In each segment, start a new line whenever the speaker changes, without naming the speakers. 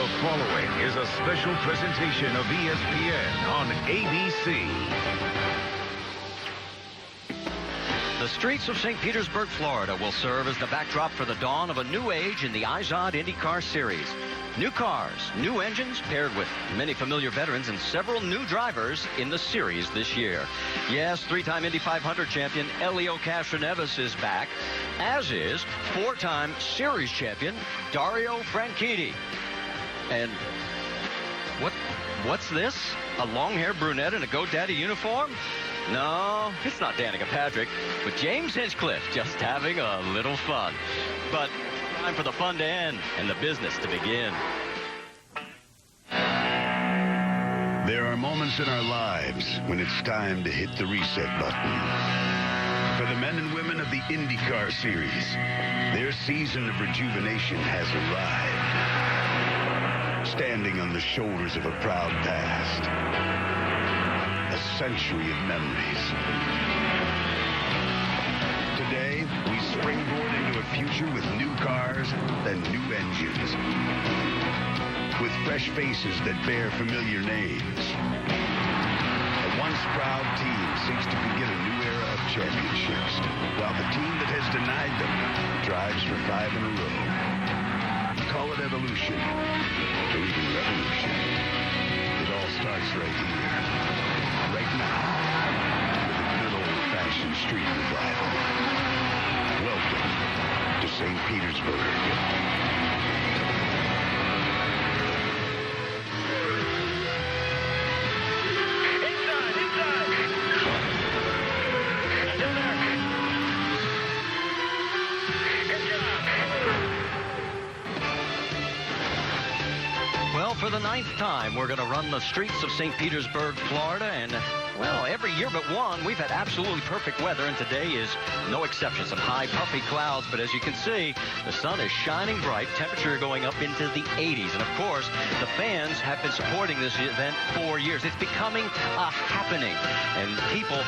The following is a special presentation of ESPN on ABC.
The streets of St. Petersburg, Florida will serve as the backdrop for the dawn of a new age in the IZOD IndyCar Series. New cars, new engines, paired with many familiar veterans and several new drivers in the series this year. Yes, three-time Indy 500 champion Elio Castroneves is back, as is four-time series champion Dario Franchitti. And what's this? A long-haired brunette in a GoDaddy uniform? No, it's not Danica Patrick, but James Hinchcliffe just having a little fun. But time for the fun to end and the business to begin.
There are moments in our lives when it's time to hit the reset button. For the men and women of the IndyCar Series, their season of rejuvenation has arrived. Standing on the shoulders of a proud past. A century of memories. Today, we springboard into a future with new cars and new engines. With fresh faces that bear familiar names. A once proud team seeks to begin a new era of championships, while the team that has denied them drives for 5 in a row. Call it evolution, or even revolution. It all starts right here. Right now, with a good old-fashioned street revival. Welcome to St. Petersburg.
Well, for the 9th time, we're going to run the streets of St. Petersburg, Florida, and, well, every year but one, we've had absolutely perfect weather, and today is no exception. Some high, puffy clouds, but as you can see, the sun is shining bright, temperature going up into the 80s, and of course, the fans have been supporting this event for years. It's becoming a happening, and people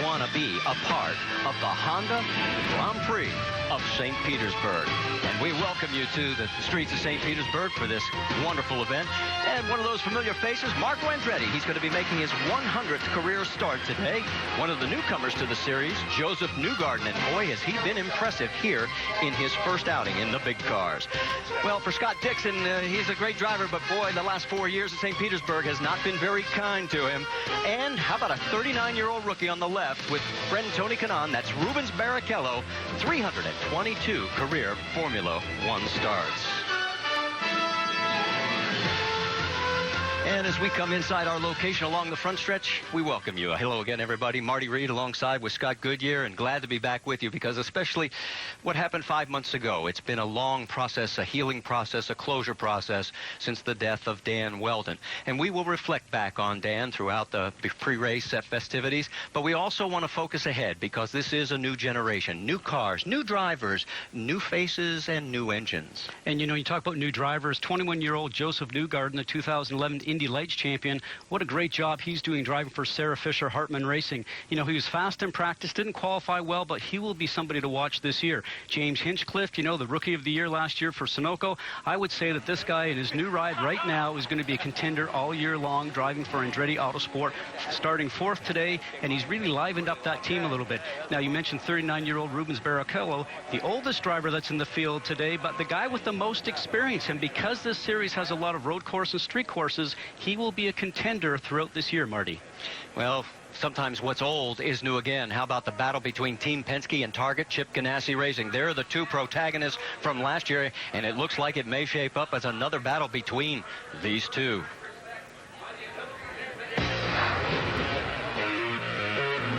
want to be a part of the Honda Grand Prix of St. Petersburg. And we welcome you to the streets of St. Petersburg for this wonderful event. And one of those familiar faces, Marco Andretti. He's going to be making his 100th career start today. One of the newcomers to the series, Joseph Newgarden. And boy, has he been impressive here in his first outing in the big cars. Well, for Scott Dixon, he's a great driver, but boy, the last 4 years at St. Petersburg has not been very kind to him. And how about a 39-year-old rookie on the left with friend Tony Kanaan? That's Rubens Barrichello, 322 career Formula One starts. And as we come inside our location along the front stretch, we welcome you. Hello again, everybody. Marty Reed alongside with Scott Goodyear, and glad to be back with you because especially what happened 5 months ago. It's been a long process, a healing process, a closure process since the death of Dan Weldon. And we will reflect back on Dan throughout the pre-race festivities, but we also want to focus ahead because this is a new generation, new cars, new drivers, new faces, and new engines.
And, you know, you talk about new drivers, 21-year-old Joseph Newgarden, the 2011 Indy Lights champion. What a great job he's doing driving for Sarah Fisher Hartman Racing. You know, he was fast in practice, didn't qualify well, but he will be somebody to watch this year. James Hinchcliffe, you know, the rookie of the year last year for Sunoco. I would say that this guy in his new ride right now is going to be a contender all year long, driving for Andretti Autosport, starting 4th today, and he's really livened up that team a little bit. Now, you mentioned 39-year-old Rubens Barrichello, the oldest driver that's in the field today, but the guy with the most experience. And because this series has a lot of road course and street courses, he will be a contender throughout this year, Marty.
Well, sometimes what's old is new again. How about the battle between Team Penske and Target, Chip Ganassi Racing? They're the two protagonists from last year, and it looks like it may shape up as another battle between these two.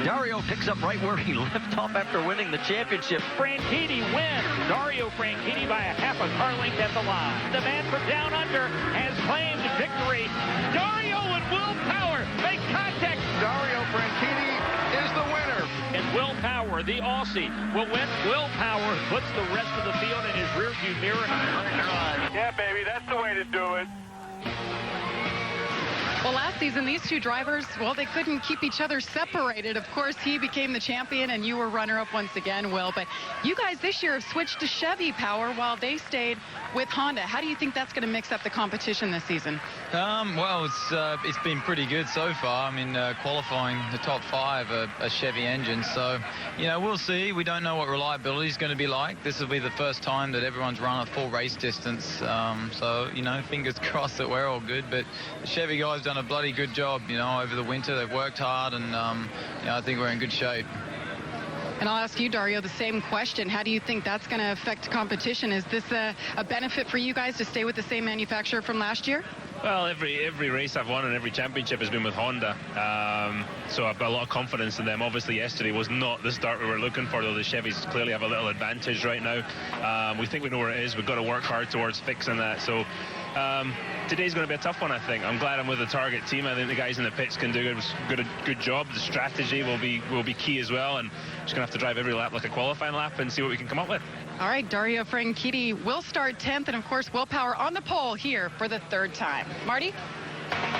Dario picks up right where he left off after winning the championship.
Franchitti wins. Dario Franchitti by a half a car length at the line. The man from down under has claimed victory. Dario and Will Power make contact.
Dario Franchitti is the winner.
And Will Power, the Aussie, will win. Will Power puts the rest of the field in his rearview mirror.
Yeah, baby, that's the way to do it.
Well, last season, these two drivers, well, they couldn't keep each other separated. Of course, he became the champion, and you were runner-up once again, Will. But you guys this year have switched to Chevy power while they stayed with Honda. How do you think that's going to mix up the competition this season?
Well, it's been pretty good so far. I mean, qualifying the top 5 are Chevy engines. So, you know, we'll see. We don't know what reliability is going to be like. This will be the first time that everyone's run a full race distance. So, you know, fingers crossed that we're all good. But the Chevy guys done a bloody good job, you know, over the winter. They've worked hard, and, you know, I think we're in good shape.
And I'll ask you, Dario, the same question. How do you think that's going to affect competition? Is this a benefit for you guys to stay with the same manufacturer from last year?
Well, every race I've won and every championship has been with Honda, so I've got a lot of confidence in them. Obviously, yesterday was not the start we were looking for, though the Chevys clearly have a little advantage right now. We think we know where it is. We've got to work hard towards fixing that. So today's going to be a tough one, I think. I'm glad I'm with the target team. I think the guys in the pits can do a good job. The strategy will be key as well, and just going to have to drive every lap like a qualifying lap and see what we can come up with.
All right, Dario Franchitti will start 10th, and of course, Will Power on the pole here for the 3rd time. Marty?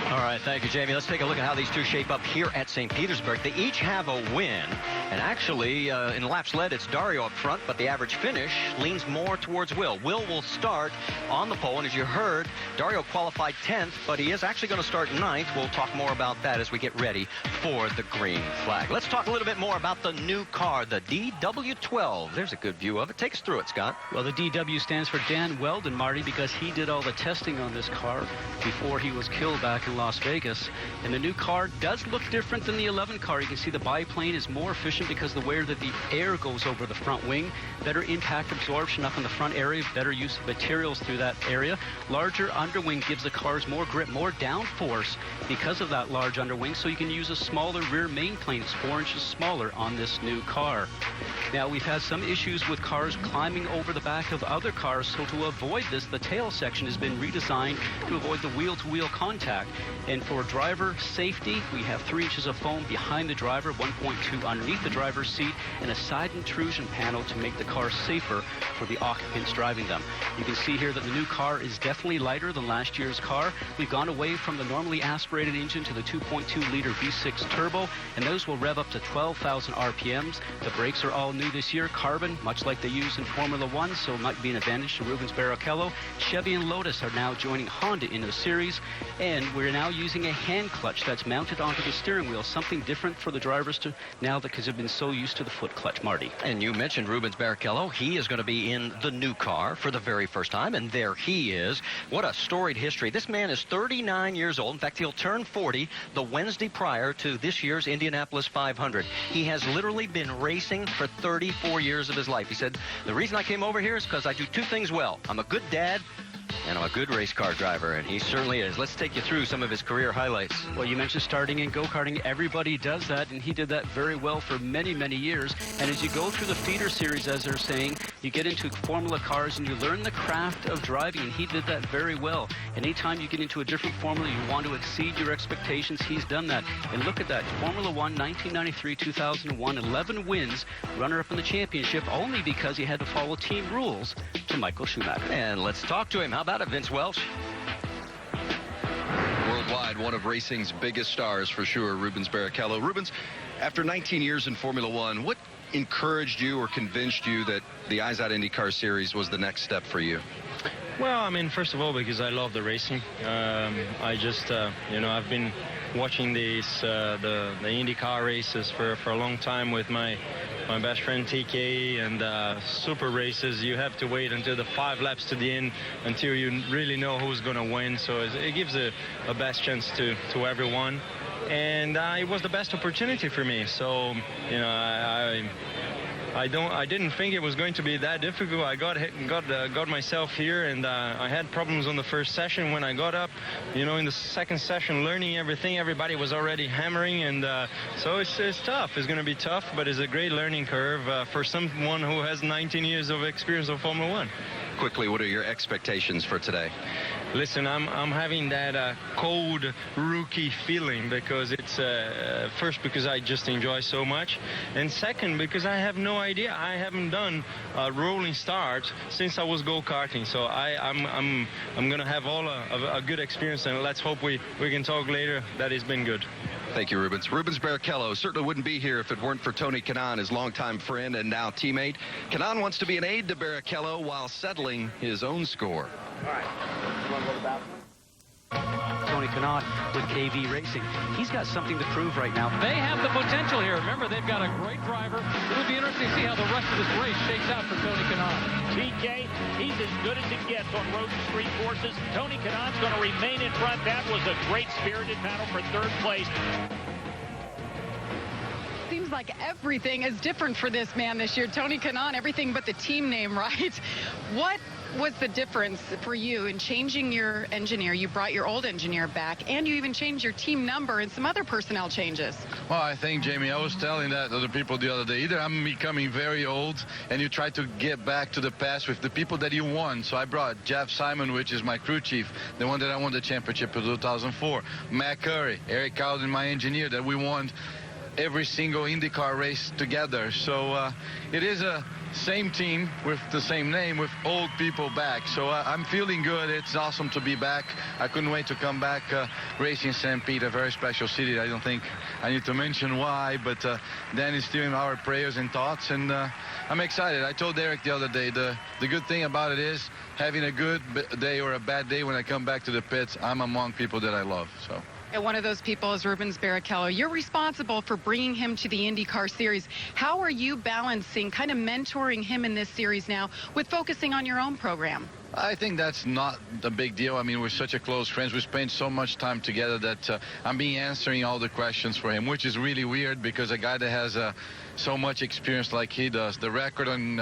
All right, thank you, Jamie. Let's take a look at how these two shape up here at St. Petersburg. They each have a win, and actually, in laps led, it's Dario up front, but the average finish leans more towards Will. Will start on the pole, and as you heard, Dario qualified 10th, but he is actually going to start 9th. We'll talk more about that as we get ready for the green flag. Let's talk a little bit more about the new car, the DW12. There's a good view of it. Take us through it, Scott.
Well, the DW stands for Dan Weldon, Marty, because he did all the testing on this car before he was killed back in Las Vegas. And the new car does look different than the 11 car. You can see the biplane is more efficient because of the way that the air goes over the front wing. Better impact absorption up in the front area, better use of materials through that area. Larger underwing gives the cars more grip, more downforce because of that large underwing, so you can use a smaller rear main plane. It's 4 inches smaller on this new car. Now, we've had some issues with cars climbing over the back of other cars, so to avoid this, the tail section has been redesigned to avoid the wheel-to-wheel contact. And for driver safety, we have 3 inches of foam behind the driver, 1.2 underneath the driver's seat, and a side intrusion panel to make the car safer for the occupants driving them. You can see here that the new car is definitely lighter than last year's car. We've gone away from the normally aspirated engine to the 2.2-liter V6 turbo, and those will rev up to 12,000 RPMs. The brakes are all new this year, carbon, much like they use in Formula One, so it might be an advantage to Rubens Barrichello. Chevy and Lotus are now joining Honda in the series, and we're now using a hand clutch that's mounted onto the steering wheel, something different for the drivers to now because they've been so used to the foot clutch, Marty.
And you mentioned Rubens Barrichello. He is going to be in the new car for the very first time, and there he is. What a storied history. This man is 39 years old. In fact, he'll turn 40 the Wednesday prior to this year's Indianapolis 500. He has literally been racing for 34 years of his life. He said, the reason I came over here is because I do 2 things well. I'm a good dad, and I'm a good race car driver, and he certainly is. Let's take you through some of his career highlights.
Well, you mentioned starting in go-karting. Everybody does that, and he did that very well for many, many years. And as you go through the feeder series, as they're saying, you get into Formula cars and you learn the craft of driving, and he did that very well. Anytime you get into a different Formula, you want to exceed your expectations, he's done that. And look at that. Formula One, 1993, 2001, 11 wins, runner-up in the championship, only because he had to follow team rules to Michael Schumacher.
And let's talk to him. How about it, Vince Welch?
Worldwide, one of racing's biggest stars for sure, Rubens Barrichello. Rubens, after 19 years in Formula One, what encouraged you or convinced you that the Eyes Out IndyCar Series was the next step for you?
Well, I mean, first of all, because I love the racing. I just, you know, I've been watching these the IndyCar races for a long time with my best friend TK, and super races. You have to wait until the 5 laps to the end until you really know who's going to win. So it gives a best chance to everyone, and it was the best opportunity for me. So, you know, I didn't think it was going to be that difficult. I got myself here, and I had problems on the first session. When I got up, you know, in the second session, learning everything, everybody was already hammering, and so it's tough. It's going to be tough, but it's a great learning curve for someone who has 19 years of experience of Formula One.
Quickly, what are your expectations for today?
listen, I'm having that cold rookie feeling because it's first because I just enjoy so much, and second because I have no idea. I haven't done rolling starts since I was go-karting, so I'm gonna have all a good experience, and let's hope we can talk later that it's been good.
Thank you, Rubens. Rubens Barrichello certainly wouldn't be here if it weren't for Tony Kanaan, his longtime friend and now teammate. Kanaan wants to be an aide to Barrichello while settling his own score.
All right. You want to go to the bathroom?
Tony Kanaan with KV Racing. He's got something to prove right now.
They have the potential here. Remember, they've got a great driver. It'll be interesting to see how the rest of this race shakes out for Tony Kanaan.
TJ, he's as good as it gets on road and street courses. Tony Kanaan's going to remain in front. That was a great spirited battle for third place.
Seems like everything is different for this man this year. Tony Kanaan, everything but the team name, right? What was the difference for you in changing your engineer? You brought your old engineer back, and you even changed your team number and some other personnel changes.
Well, I think, Jamie, I was telling that to the people the other day. Either I'm becoming very old and you try to get back to the past with the people that you won. So I brought Jeff Simon, which is my crew chief, the one that I won the championship in 2004. Matt Curry, Eric Cowden, my engineer, that we won every single IndyCar race together. So it is a same team with the same name with old people back. So I'm feeling good. It's awesome to be back. I couldn't wait to come back racing St. Pete, a very special city. I don't think I need to mention why, but Dan is still in our prayers and thoughts, and I'm excited. I told Eric the other day, the good thing about it is having a good day or a bad day when I come back to the pits, I'm among people that I love. So.
And one of those people is Rubens Barrichello. You're responsible for bringing him to the IndyCar series. How are you balancing kind of mentoring him in this series now with focusing on your own program?
I think that's not a big deal. I mean, we're such a close friends. We spend so much time together that I'm answering all the questions for him, which is really weird because a guy that has so much experience like he does, the record on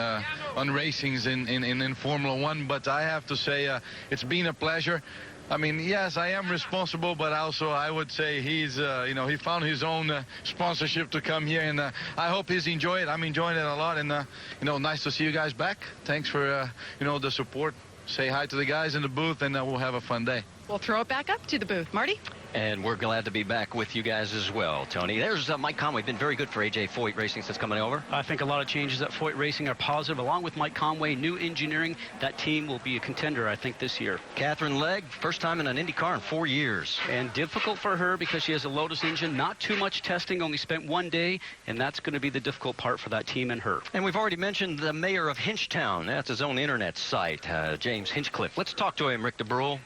racings in Formula One. But I have to say it's been a pleasure. I mean, yes, I am responsible, but also I would say he's, he found his own sponsorship to come here, and I hope he's enjoyed it. I'm enjoying it a lot, and, nice to see you guys back. Thanks for, the support. Say hi to the guys in the booth, and we'll have a fun day.
We'll throw it back up to the booth. Marty?
And we're glad to be back with you guys as well, Tony. There's Mike Conway. Been very good for A.J. Foyt Racing since coming over.
I think a lot of changes at Foyt Racing are positive. Along with Mike Conway, new engineering, that team will be a contender, I think, this year.
Catherine Legg, first time in an IndyCar in 4 years.
And difficult for her because she has a Lotus engine. Not too much testing, only spent 1 day, and that's going to be the difficult part for that team and her.
And we've already mentioned the mayor of Hinchtown. That's his own internet site, James Hinchcliffe. Let's talk to him, Rick DeBrule.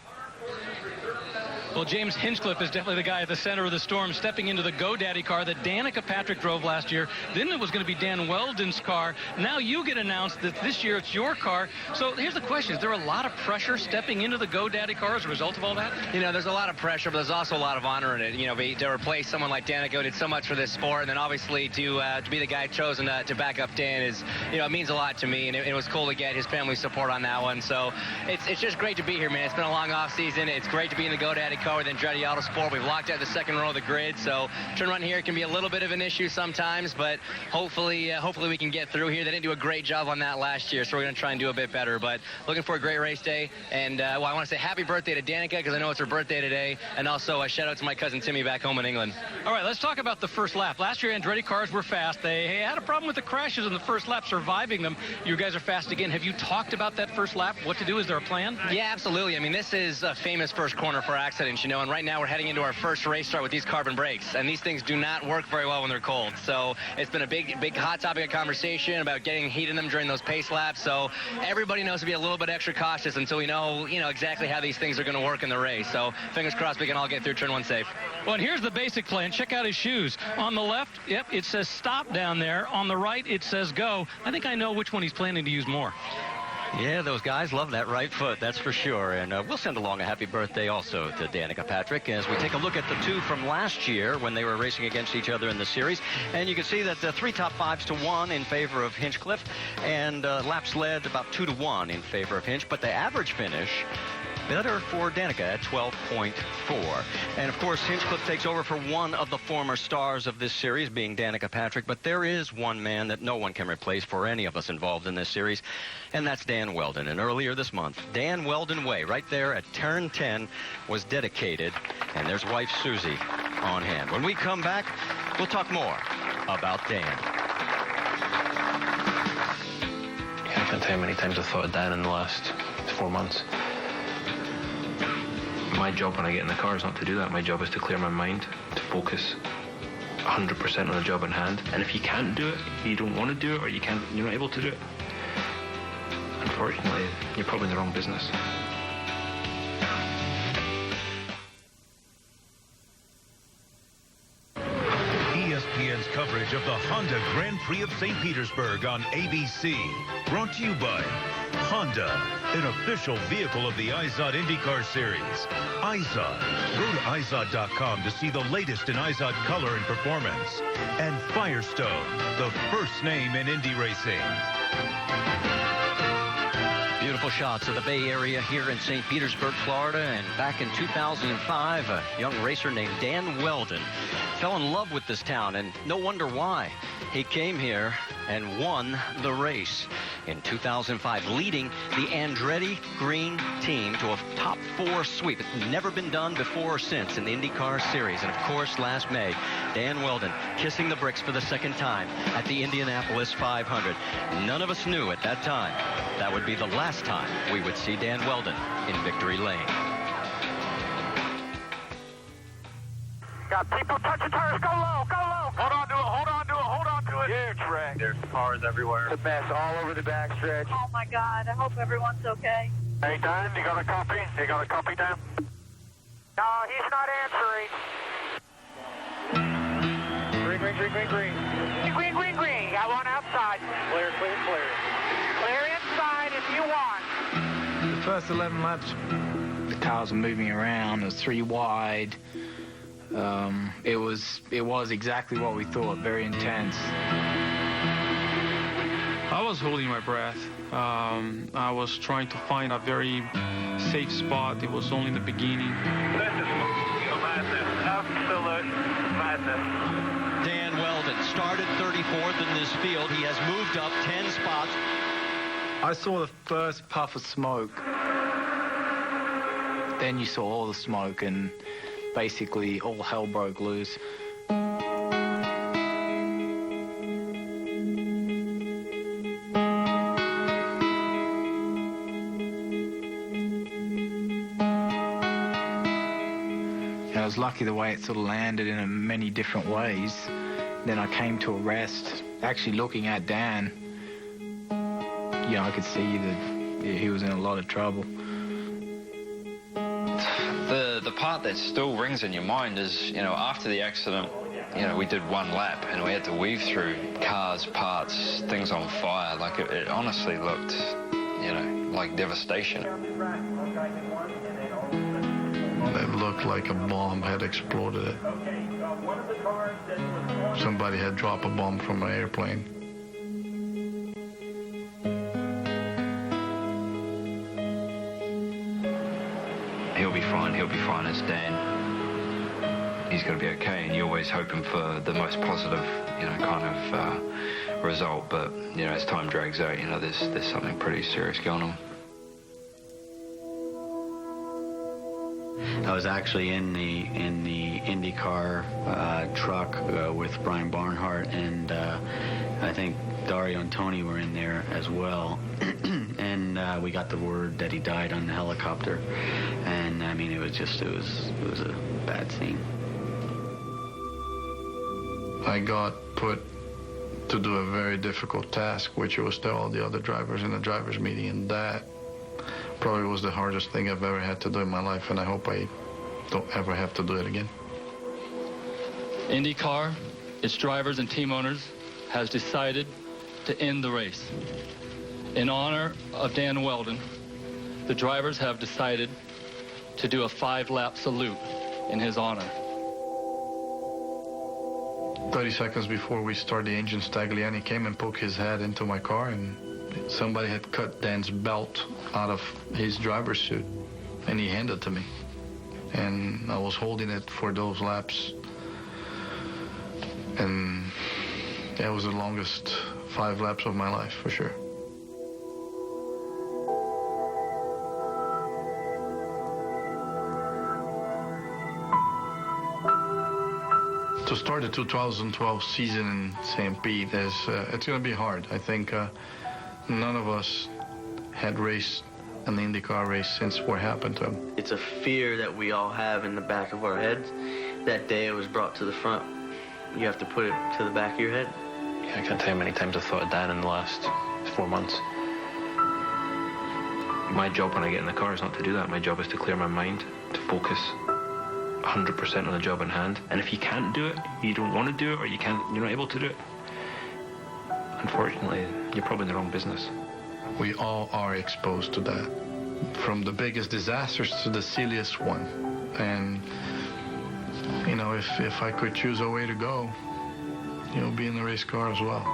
Well, James Hinchcliffe is definitely the guy at the center of the storm, stepping into the GoDaddy car that Danica Patrick drove last year. Then it was going to be Dan Weldon's car. Now you get announced that this year it's your car. So here's the question. Is there a lot of pressure stepping into the GoDaddy car as a result of all that?
There's a lot of pressure, but there's also a lot of honor in it. To replace someone like Danica, who did so much for this sport, and then obviously to be the guy chosen to back up Dan is, it means a lot to me, and it was cool to get his family support on that one. So it's just great to be here, man. It's been a long off season. It's great to be in the GoDaddy car with Andretti Autosport. We've locked out the second row of the grid, so turn run here can be a little bit of an issue sometimes, but hopefully we can get through here. They didn't do a great job on that last year, so we're going to try and do a bit better. But looking for a great race day, and I want to say happy birthday to Danica because I know it's her birthday today, and also a shout out to my cousin Timmy back home in England.
All right, let's talk about the first lap. Last year Andretti cars were fast. They had a problem with the crashes in the first lap, surviving them. You guys are fast again. Have you talked about that first lap? What to do? Is there a plan?
Yeah, absolutely. I mean, this is a famous first corner for accidents, and right now we're heading into our first race start with these carbon brakes, and these things do not work very well when they're cold. So it's been a big hot topic of conversation about getting heat in them during those pace laps. So everybody knows to be a little bit extra cautious until we know, exactly how these things are going to work in the race. So fingers crossed we can all get through turn one safe.
Well, and here's the basic plan. Check out his shoes. On the left, yep, it says stop down there. On the right, it says go. I think I know which one he's planning to use more.
Yeah, those guys love that right foot, that's for sure. And we'll send along a happy birthday also to Danica Patrick as we take a look at the two from last year when they were racing against each other in the series. And you can see that 3 top 5s to 1 in favor of Hinchcliffe, and laps led about 2 to 1 in favor of Hinch. But the average finish better for Danica at 12.4. And, of course, Hinchcliffe takes over for one of the former stars of this series, being Danica Patrick. But there is one man that no one can replace for any of us involved in this series, and that's Dan Weldon. And earlier this month, Dan Weldon Way, right there at turn 10, was dedicated. And there's wife Susie on hand. When we come back, we'll talk more about Dan.
I can't tell you how many times I've thought of Dan in the last 4 months. My job when I get in the car is not to do that. My job is to clear my mind, to focus 100% on the job in hand. And if you can't do it, you don't want to do it, or you're not able to do it, unfortunately, you're probably in the wrong business.
ESPN's coverage of the Honda Grand Prix of St. Petersburg on ABC. Brought to you by Honda, an official vehicle of the IZOD IndyCar Series. IZOD. Go to IZOD.com to see the latest in IZOD color and performance. And Firestone, the first name in Indy racing.
Beautiful shots of the Bay Area here in St. Petersburg, Florida. And back in 2005, a young racer named Dan Weldon fell in love with this town, and no wonder why. He came here and won the race in 2005, leading the Andretti Green team to a top 4 sweep. It's never been done before or since in the IndyCar Series. And, of course, last May, Dan Weldon kissing the bricks for the second time at the Indianapolis 500. None of us knew at that time that would be the last time we would see Dan Weldon in victory lane.
Got people touching tires. Go low, go low. Hold on to it, hold on to it, hold on to it. Huge wreck. There's cars everywhere. The mess all over the backstretch.
Oh, my God. I hope everyone's okay.
Hey, Dan, you got a copy? You got a copy, Dan? No, he's not answering. Green, green, green, green, green. Green, green, green. Got one outside. Clear, clear, clear. Clear inside if you want.
The first 11 laps, the cars were moving around. It was 3 wide. It was exactly what we thought, very intense.
I was holding my breath. I was trying to find a very safe spot. It was only the beginning.
Absolute madness.
Dan Weldon started 34th in this field. He has moved up 10 spots.
I saw the first puff of smoke. Then you saw all the smoke, and basically all hell broke loose. I was lucky the way it sort of landed in many different ways. Then I came to a rest, actually looking at Dan. You know, I could see that he was in a lot of trouble.
The part that still rings in your mind is, you know, after the accident, you know, we did 1 lap and we had to weave through cars, parts, things on fire. Like, it honestly looked, you know, like devastation.
It looked like a bomb had exploded. Somebody had dropped a bomb from an airplane.
He'll be fine as Dan. He's going to be okay, and you're always hoping for the most positive, you know, kind of result. But, you know, as time drags out, you know, there's something pretty serious going on.
I was actually in the IndyCar truck with Brian Barnhart, and I think Dario and Tony were in there as well. And we got the word that he died on the helicopter, and I mean, it was a bad scene.
I got put to do a very difficult task, which was tell all the other drivers in the drivers' meeting, and that probably was the hardest thing I've ever had to do in my life, and I hope I don't ever have to do it again.
IndyCar, its drivers and team owners, has decided to end the race. In honor of Dan Weldon, the drivers have decided to do a 5-lap salute in his honor.
30 seconds before we started the engine, Stagliani came and poked his head into my car, and somebody had cut Dan's belt out of his driver's suit. and he handed it to me. And I was holding it for those laps. And that was the longest 5 laps of my life, for sure. To start the 2012 season in St. Pete, it's going to be hard. I think none of us had raced an IndyCar race since what happened to him.
It's a fear that we all have in the back of our heads. That day it was brought to the front. You have to put it to the back of your head.
Yeah, I can't tell you how many times I've thought of Dan in the last 4 months. My job when I get in the car is not to do that. My job is to clear my mind, to focus 100% on the job in hand. And if you can't do it, you don't want to do it, or you're not able to do it, unfortunately, you're probably in the wrong business.
We all are exposed to that, from the biggest disasters to the silliest one. And, you know, if I could choose a way to go, be in the race car as well.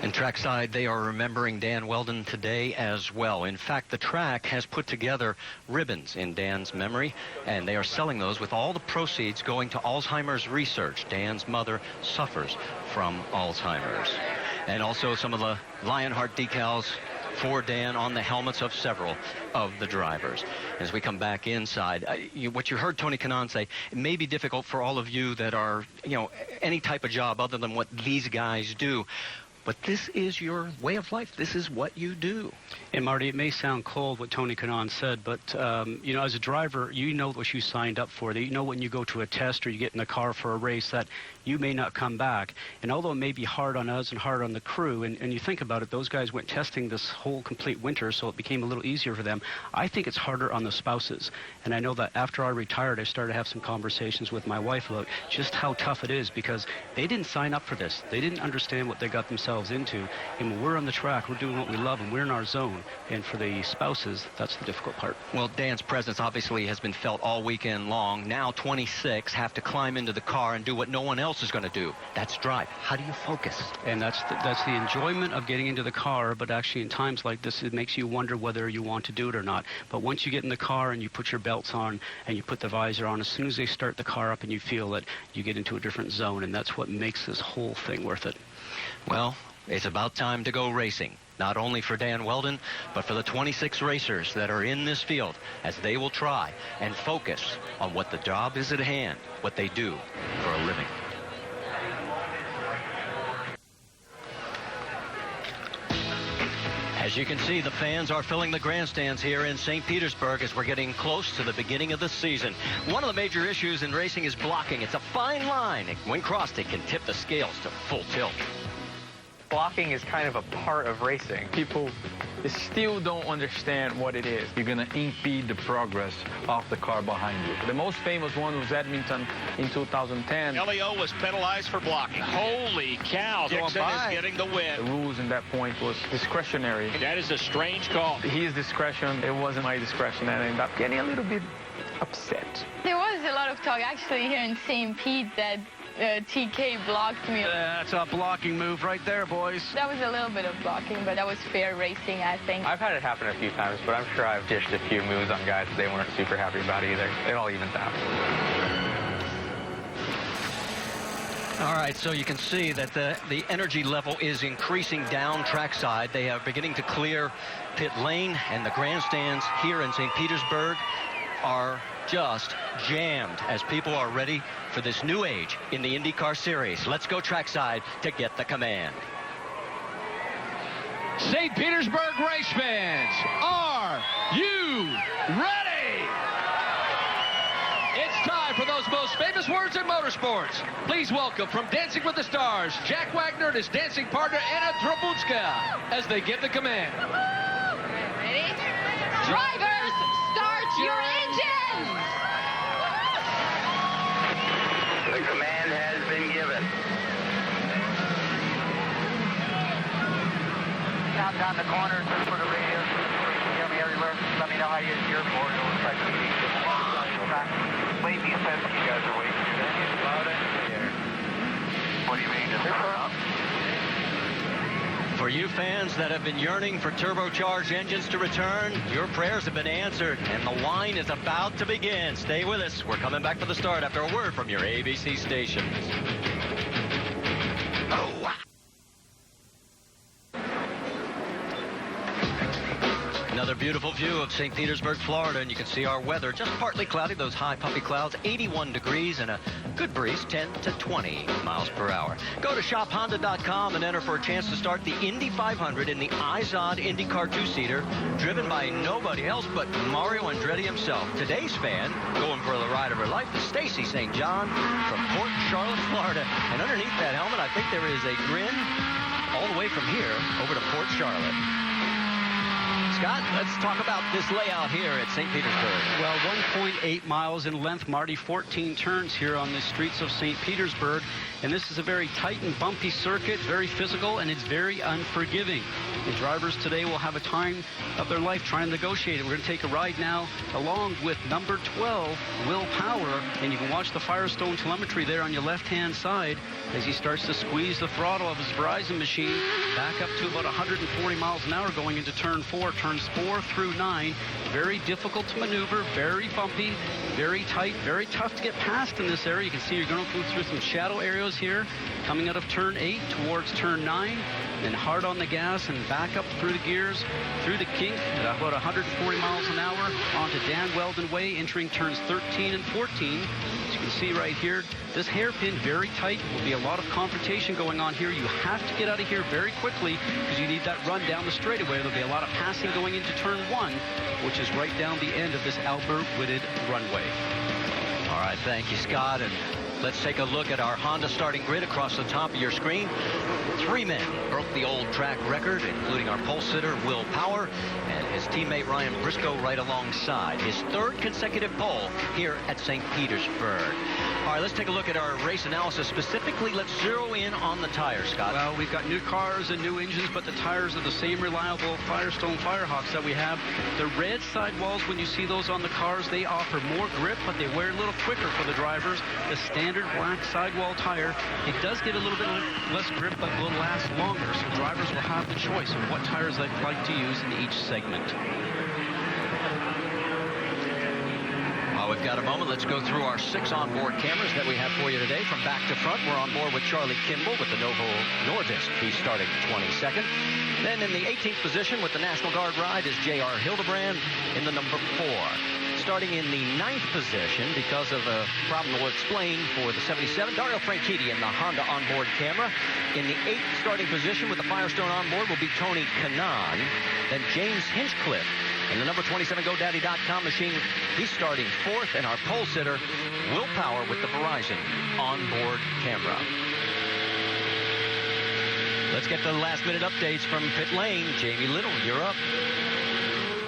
In trackside, they are remembering Dan Wheldon today as well. In fact, the track has put together ribbons in Dan's memory, and they are selling those with all the proceeds going to Alzheimer's research. Dan's mother suffers from Alzheimer's. And also some of the Lionheart decals for Dan on the helmets of several of the drivers. As we come back inside, what you heard Tony Kanaan say, it may be difficult for all of you that are, any type of job other than what these guys do. But this is your way of life. This is what you do.
And, Marty, it may sound cold what Tony Kanaan said, but, as a driver, you know what you signed up for. You know when you go to a test or you get in the car for a race that you may not come back. And although it may be hard on us and hard on the crew, and you think about it, those guys went testing this whole complete winter, so it became a little easier for them. I think it's harder on the spouses. And I know that after I retired, I started to have some conversations with my wife about just how tough it is, because they didn't sign up for this. They didn't understand what they got themselves into. And when we're on the track, we're doing what we love, and we're in our zone. And for the spouses, that's the difficult part.
Well, Dan's presence obviously has been felt all weekend long. Now 26 have to climb into the car and do what no one else is going to do. That's drive. How do you focus?
And that's the enjoyment of getting into the car, but actually in times like this, it makes you wonder whether you want to do it or not. But once you get in the car and you put your belts on and you put the visor on, as soon as they start the car up and you feel it, you get into a different zone, and that's what makes this whole thing worth it.
Well, it's about time to go racing. Not only for Dan Wheldon, but for the 26 racers that are in this field, as they will try and focus on what the job is at hand, what they do for a living. As you can see, the fans are filling the grandstands here in St. Petersburg as we're getting close to the beginning of the season. One of the major issues in racing is blocking. It's a fine line. When crossed, it can tip the scales to full tilt.
Blocking is kind of a part of racing. People still don't understand what it is.
You're going to impede the progress of the car behind you.
The most famous one was Edmonton in 2010.
Leo was penalized for blocking. Holy cow, Dixon is getting the win.
The rules in that point was discretionary.
That is a strange call.
His discretion, it wasn't my discretion, and I ended up getting a little bit upset.
There was a lot of talk actually here in St. Pete that TK blocked me.
That's a blocking move right there, boys.
That was a little bit of blocking, but that was fair racing, I think.
I've had it happen a few times, but I'm sure I've dished a few moves on guys that they weren't super happy about either. It all evens out.
All right, so you can see that the energy level is increasing down trackside. They are beginning to clear pit lane, and the grandstands here in St. Petersburg are just jammed as people are ready for this new age in the IndyCar Series. Let's go trackside to get the command.
St. Petersburg race fans, are you ready? It's time for those most famous words in motorsports. Please welcome from Dancing with the Stars, Jack Wagner and his dancing partner Anna Trobunska as they give the command.
Ready? Drivers, start your engines!
The command has been given. Count down the corners for the radio. Hear me everywhere. Let me know how you hear me. Wait, you said you guys are waiting. What do you mean? Just turn up?
For you fans that have been yearning for turbocharged engines to return, your prayers have been answered, and the wine is about to begin. Stay with us. We're coming back for the start after a word from your ABC station. Another beautiful view of St. Petersburg, Florida, and you can see our weather just partly cloudy, those high puffy clouds, 81 degrees and a good breeze, 10 to 20 miles per hour. Go to shophonda.com and enter for a chance to start the Indy 500 in the IZOD IndyCar two-seater, driven by nobody else but Mario Andretti himself. Today's fan, going for the ride of her life, is Stacy St. John from Port Charlotte, Florida. And underneath that helmet, I think there is a grin all the way from here over to Port Charlotte. Scott, let's talk about this layout here at St. Petersburg.
Well, 1.8 miles in length, Marty, 14 turns here on the streets of St. Petersburg. And this is a very tight and bumpy circuit, very physical, and it's very unforgiving. The drivers today will have a time of their life trying to negotiate it. We're going to take a ride now along with number 12, Will Power. And you can watch the Firestone telemetry there on your left-hand side as he starts to squeeze the throttle of his Verizon machine back up to about 140 miles an hour going into turn 4, turns 4 through 9. Very difficult to maneuver, very bumpy, very tight, very tough to get past in this area. You can see you're going to go through some shadow areas here, coming out of turn 8 towards turn 9, then hard on the gas and back up through the gears, through the kink at about 140 miles an hour onto Dan Weldon Way, entering turns 13 and 14. As you can see right here, this hairpin very tight. Will be a lot of confrontation going on here. You have to get out of here very quickly because you need that run down the straightaway. There'll be a lot of passing going into turn 1, which is right down the end of this Albert Whitted runway.
All right, thank you, Scott. And let's take a look at our Honda starting grid across the top of your screen. 3 men broke the old track record, including our pole sitter, Will Power, and his teammate, Ryan Briscoe, right alongside. His 3rd consecutive pole here at St. Petersburg. All right, let's take a look at our race analysis. Specifically, let's zero in on the tires, Scott.
Well, we've got new cars and new engines, but the tires are the same reliable Firestone Firehawks that we have. The red sidewalls, when you see those on the cars, they offer more grip, but they wear a little quicker for the drivers. The standard black sidewall tire, it does get a little bit less grip, but will last longer. So drivers will have the choice of what tires they'd like to use in each segment.
While we've got a moment, let's go through our 6 onboard cameras that we have for you today. From back to front, we're on board with Charlie Kimball with the Novo Nordisk. He's starting 22nd. Then in the 18th position with the National Guard ride is J.R. Hildebrand in the number 4. Starting in the 9th position, because of a problem we'll explain for the 77, Dario Franchitti in the Honda onboard camera. In the 8th starting position with the Firestone onboard will be Tony Kanaan. Then James Hinchcliffe in the number 27 GoDaddy.com machine. He's starting 4th, and our pole sitter, Will Power, with the Verizon onboard camera. Let's get the last-minute updates from pit lane. Jamie Little, you're up.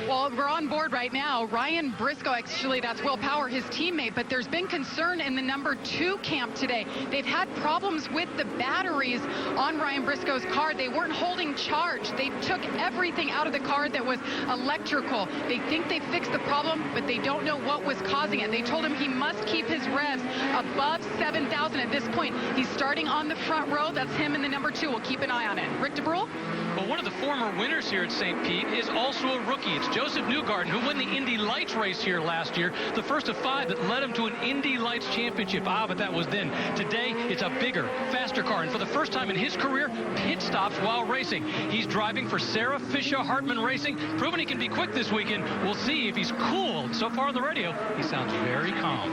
Well, we're on board right now. Ryan Briscoe, actually, that's Will Power, his teammate, but there's been concern in the number 2 camp today. They've had problems with the batteries on Ryan Briscoe's car. They weren't holding charge. They took everything out of the car that was electrical. They think they fixed the problem, but they don't know what was causing it. They told him he must keep his revs above 7,000 at this point. He's starting on the front row. That's him in the number 2. We'll keep an eye on it. Rick DeBrule?
Well, one of the former winners here at St. Pete is also a rookie. It's Joseph Newgarden, who won the Indy Lights race here last year, the first of 5 that led him to an Indy Lights championship. But that was then. Today, it's a bigger, faster car, and for the first time in his career, pit stops while racing. He's driving for Sarah Fisher Hartman Racing, proving he can be quick this weekend. We'll see if he's cool. So far on the radio, he sounds very calm.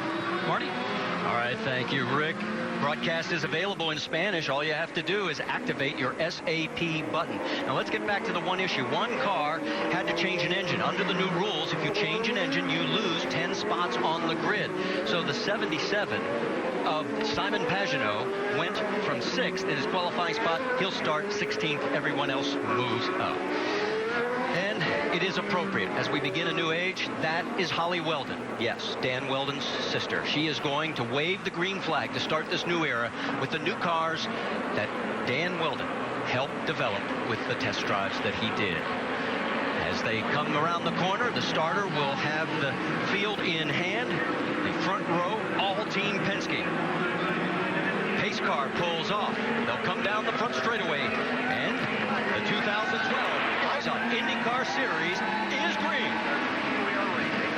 Marty?
All right, thank you, Rick. Broadcast is available in Spanish. All you have to do is activate your SAP button. Now let's get back to the one issue. One car had to change an engine. Under the new rules, if you change an engine, you lose 10 spots on the grid. So the 77 of Simon Pagenaud went from 6th in his qualifying spot. He'll start 16th. Everyone else moves up. And it is appropriate as we begin a new age. That is Holly Weldon. Yes, Dan Weldon's sister. She is going to wave the green flag to start this new era with the new cars that Dan Weldon helped develop with the test drives that he did. As they come around the corner, the starter will have the field in hand. The front row, all Team Penske. Pace car pulls off. They'll come down the front straightaway, and the two IndyCar Series is green.
We are racing.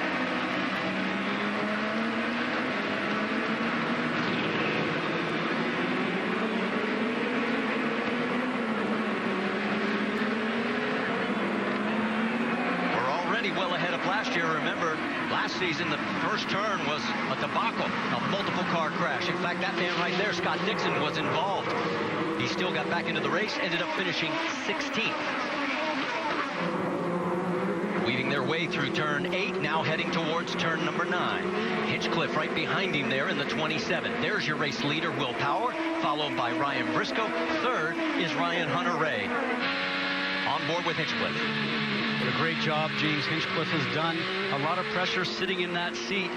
We're already well ahead of last year. Remember, last season, the first turn was a debacle, a multiple car crash. In fact, that man right there, Scott Dixon, was involved. He still got back into the race, ended up finishing 16th. Weaving their way through turn 8, now heading towards turn number 9. Hinchcliffe right behind him there in the 27. There's your race leader, Will Power, followed by Ryan Briscoe. Third is Ryan Hunter-Reay. On board with Hinchcliffe.
What a great job James Hinchcliffe has done. A lot of pressure sitting in that seat.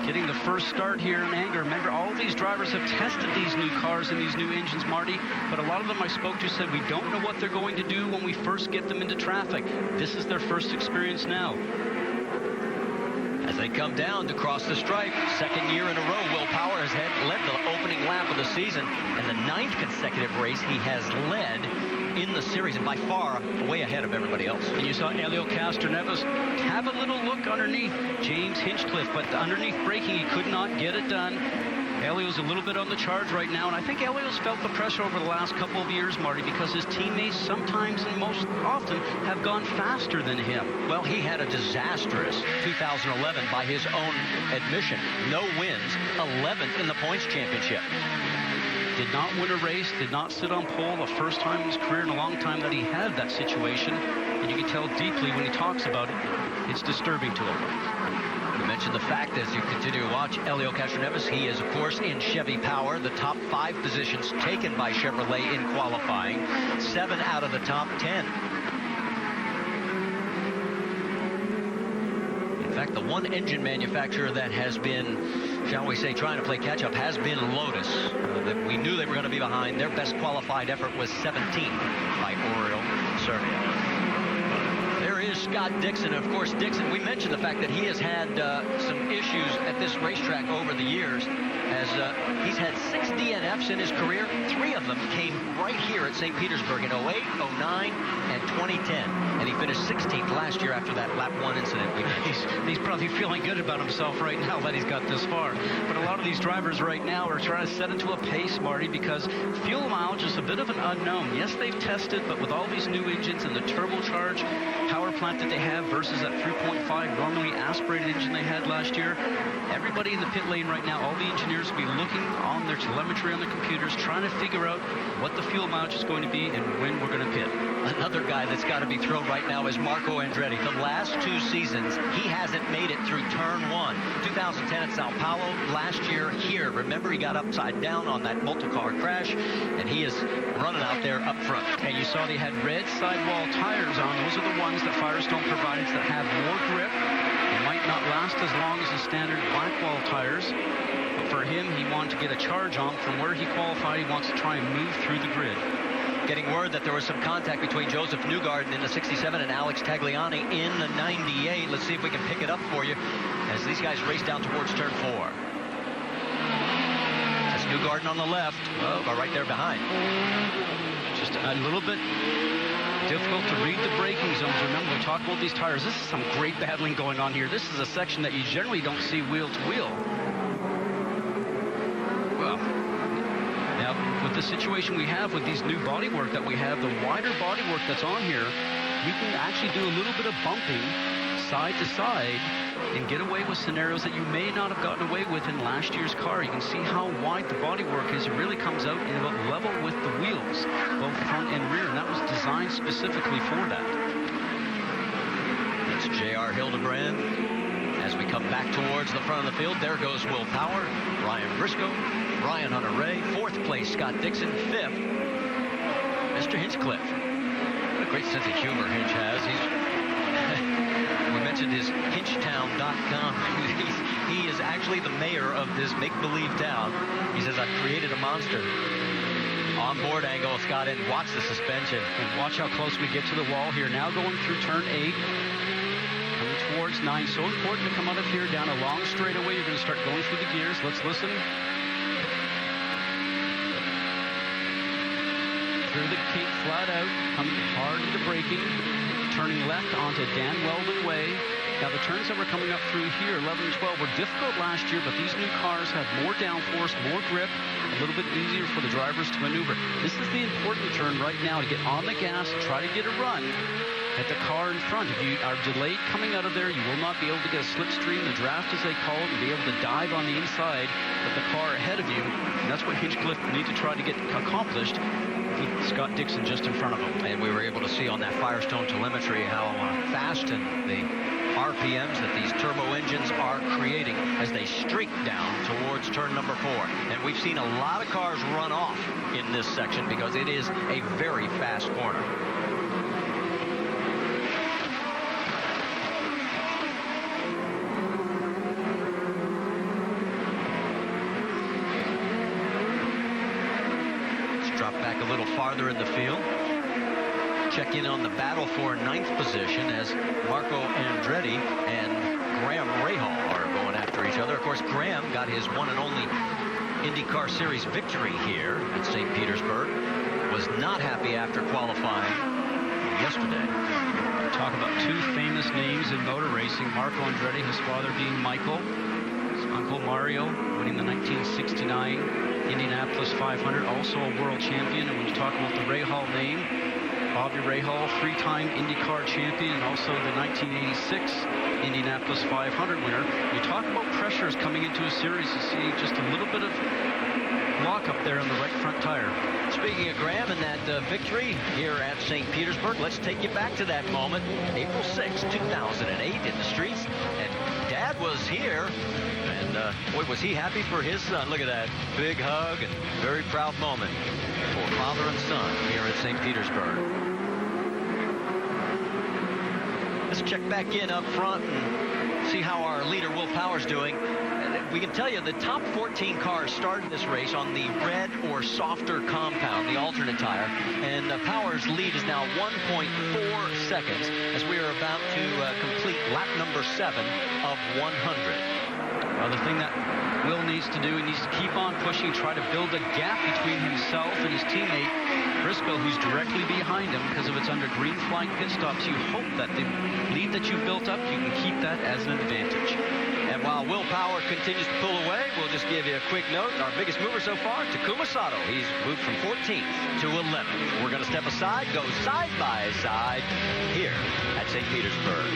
Getting the first start here in anger. Remember, all of these drivers have tested these new cars and these new engines, Marty, but a lot of them I spoke to said we don't know what they're going to do when we first get them into traffic. This is their first experience now.
As they come down to cross the stripe, second year in a row, Will Power has led the opening lap of the season, and the 9th consecutive race he has led in the series, and by far way ahead of everybody else.
And you saw Helio Castroneves have a little look underneath James Hinchcliffe, but underneath braking, he could not get it done. Helio's a little bit on the charge right now, and I think Helio's felt the pressure over the last couple of years, Marty, because his teammates sometimes and most often have gone faster than him.
Well, he had a disastrous 2011 by his own admission. No wins, 11th in the points championship.
Did not win a race, did not sit on pole, the first time in his career in a long time that he had that situation. And you can tell deeply when he talks about it, it's disturbing to him.
We mentioned the fact as you continue to watch Helio Castroneves, he is, of course, in Chevy Power. The top 5 positions taken by Chevrolet in qualifying. 7 out of the top 10. In fact, the one engine manufacturer that has been, shall we say, trying to play catch-up has been Lotus. That we knew they were going to be behind. Their best qualified effort was 17th by Oriol Servia. There is Scott Dixon. Of course, Dixon, we mentioned the fact that he has had some issues at this racetrack over the years, as he's had 6 DNFs in his career. 3 of them came right here at St. Petersburg in 08, 09, and 2010. And he finished 16th last year after that lap 1 incident.
He's probably feeling good about himself right now that he's got this far. But a lot of these drivers right now are trying to set into a pace, Marty, because fuel mileage is a bit of an unknown. Yes, they've tested, but with all these new engines and the turbocharged power plant that they have versus that 3.5 normally aspirated engine they had last year, everybody in the pit lane right now, all the engineers will be looking on their telemetry on their computers, trying to figure out what the fuel mileage is going to be and when we're going to pit.
Another guy that's got to be thrilled right now is Marco Andretti. The last 2 seasons, he hasn't made it through turn 1. 2010 at Sao Paulo, last year here. Remember, he got upside down on that multi-car crash, and he is running out there up front.
And you saw they had red sidewall tires on. Those are the ones that Firestone provides that have more grip. They might not last as long as the standard Blackwall tires. But for him, he wanted to get a charge on from where he qualified. He wants to try and move through the grid.
Getting word that there was some contact between Joseph Newgarden in the 67 and Alex Tagliani in the 98. Let's see if we can pick it up for you as these guys race down towards turn 4. That's Newgarden on the left, but right there behind.
Just a little bit difficult to read the braking zones. Remember, we talked about these tires. This is some great battling going on here. This is a section that you generally don't see wheel to wheel. Well, now with the situation we have with these new bodywork that we have, the wider bodywork that's on here, you can actually do a little bit of bumping side to side and get away with scenarios that you may not have gotten away with in last year's car. You can see how wide the bodywork is. It really comes out in about level with the wheels, both front and rear, and that was designed specifically for that.
It's J.R. Hildebrand. As we come back towards the front of the field, there goes Will Power, Ryan Briscoe, Ryan Hunter-Reay, 4th place Scott Dixon, 5th Mr. Hinchcliffe. What a great sense of humor Hinch has. We mentioned his Hinchtown.com. He is actually the mayor of this make-believe town. He says, I've created a monster. On-board angle, Scott, and watch the suspension.
And watch how close we get to the wall here. Now going through turn 8. Coming towards 9. So important to come out of here down a long straightaway. You're going to start going through the gears. Let's listen. Through the kink, flat out, coming hard into braking. turning left onto Dan Weldon Way. Now, the turns that were coming up through here, 11 and 12, were difficult last year, but these new cars have more downforce, more grip, a little bit easier for the drivers to maneuver. This is the important turn right now, to get on the gas, try to get a run at the car in front. If you are delayed coming out of there, you will not be able to get a slipstream, the draft as they call it, and be able to dive on the inside of the car ahead of you. And that's what Hinchcliffe need to try to get accomplished with Scott Dixon just in front of him.
And we were able to see on that Firestone telemetry how fast and the RPMs that these turbo engines are creating as they streak down towards turn number 4. And we've seen a lot of cars run off in this section because it is a very fast corner. Let's drop back a little farther in the field. Check in on the battle for 9th position as Marco Andretti and Graham Rahal are going after each other. Of course, Graham got his one and only IndyCar Series victory here at St. Petersburg. Was not happy after qualifying yesterday.
Talk about two famous names in motor racing. Marco Andretti, his father being Michael. His uncle Mario, winning the 1969 Indianapolis 500, also a world champion. And when you talk about the Rahal name, Bobby Rahal, 3-time IndyCar champion, and also the 1986 Indianapolis 500 winner. You talk about pressures coming into a series, you see just a little bit of lock up there on the right front tire.
Speaking of Graham and that victory here at St. Petersburg, let's take you back to that moment. April 6, 2008 in the streets, and Dad was here, and boy, was he happy for his son. Look at that big hug and very proud moment for father and son here at St. Petersburg. Let's check back in up front and see how our leader Will Power's doing. We can tell you the top 14 cars started this race on the red or softer compound, the alternate tire, and Power's lead is now 1.4 seconds as we are about to complete lap number 7 of 100.
Well, the thing that Will needs to do, he needs to keep on pushing, try to build a gap between himself and his teammate Briscoe, who's directly behind him, because if it's under green flag pit stops, you hope that the lead that you built up, you can keep that as an advantage.
And while Will Power continues to pull away, we'll just give you a quick note. Our biggest mover so far, Takuma Sato. He's moved from 14th to 11th. We're going to step aside, go side by side here at St. Petersburg.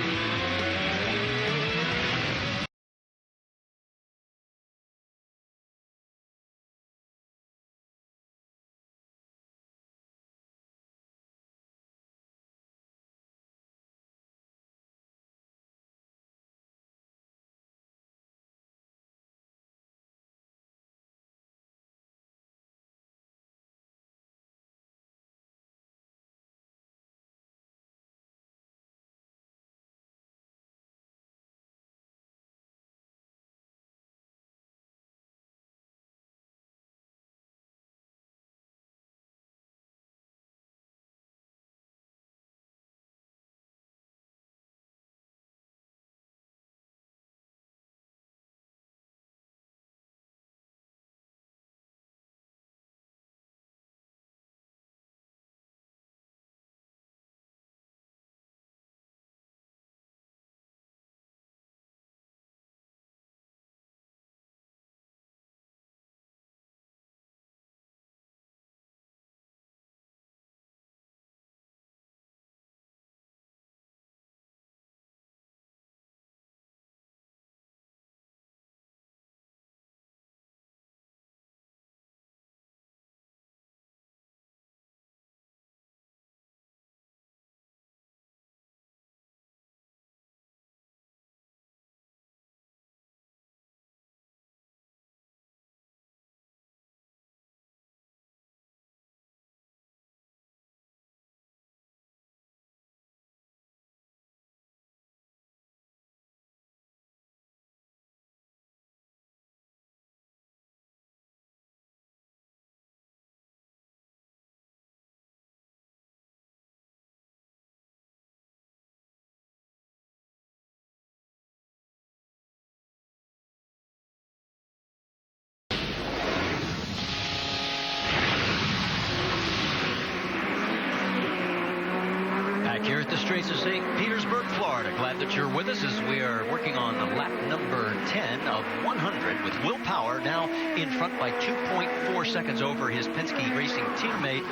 Straits of St. Petersburg, Florida. Glad that you're with us as we are working on lap number 10 of 100 with Will Power now in front by 2.4 seconds over his Penske Racing teammate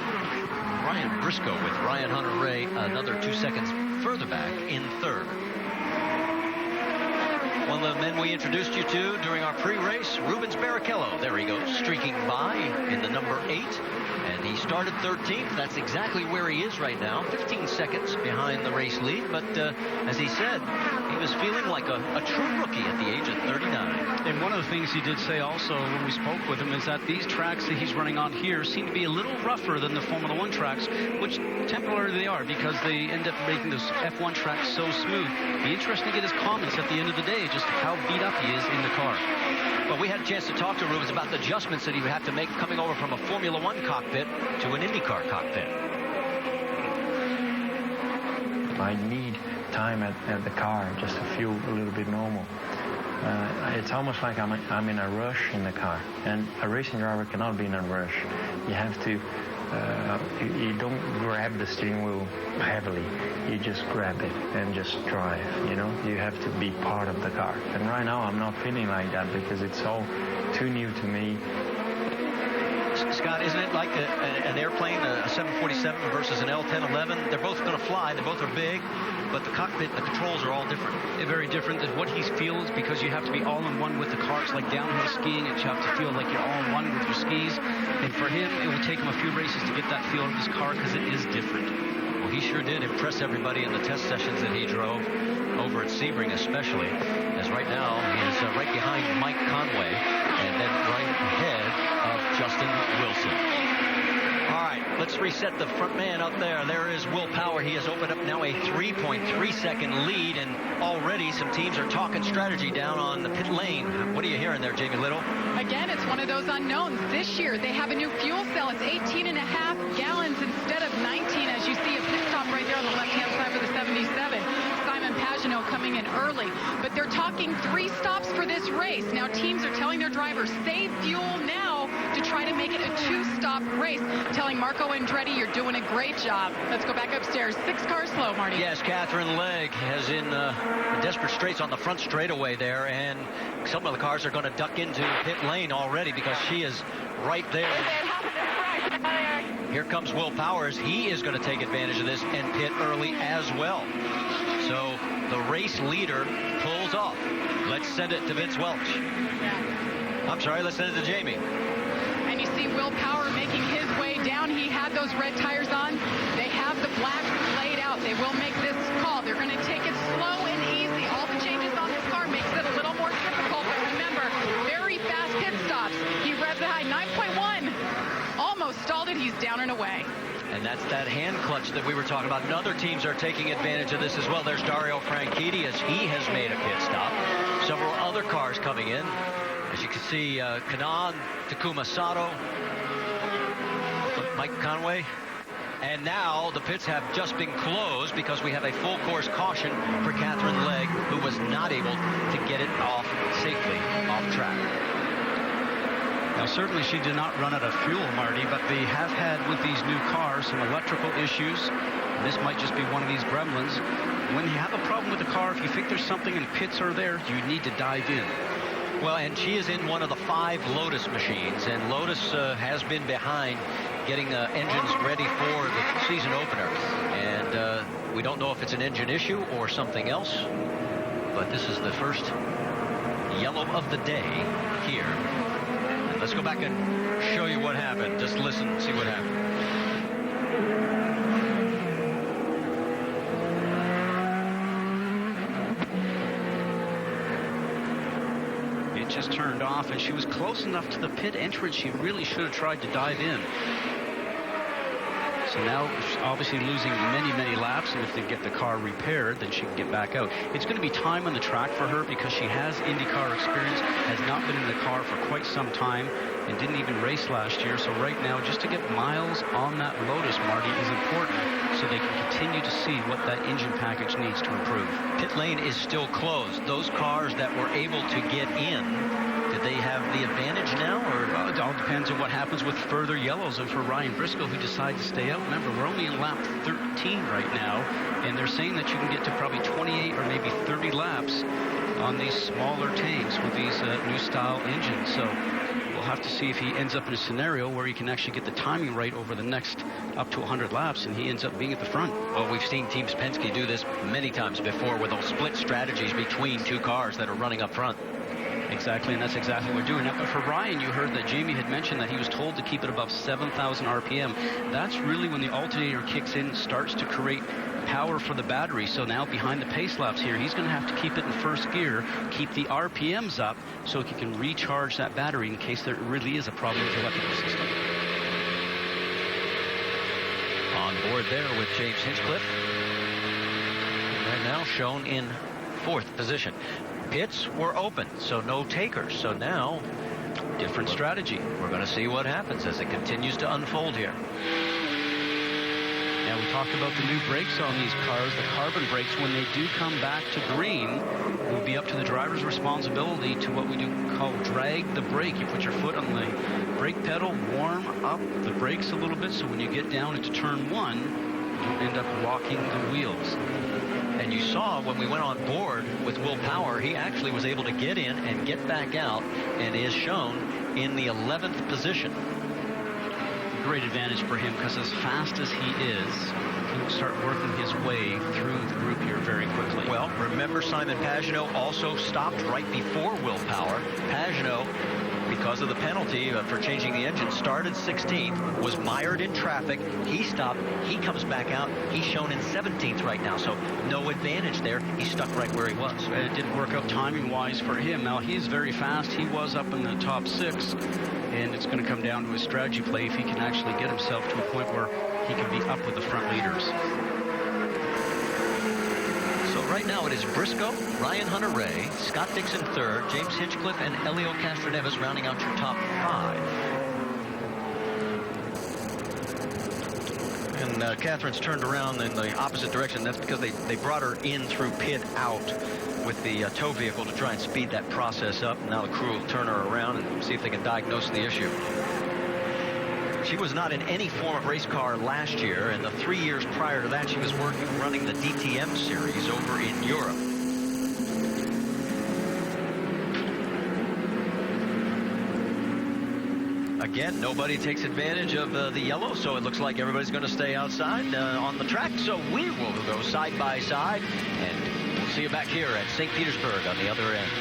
Ryan Briscoe, with Ryan Hunter-Reay another 2 seconds further back in third. One of the men we introduced you to during our pre-race, Rubens Barrichello. There he goes, streaking by in the number 8. And he started 13th. That's exactly where he is right now, 15 seconds behind the race lead. But as he said, he was feeling like a true rookie at the age of 39.
And one of the things he did say also when we spoke with him is that these tracks that he's running on here seem to be a little rougher than the Formula One tracks, which temporarily they are because they end up making those F1 tracks so smooth. Be interesting to get his comments at the end of the day, just how beat up he is in the car.
Well, we had a chance to talk to Rubens about the adjustments that he would have to make coming over from a Formula One cockpit to an IndyCar cockpit.
I need time at the car just to feel a little bit normal. It's almost like I'm in a rush in the car, and a racing driver cannot be in a rush. You have to, you don't grab the steering wheel heavily. You just grab it and just drive, you know. You have to be part of the car. And right now I'm not feeling like that because it's all too new to me.
Scott, isn't it like an airplane, a 747 versus an L-1011? They're both going to fly. They both are big, but the cockpit and the controls are all different.
They're very different. What he feels, because you have to be all in one with the car. It's like downhill skiing, and you have to feel like you're all in one with your skis. And for him, it will take him a few races to get that feel of his car because it is different.
Well, he sure did impress everybody in the test sessions that he drove, over at Sebring especially, as right now he is right behind Mike Conway and then right ahead of Justin Wilson. All right, let's reset the front man up there. There is Will Power. He has opened up now a 3.3-second lead, and already some teams are talking strategy down on the pit lane. What are you hearing there, Jamie Little?
Again, it's one of those unknowns. This year, they have a new fuel cell. It's 18.5 gallons instead of 19, as you see a pit stop right there on the left-hand side for the 77. Simon Pagenaud coming in early. But they're talking 3 stops for this race. Now, teams are telling their drivers, save fuel now to try to make it a 2-stop race. Telling Marco Andretti, you're doing a great job. Let's go back upstairs. 6 cars slow, Marty.
Yes, Catherine Legg has in desperate straits on the front straightaway there, and some of the cars are going to duck into pit lane already because she is right there. Here comes Will Powers. He is going to take advantage of this and pit early as well. So the race leader pulls off. Let's send it to Vince Welch.
Yeah.
I'm sorry, let's send it to Jamie.
And you see Will Power making his way down. He had those red tires on. They have the black laid out. They will make this call. They're going to take it slow and easy. All the changes on this car makes it a little more difficult. But remember, very fast pit stops. He revs it high, 9.1. Almost stalled it. He's down and away.
And that's that hand clutch that we were talking about. And other teams are taking advantage of this as well. There's Dario Franchitti as he has made a pit stop. Several other cars coming in. As you can see, Kanaan, Takuma Sato, Mike Conway. And now the pits have just been closed because we have a full course caution for Catherine Legg, who was not able to get it off safely off track.
Now, certainly she did not run out of fuel, Marty, but they have had with these new cars some electrical issues. And this might just be one of these gremlins. When you have a problem with the car, if you think there's something and pits are there, you need to dive in.
Well, and she is in one of the 5 Lotus machines, and Lotus has been behind getting engines ready for the season opener. And we don't know if it's an engine issue or something else, but this is the first yellow of the day here. And let's go back and show you what happened. Just listen, see what happened.
Just turned off, and she was close enough to the pit entrance. She really should have tried to dive in. So now she's obviously losing many laps, and if they get the car repaired, then she can get back out. It's going to be time on the track for her because she has IndyCar experience, has not been in the car for quite some time, and didn't even race last year. So right now, just to get miles on that Lotus, Marty, is important so they can continue to see what that engine package needs to improve.
Pit lane is still closed. Those cars that were able to get in, did they have the advantage now, or
Well, it all depends on what happens with further yellows. And for Ryan Briscoe, who decides to stay out, remember, we're only in lap 13 right now, and they're saying that you can get to probably 28 or maybe 30 laps on these smaller tanks with these new style engines. So we'll have to see if he ends up in a scenario where he can actually get the timing right over the next up to 100 laps, and he ends up being at the front.
Well, we've seen Team Penske do this many times before with those split strategies between two cars that are running up front.
Exactly, and that's exactly what we're doing. Now, but for Ryan, you heard that Jamie had mentioned that he was told to keep it above 7,000 RPM. That's really when the alternator kicks in, starts to create power for the battery. So now behind the pace laps here, he's going to have to keep it in first gear, keep the RPMs up so he can recharge that battery in case there really is a problem with the electrical system.
On board there with James Hinchcliffe. Right now shown in 4th position. Pits were open, so no takers. So now, different strategy. We're going to see what happens as it continues to unfold here.
Now, we talked about the new brakes on these cars, the carbon brakes. When they do come back to green, it will be up to the driver's responsibility to what we do call drag the brake. You put your foot on the brake pedal, warm up the brakes a little bit, so when you get down into turn 1, you end up locking the wheels.
And you saw when we went on board with Will Power, he actually was able to get in and get back out and is shown in the 11th position.
Great advantage for him because as fast as he is, he'll start working his way through the group here very quickly.
Well, remember Simon Pagenaud also stopped right before Will Power. Pagenaud, because of the penalty for changing the engine, started 16th, was mired in traffic. He stopped. He comes back out. He's shown in 17th right now, so no advantage there. He's stuck right where he was.
And it didn't work out timing-wise for him. Now, he's very fast. He was up in the top 6, and it's going to come down to his strategy play if he can actually get himself to a point where he can be up with the front leaders.
Right now it is Briscoe, Ryan Hunter-Reay, Scott Dixon 3rd, James Hinchcliffe, and Helio Castroneves rounding out your top 5. And Catherine's turned around in the opposite direction. That's because they brought her in through pit out with the tow vehicle to try and speed that process up. Now the crew will turn her around and see if they can diagnose the issue. She was not in any form of race car last year, and the 3 years prior to that, she was running the DTM series over in Europe. Again, nobody takes advantage of the yellow, so it looks like everybody's going to stay outside on the track. So we will go side by side, and we'll see you back here at St. Petersburg on the other end.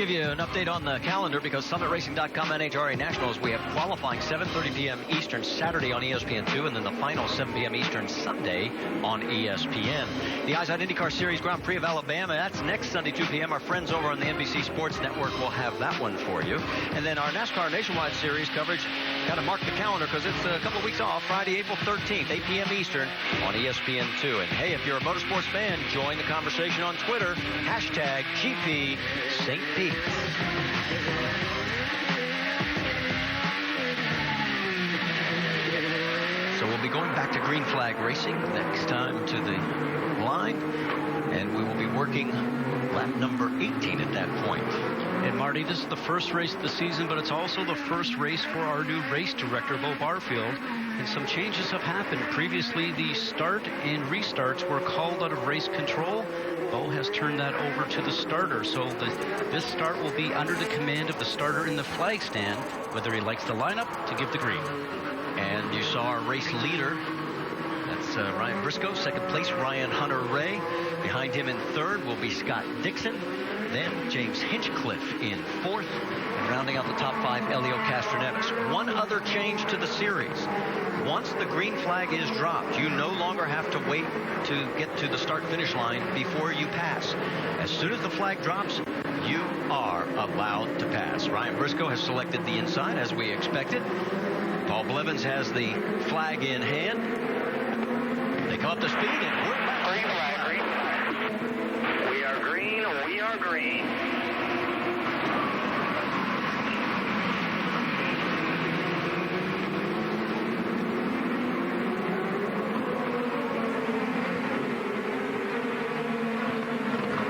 give you an update on the calendar because SummitRacing.com NHRA Nationals, we have qualifying 7:30 p.m. Eastern Saturday on ESPN2, and then the final 7 p.m. Eastern Sunday on ESPN. The Eyes on IndyCar Series Grand Prix of Alabama, that's next Sunday, 2 p.m. Our friends over on the NBC Sports Network will have that one for you. And then our NASCAR Nationwide Series coverage, kind of mark the calendar because it's a couple weeks off, Friday, April 13th, 8 p.m. Eastern on ESPN2. And hey, if you're a motorsports fan, join the conversation on Twitter, hashtag GP St. Pete. So we'll be going back to green flag racing next time to the line, and we will be working lap number 18 at that point.
And Marty, this is the first race of the season, but it's also the first race for our new race director, Bo Barfield. And some changes have happened. Previously, the start and restarts were called out of race control. Bo has turned that over to the starter. So this start will be under the command of the starter in the flag stand, whether he likes the lineup to give the green.
And you saw our race leader. That's Ryan Briscoe, second place, Ryan Hunter-Ray. Behind him in third will be Scott Dixon. Then James Hinchcliffe in fourth. And rounding out the top five, Elio Castroneves. One other change to the series. Once the green flag is dropped, you no longer have to wait to get to the start-finish line before you pass. As soon as the flag drops, you are allowed to pass. Ryan Briscoe has selected the inside, as we expected. Paul Blevins has the flag in hand. They come up to speed, and we're back.
Green flag, green flag. We are green, we are green.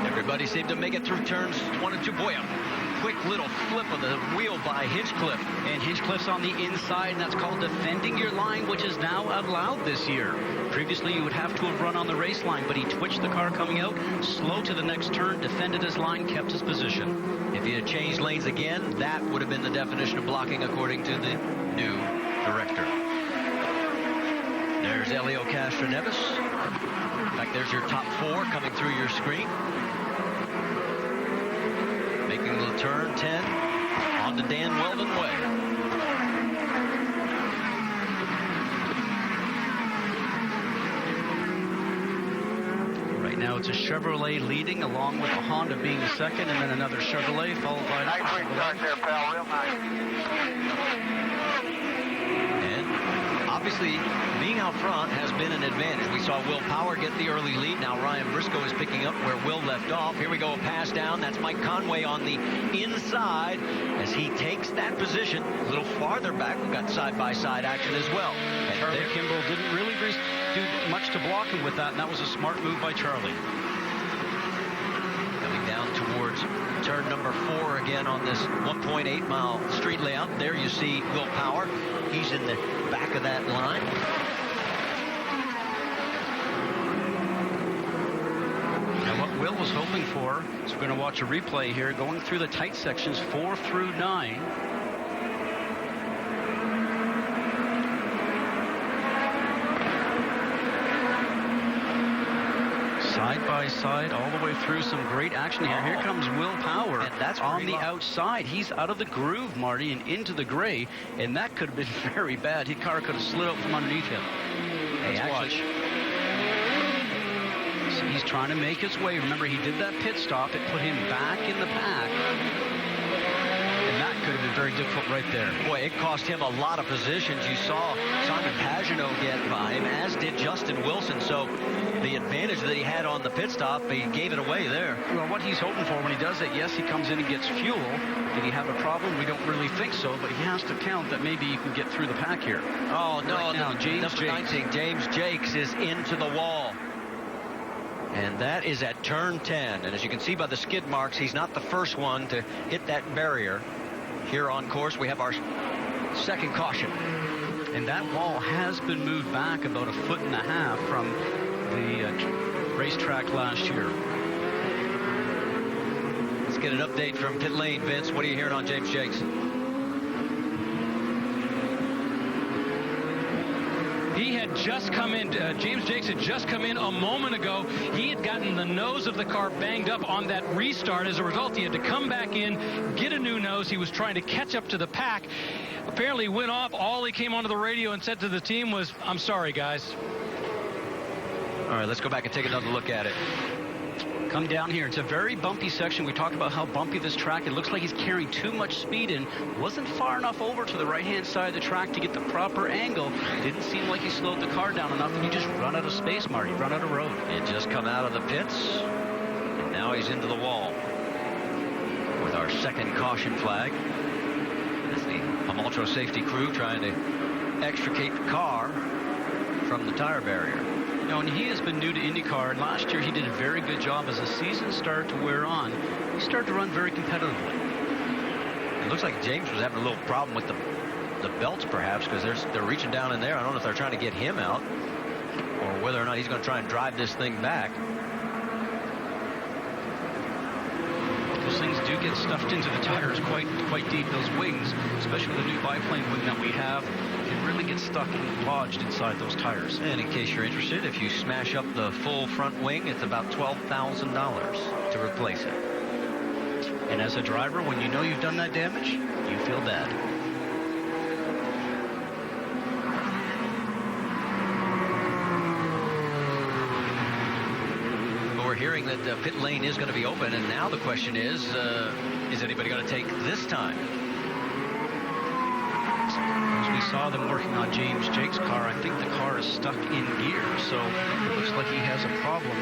Everybody seemed to make it through turns 1 and 2. Boy, a quick little flip of the wheel by Hinchcliffe.
And Hinchcliffe's on the inside, and that's called defending your line, which is now allowed this year. Previously, you would have to have run on the race line, but he twitched the car coming out, slow to the next turn, defended his line, kept his position.
If he had changed lanes again, that would have been the definition of blocking according to the new director. There's Elio Castroneves. In fact, there's your top four coming through your screen. Making the turn 10 on the Dan Weldon way.
Right now it's a Chevrolet leading, along with a Honda being second, and then another Chevrolet followed by
Nice quick start there, pal. Real nice.
And obviously, being out front has been an advantage. We saw Will Power get the early lead. Now Ryan Briscoe is picking up where Will left off. Here we go, a pass down. That's Mike Conway on the inside as he takes that position a little farther back. We've got side-by-side action as well. And
Charlie Kimball didn't really do much to block him with that, and that was a smart move by Charlie.
Coming down towards turn number 4 again on this 1.8-mile street layout. There you see Will Power. He's in the back of that line.
And what Will was hoping for, so we're going to watch a replay here, going through the tight sections 4 through 9. Side by side, all the way through, some great action here. Here comes Will Power,
and that's
on the outside. He's out of the groove, Marty, and into the gray, and that could have been very bad. His car could have slid out from underneath him. Let's watch. So he's trying to make his way. Remember, he did that pit stop. It put him back in the pack. And that could have been very difficult right there.
Boy, it cost him a lot of positions. You saw Simon Pagenaud get by him, as did Justin Wilson. So the advantage that he had on the pit stop, he gave it away there.
Well, what he's hoping for when he does it, yes, he comes in and gets fuel. Did he have a problem? We don't really think so, but he has to count that maybe you can get through the pack here.
Oh, no.
Right now, James Jakes.
19, James Jakes is into the wall. And that is at turn 10. And as you can see by the skid marks, he's not the first one to hit that barrier. Here on course, we have our second caution.
And that wall has been moved back about 1.5 feet from the racetrack last year.
Let's get an update from pit lane. Vince, what are you hearing on James Jakes?
He had just come in. James Jakes had just come in a moment ago. He had gotten the nose of the car banged up on that restart. As a result, he had to come back in, get a new nose. He was trying to catch up to the pack. Apparently went off. All he came onto the radio and said to the team was, "I'm sorry, guys."
All right, let's go back and take another look at it.
Come down here. It's a very bumpy section. We talked about how bumpy this track. It looks like he's carrying too much speed in. Wasn't far enough over to the right-hand side of the track to get the proper angle. Didn't seem like he slowed the car down enough, and he just run out of space, Marty. Run out of road.
He just come out of the pits, and now he's into the wall with our second caution flag. That's the Hamaltro safety crew trying to extricate the car from the tire barrier.
You know, and he has been new to IndyCar, and last year he did a very good job as the season started to wear on. He started to run very competitively.
It looks like James was having a little problem with the belts, perhaps, because they're reaching down in there. I don't know if they're trying to get him out or whether or not he's going to try and drive this thing back.
Those things do get stuffed into the tires quite deep. Those wings, especially the new biplane wing that we have, can really get stuck and lodged inside those tires.
And in case you're interested, if you smash up the full front wing, it's about $12,000 to replace it.
And as a driver, when you know you've done that damage, you feel bad.
But we're hearing that the pit lane is going to be open, and now the question is anybody going to take this time?
As we saw them working on James Jakes' car, I think the car is stuck in gear, so it looks like he has a problem.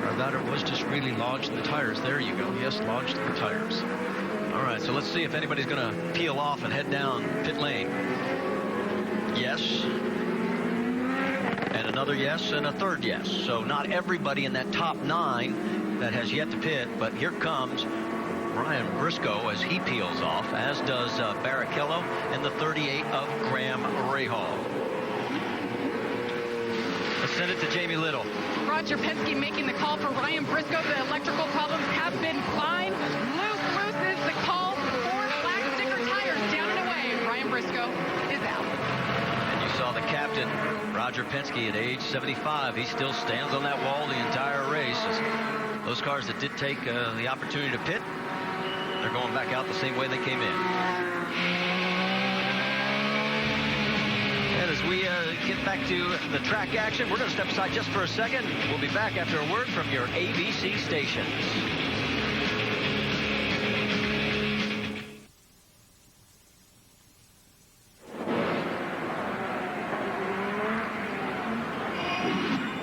Or that it was just really lodged in the tires. There you go. Yes, lodged in the tires.
All right, so let's see if anybody's going to peel off and head down pit lane. Yes. And another yes, and a third yes. So not everybody in that top 9 that has yet to pit, but here comes Brian Briscoe as he peels off, as does Barrichello and the 38 of Graham Rahal. Let's send it to Jamie Little.
Roger Penske making the call for Ryan Briscoe. The electrical problems have been fine. Loose is the call for black sticker tires down and away. Ryan Briscoe is out.
And you saw the captain, Roger Penske, at age 75. He still stands on that wall the entire race. Those cars that did take the opportunity to pit, they're going back out the same way they came in. And as we get back to the track action, we're going to step aside just for a second. We'll be back after a word from your ABC stations.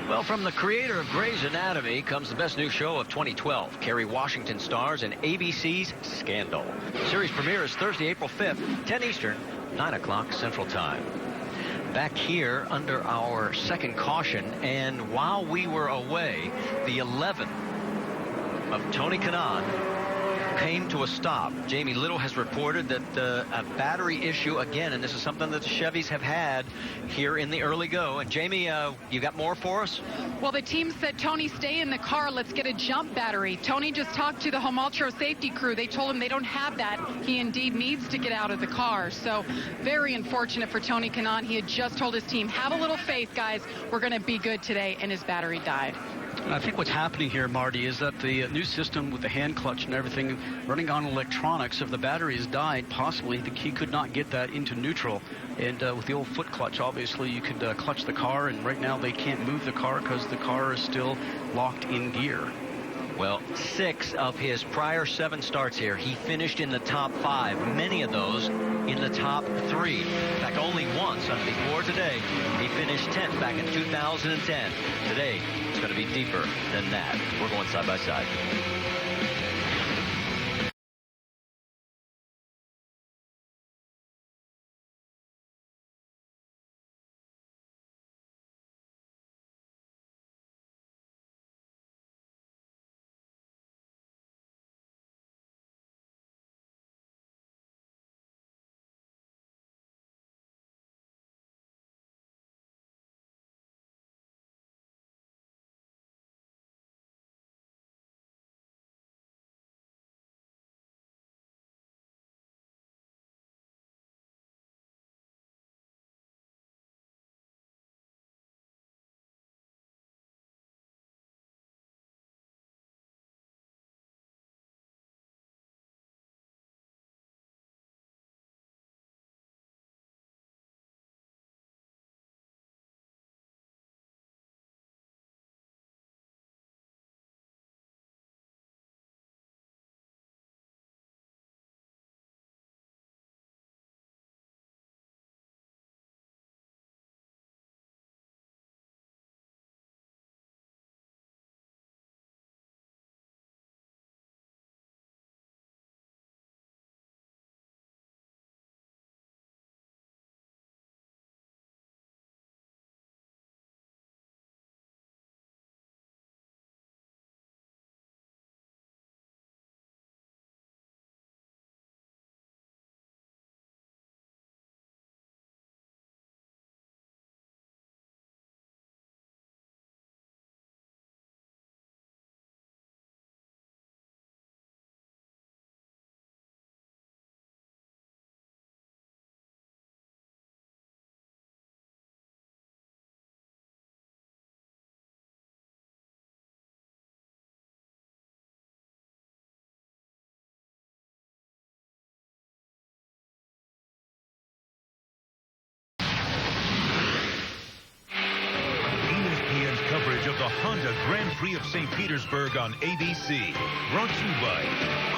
Well, from the creator of Grey's Anatomy comes the best new show of 2012. Kerry Washington stars in ABC's Scandal. The series premiere is Thursday, April 5th, 10 Eastern, 9 o'clock Central Time. Back here under our second caution, and while we were away, the 11 of Tony Kanaan came to a stop. Jamie Little has reported that a battery issue again, and this is something that the Chevys have had here in the early go. And Jamie, you got more for us?
Well, the team said, Tony, stay in the car. Let's get a jump battery. Tony just talked to the Hamaltro safety crew. They told him they don't have that. He indeed needs to get out of the car. So very unfortunate for Tony Kanaan. He had just told his team, have a little faith, guys. We're going to be good today. And his battery died.
I think what's happening here, Marty, is that the new system with the hand clutch and everything running on electronics, if the battery has died, possibly he could not get that into neutral. And with the old foot clutch, obviously, you could clutch the car, and right now they can't move the car because the car is still locked in gear.
Well, 6 of his prior 7 starts here, he finished in the top 5, many of those in the top 3. In fact, only once, before today, he finished 10th back in 2010. Today, it's going to be deeper than that. We're going side by side.
coverage of the Honda Grand Prix of St. Petersburg on ABC. Brought to you by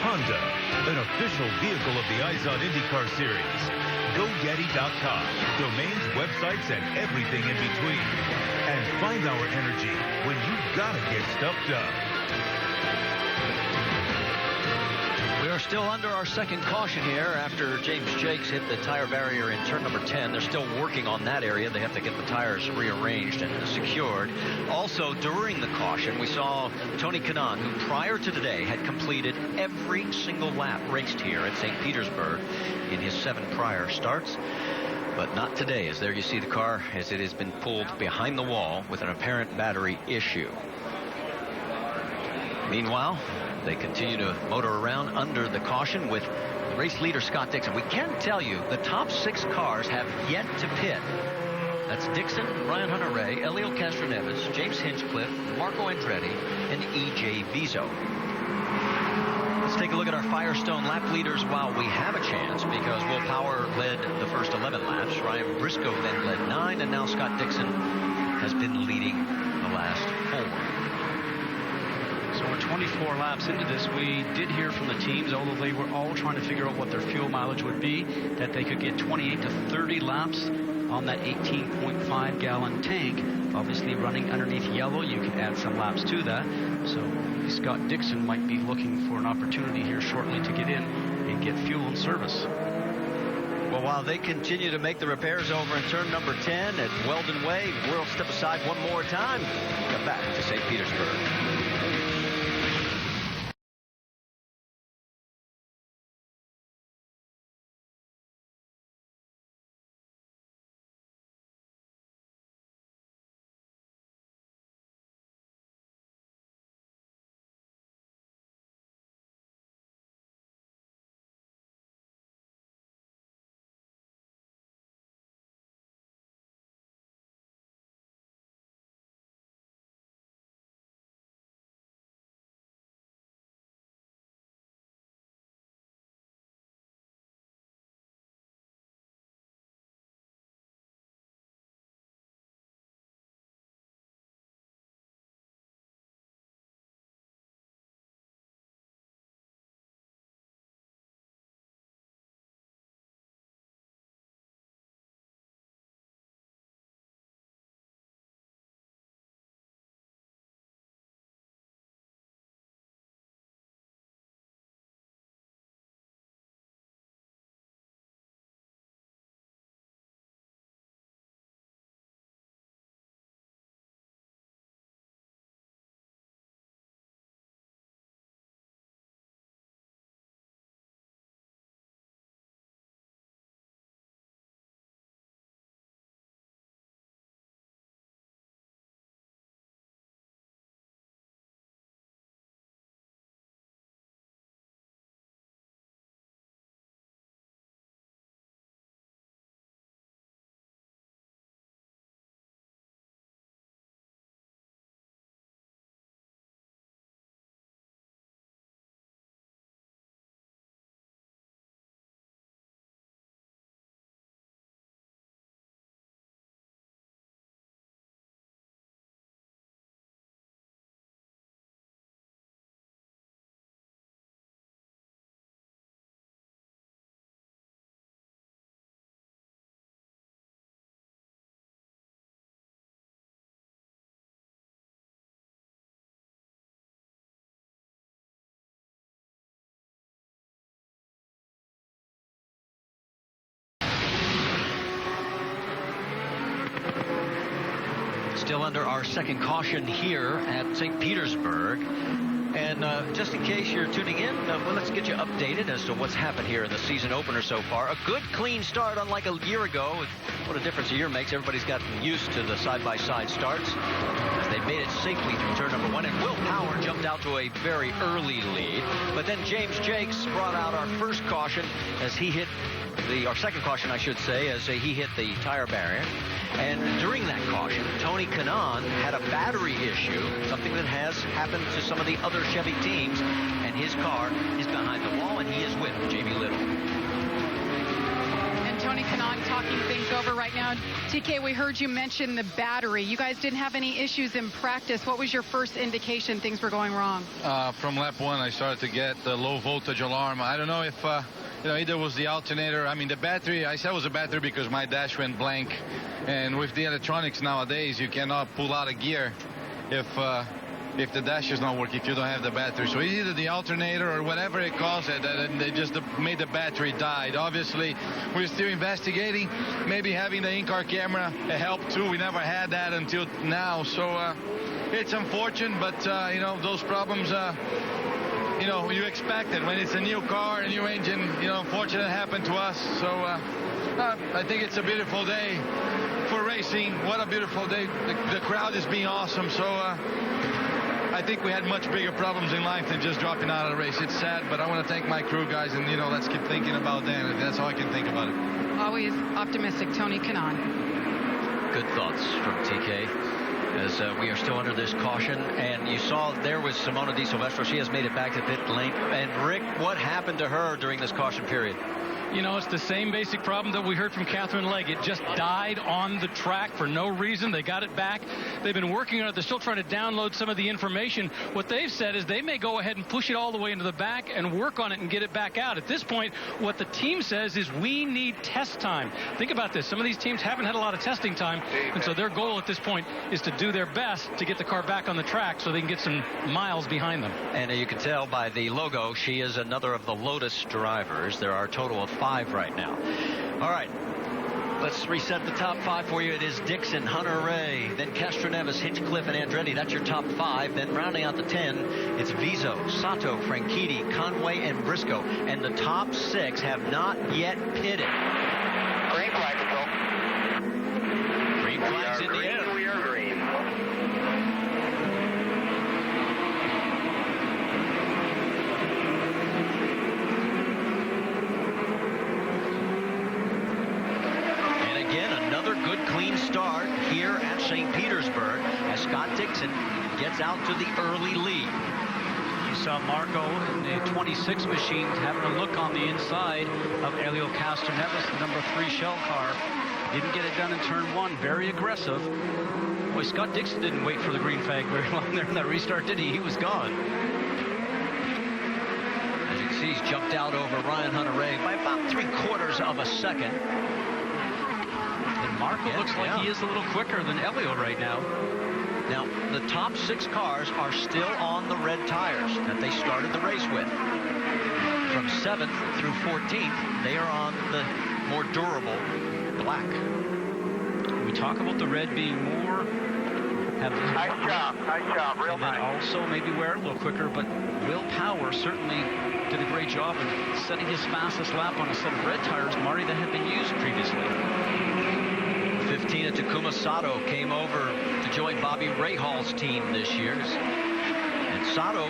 Honda, an official vehicle of the IZOD IndyCar Series. GoDaddy.com, domains, websites, and everything in between. And find our energy when you gotta get stuff done.
We are still under our second caution here after James Jakes hit the tire barrier in turn number 10. They're still working on that area. They have to get the tires rearranged and secured. Also, during the caution, we saw Tony Kanaan, who prior to today had completed every single lap raced here at St. Petersburg in his 7 prior starts. But not today, as there you see the car as it has been pulled behind the wall with an apparent battery issue. Meanwhile, they continue to motor around under the caution with race leader Scott Dixon. We can tell you the top 6 cars have yet to pit. That's Dixon, Ryan Hunter-Reay, Elio Castroneves, James Hinchcliffe, Marco Andretti, and E.J. Vizo. Let's take a look at our Firestone lap leaders while we have a chance, because Will Power led the first 11 laps. Ryan Briscoe then led 9, and now Scott Dixon has been leading the last 4.
So we're 24 laps into this. We did hear from the teams, although they were all trying to figure out what their fuel mileage would be, that they could get 28 to 30 laps on that 18.5 gallon tank. Obviously running underneath yellow, you can add some laps to that. So Scott Dixon might be looking for an opportunity here shortly to get in and get fuel and service.
Well, while they continue to make the repairs over in turn number 10 at Weldon Way, we'll step aside one more time. Come back to St. Petersburg. Still under our second caution here at St. Petersburg. And just in case you're tuning in, well, let's get you updated as to what's happened here in the season opener so far. A good, clean start, unlike a year ago. What a difference a year makes. Everybody's gotten used to the side-by-side starts as they made it safely through turn number 1. And Will Power jumped out to a very early lead. But then James Jakes brought out our first caution as he hit our second caution, I should say, as he hit the tire barrier. And during that caution, Tony Kanaan had a battery issue, something that has happened to some of the other Chevy teams, and his car is behind the wall, and he is with Jamie Little.
And Tony Kanaan talking things over right now. TK, we heard you mention the battery. You guys didn't have any issues in practice. What was your first indication things were going wrong?
From lap 1, I started to get the low voltage alarm. I don't know if, either was the alternator. I mean, the battery, I said it was a battery because my dash went blank. And with the electronics nowadays, you cannot pull out a gear if the dash is not working, if you don't have the battery. So either the alternator or whatever it calls it, they just made the battery die. Obviously, we're still investigating. Maybe having the in-car camera helped too. We never had that until now. So it's unfortunate, but those problems, you expect it when it's a new car, a new engine. Unfortunately, it happened to us. So I think it's a beautiful day for racing. What a beautiful day. The crowd is being awesome. So I think we had much bigger problems in life than just dropping out of the race. It's sad, but I want to thank my crew guys, and let's keep thinking about that. That's all I can think about it.
Always optimistic, Tony Kanaan.
Good thoughts from TK as we are still under this caution. And you saw there was Simona Di Silvestro. She has made it back to pit lane. And Rick, what happened to her during this caution period?
It's the same basic problem that we heard from Catherine Legg. It just died on the track for no reason. They got it back. They've been working on it. They're still trying to download some of the information. What they've said is they may go ahead and push it all the way into the back and work on it and get it back out. At this point, what the team says is we need test time. Think about this. Some of these teams haven't had a lot of testing time, and so their goal at this point is to do their best to get the car back on the track so they can get some miles behind them.
And you can tell by the logo, she is another of the Lotus drivers. There are a total of 5 right now. All right, let's reset the top 5 for you. It is Dixon, Hunter Ray, then Castroneves, Hinchcliffe, and Andretti. That's your top 5. Then rounding out the 10, it's Vizo, Sato, Franchitti, Conway, and Briscoe. And the top 6 have not yet pitted.
Green flag control.
Green flags in the air.
We are green.
Clean start here at St. Petersburg as Scott Dixon gets out to the early lead.
You saw Marco in the 26 machine having a look on the inside of Helio Castroneves, the number 3 shell car. Didn't get it done in turn 1. Very aggressive. Boy, Scott Dixon didn't wait for the green flag very long there in that restart, did he? He was gone.
As you can see, he's jumped out over Ryan Hunter-Reay by about 3/4 of a second.
Marco looks like he is a little quicker than Helio right now.
Now, the top 6 cars are still on the red tires that they started the race with. From 7th through 14th, they are on the more durable black.
We talk about the red being more...
Nice job, real
and
nice.
then also maybe wear it a little quicker, but Will Power certainly did a great job in setting his fastest lap on a set of red tires, Marty, that had been used previously.
15 at Takuma Sato came over to join Bobby Rahaal's team this year. And Sato,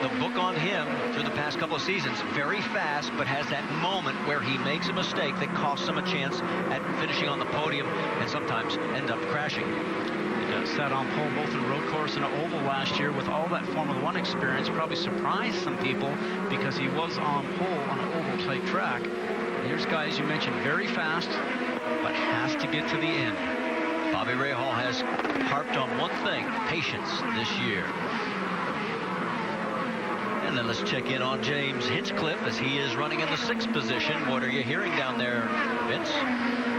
the book on him through the past couple of seasons, very fast, but has that moment where he makes a mistake that costs him a chance at finishing on the podium and sometimes end up crashing.
He sat on pole both in a road course and an oval last year with all that Formula 1 experience. Probably surprised some people because he was on pole on an oval type track. And here's guys you mentioned, very fast, but has to get to the end.
Bobby Rahal has harped on one thing, patience this year. And then let's check in on James Hinchcliffe as he is running in the 6th position. What are you hearing down there, Vince?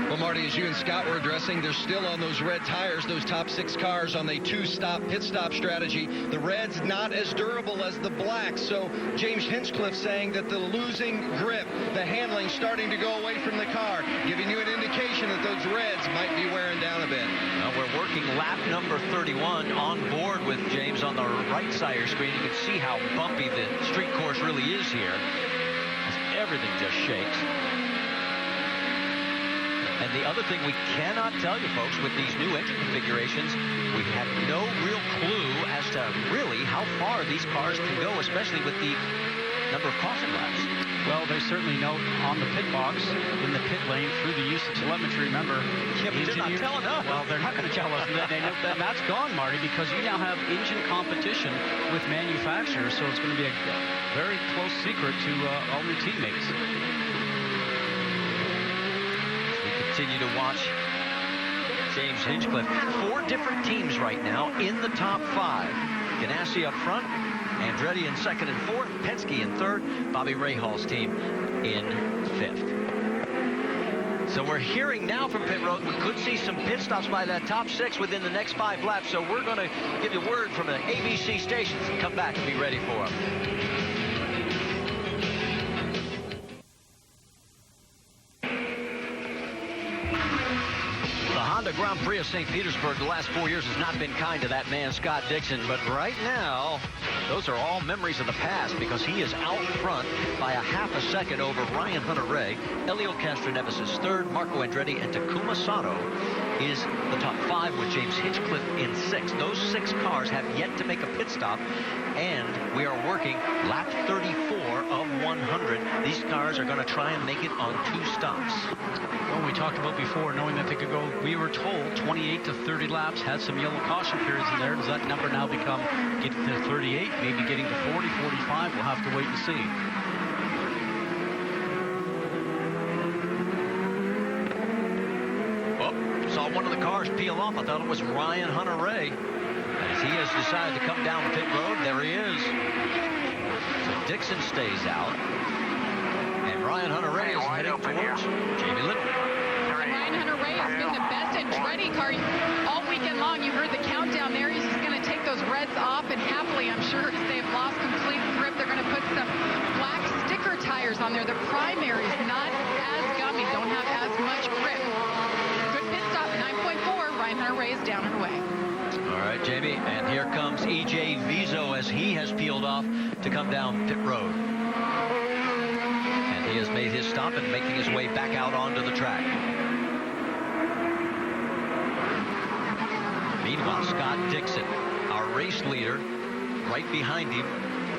Well, Marty, as you and Scott were addressing, they're still on those red tires, those top 6 cars on the 2-stop pit stop strategy. The red's not as durable as the black. So James Hinchcliffe saying that the losing grip, the handling starting to go away from the car, giving you an indication that those reds might be wearing down a bit.
Now we're working lap number 31 on board with James on the right side of your screen. You can see how bumpy the street course really is here. Everything just shakes. And the other thing we cannot tell you, folks, with these new engine configurations, we have no real clue as to really how far these cars can go, especially with the number of caution laps.
Well, they certainly note on the pit box, in the pit lane, through the use of telemetry, remember...
Yeah, but they're not telling us.
Well, they're not going to tell us. They note that that's gone, Marty, because you now have engine competition with manufacturers, so it's going to be a very close secret to all new teammates.
continue to watch James Hinchcliffe. 4 different teams right now in the top 5. Ganassi up front, Andretti in second and fourth, Penske in third, Bobby Rahal's team in 5th. So we're hearing now from pit road, we could see some pit stops by that top 6 within the next 5 laps. So we're going to give you word from the ABC stations and come back and be ready for them. The Honda Grand Prix of St. Petersburg the last 4 years has not been kind to that man, Scott Dixon. But right now, those are all memories of the past because he is out front by a half a second over Ryan Hunter-Reay. Elio Castroneves is third, Marco Andretti, and Takuma Sato is the top 5 with James Hinchcliffe in 6th. Those 6 cars have yet to make a pit stop, and we are working lap 34 of 100. These cars are going to try and make it on 2 stops.
Well, we talked about before, knowing that they could go, we were told 28 to 30 laps, had some yellow caution periods in there. Does that number now become getting to 38, maybe getting to 40, 45? We'll have to wait and see.
Saw one of the cars peel off. I thought it was Ryan Hunter-Reay. As he has decided to come down pit road, there he is. So Dixon stays out. And Ryan Hunter-Reay is heading towards Jamie Little.
Ryan Hunter-Reay has been the best Andretti car all weekend long. You heard the countdown there. He's just going to take those reds off, and happily, I'm sure, as they've lost complete grip, they're going to put some black sticker tires on there. The primaries, not as gummy, don't have as much grip. Ryan Hunter-Reay is down and away.
All right, Jamie, and here comes E.J. Vizo as he has peeled off to come down pit road. And he has made his stop and making his way back out onto the track. Meanwhile, Scott Dixon, our race leader, right behind him,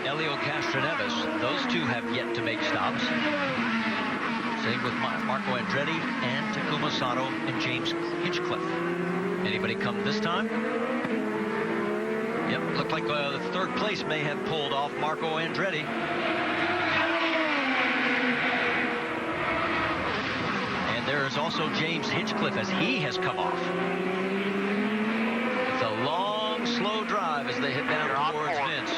Elio Castroneves. Those 2 have yet to make stops. Same with Marco Andretti and Takuma Sato and James Hinchcliffe. Anybody come this time? Yep, looked like the 3rd place may have pulled off Marco Andretti. And there is also James Hinchcliffe as he has come off. It's a long, slow drive as they head down towards Vince.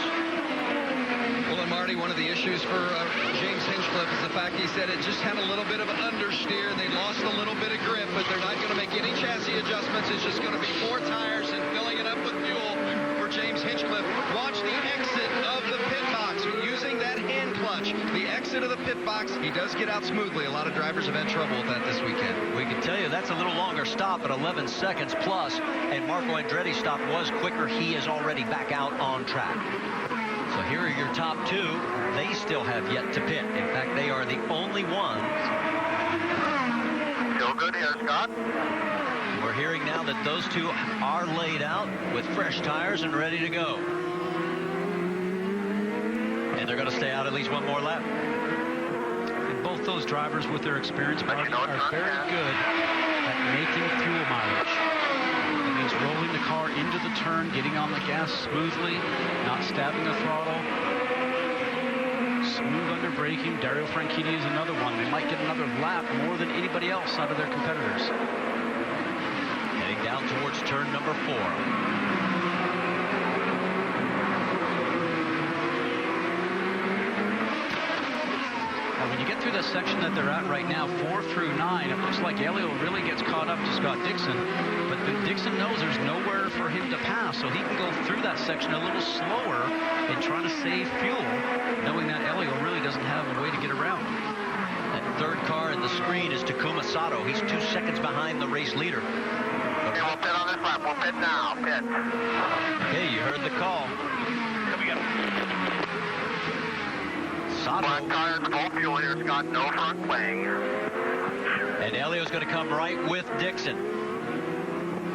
Well, and Marty, one of the issues for James Hinchcliffe is the fact he said it just had a little bit of an understeer. They lost a little bit of grip, but they're not going to make any chassis adjustments. It's just going to be 4 tires and filling it up with fuel for James Hinchcliffe. Watch the exit of the pit box using that hand clutch. The exit of the pit box, he does get out smoothly. A lot of drivers have had trouble with that this weekend.
We can tell you that's a little longer stop at 11 seconds plus, and Marco Andretti's stop was quicker. He is already back out on track. So here are your top 2. They still have yet to pit. In fact, they are the only ones.
Still good here, Scott.
We're hearing now that those 2 are laid out with fresh tires and ready to go. And they're going to stay out at least one more lap.
And both those drivers with their experience, Marty, are very good at making fuel mileage. It means rolling the car into the turn, getting on the gas smoothly, not stabbing the throttle. Smooth under braking. Dario Franchitti is another one. They might get another lap more than anybody else out of their competitors.
Heading down towards turn number 4.
When you get through the section that they're at right now, 4 through 9, it looks like Elio really gets caught up to Scott Dixon, but Dixon knows there's nowhere for him to pass, so he can go through that section a little slower and try to save fuel, knowing that Elio really doesn't have a way to get around.
That 3rd car in the screen is Takuma Sato. He's 2 seconds behind the race leader.
Okay, we'll pit on this lap. We'll pit now. Pit.
Okay, you heard the call.
Here we go.
Sato.
Black tires, full fuel here, Scott. No front playing.
And Elio's going to come right with Dixon.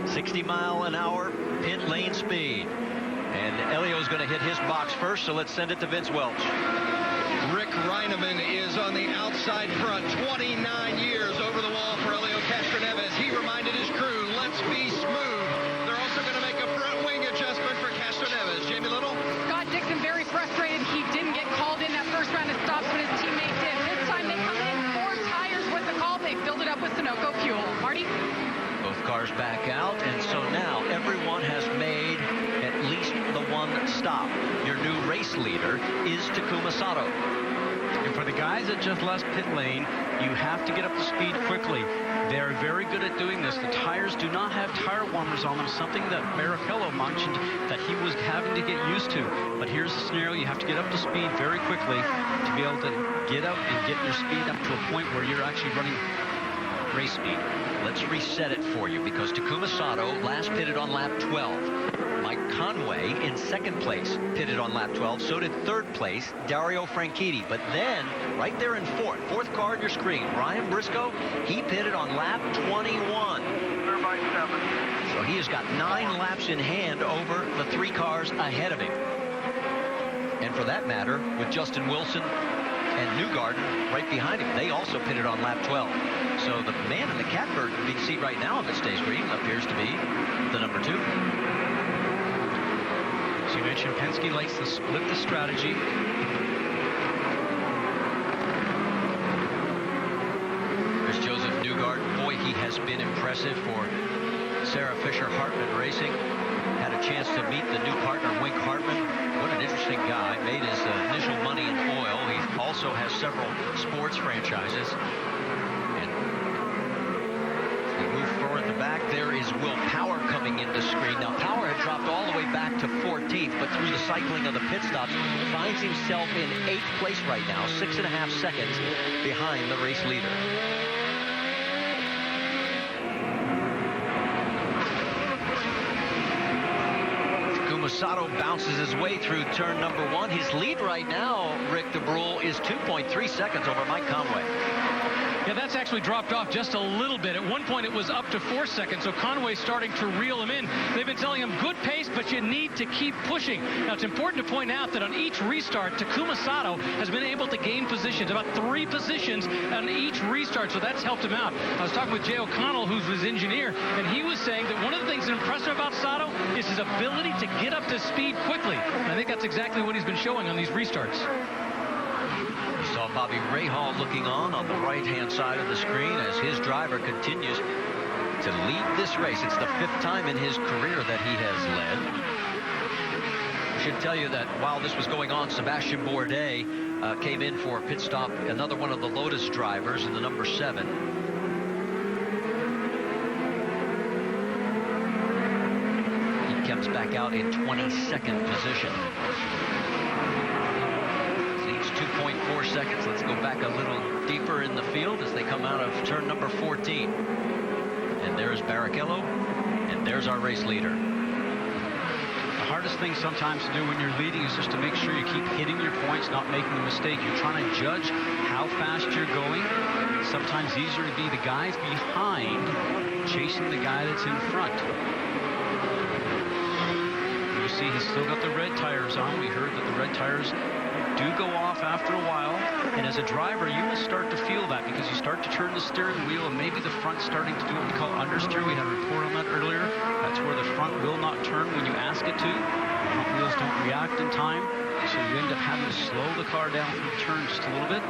60-mile-an-hour pit lane speed. And Elio's going to hit his box first, so let's send it to Vince Welch.
Rick Reineman is on the outside front. 29 years over the wall for Elio Castroneves. He reminded his crew, let's be smooth. They're also going to make a front wing adjustment for Castroneves. Jamie Little?
Scott Dixon very frustrated. He didn't get called in that first round of stops when his teammate did. This time they come in, 4 tires was the call. They filled it up with Sunoco fuel.
on stop. Your new race leader is Takuma Sato.
And for the guys that just left pit lane, you have to get up to speed quickly. They're very good at doing this. The tires do not have tire warmers on them, something that Barrichello mentioned that he was having to get used to. But here's the scenario. You have to get up to speed very quickly to be able to get out and get your speed up to a point where you're actually running race speed.
Let's reset it for you because Takuma Sato last pitted on lap 12. Mike Conway in second place pitted on lap 12. So did third place Dario Franchitti. But then right there in fourth car on your screen, Ryan Briscoe, he pitted on lap 21. So he has got 9 laps in hand over the 3 cars ahead of him. And for that matter, with Justin Wilson and Newgarden right behind him, they also pitted on lap 12. So the man in the catbird seat right now, if it stays green, appears to be the number 2.
As you mentioned, Penske likes to split the strategy.
There's Joseph Newgarden. Boy, he has been impressive for Sarah Fisher Hartman Racing. Had a chance to meet the new partner, Wink Hartman. What an interesting guy. Made his initial money in oil. He also has several sports franchises. And we move forward the back. There is Will Power coming into screen. Now, Power had dropped all the way back to 14th, but through the cycling of the pit stops, finds himself in 8th place right now, 6.5 seconds behind the race leader. Sato bounces his way through turn number 1. His lead right now, Rick DeBrule, is 2.3 seconds over Mike Conway.
Yeah, that's actually dropped off just a little bit. At one point, it was up to 4 seconds, so Conway's starting to reel him in. They've been telling him, good pace, but you need to keep pushing. Now, it's important to point out that on each restart, Takuma Sato has been able to gain positions, about 3 positions on each restart, so that's helped him out. I was talking with Jay O'Connell, who's his engineer, and he was saying that one of the things that's impressive about Sato is his ability to get up to speed quickly. And I think that's exactly what he's been showing on these restarts.
Saw Bobby Rahal looking on the right-hand side of the screen as his driver continues to lead this race. It's the 5th time in his career that he has led. I should tell you that while this was going on, Sebastian Bourdais came in for a pit stop, another one of the Lotus drivers in the number 7. He comes back out in 22nd position. 2.4 seconds. Let's go back a little deeper in the field as they come out of turn number 14. And there's Barrichello, and there's our race leader.
The hardest thing sometimes to do when you're leading is just to make sure you keep hitting your points, not making a mistake. You're trying to judge how fast you're going. It's sometimes easier to be the guys behind chasing the guy that's in front. You see he's still got the red tires on. We heard that the red tires do go off after a while, and as a driver you will start to feel that because you start to turn the steering wheel and maybe the front's starting to do what we call understeer. We had a report on that earlier. That's where the front will not turn when you ask it to. The front wheels don't react in time, so you end up having to slow the car down from the turn just a little bit.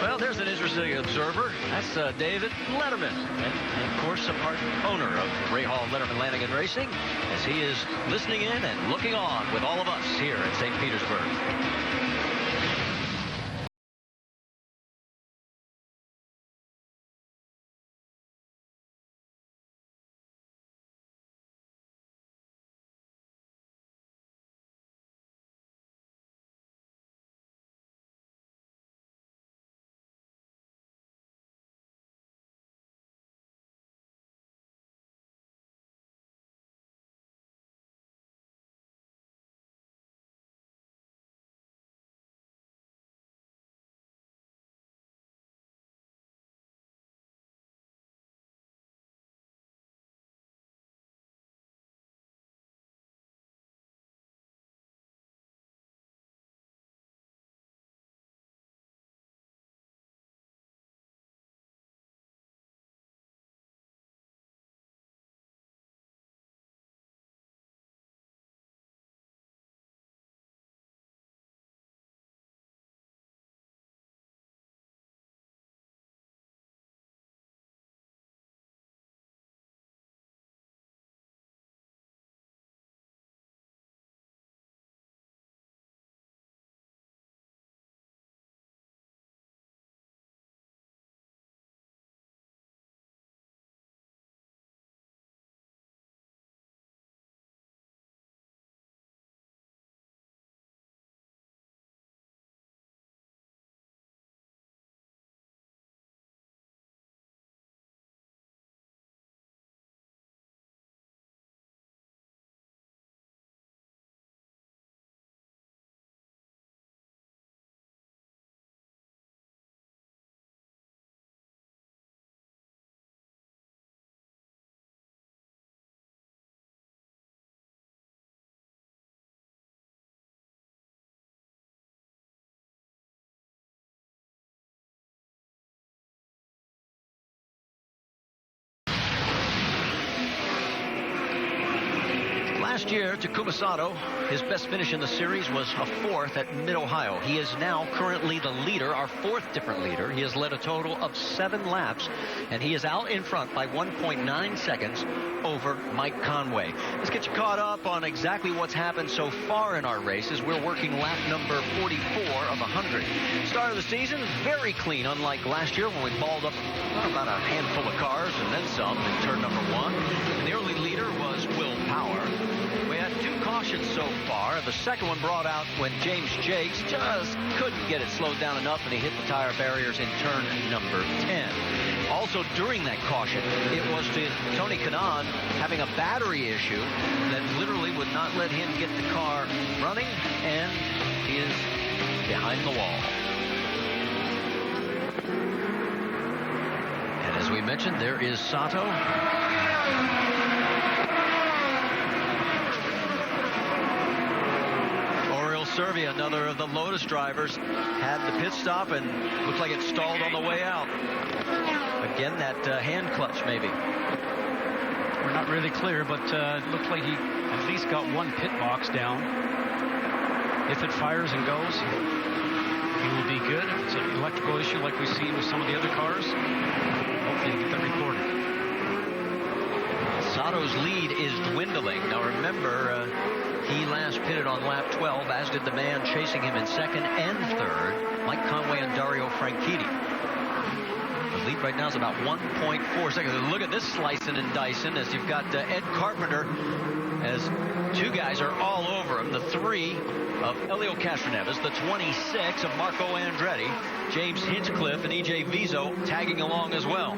Well, there's an interesting observer. That's David Letterman, and of course a part owner of Rahal Letterman Lanigan Racing, as he is listening in and looking on with all of us here at St. Petersburg. Last year, Takuma Sato, his best finish in the series was a 4th at Mid-Ohio. He is now currently the leader, our 4th different leader. He has led a total of 7 laps, and he is out in front by 1.9 seconds over Mike Conway. Let's get you caught up on exactly what's happened so far in our races. We're working lap number 44 of 100. Start of the season, very clean, unlike last year when we balled up about a handful of cars and then some in turn number 1. And the early leader was Will Power. We had 2 cautions so far. The second one brought out when James Jakes just couldn't get it slowed down enough, and he hit the tire barriers in turn number 10. Also during that caution, it was to Tony Kanaan having a battery issue that literally would not let him get the car running, and he is behind the wall. And as we mentioned, there is Sato. Servia, another of the Lotus drivers, had the pit stop and looked like it stalled on the way out. Again, that hand clutch maybe.
We're not really clear, but it looked like he at least got one pit box down. If it fires and goes, he will be good. If it's an electrical issue like we've seen with some of the other cars, hopefully you get that recorded.
Sato's lead is dwindling. Now remember, he last pitted on lap 12, as did the man chasing him in second and third, Mike Conway and Dario Franchitti. The lead right now is about 1.4 seconds. Look at this slicing and dicing as you've got Ed Carpenter, as 2 guys are all over him. The 3 of Elio Castroneves, the 26 of Marco Andretti, James Hinchcliffe and E.J. Vizo tagging along as well.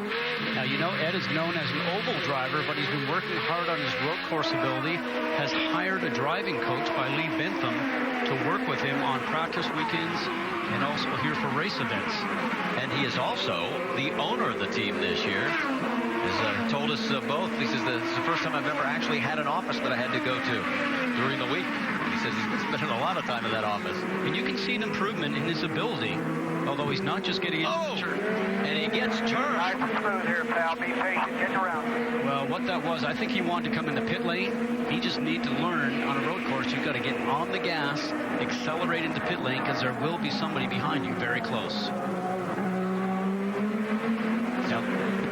Now, you know, Ed is known as an oval driver, but he's been working hard on his road course ability, has hired a driving coach by Lee Bentham to work with him on practice weekends and also here for race events.
And he is also the owner of the team this year. Has told us both. He says that it's the first time I've ever actually had an office that I had to go to during the week. He says he's been spending a lot of time in that office.
And you can see an improvement in his ability, although he's not just getting into the turn.
And he gets turned.
Nice and smooth here, pal. Be patient. Get around.
Well, what that was, I think he wanted to come in the pit lane. He just needs to learn on a road course, you've got to get on the gas, accelerate into pit lane, because there will be somebody behind you very close. Now,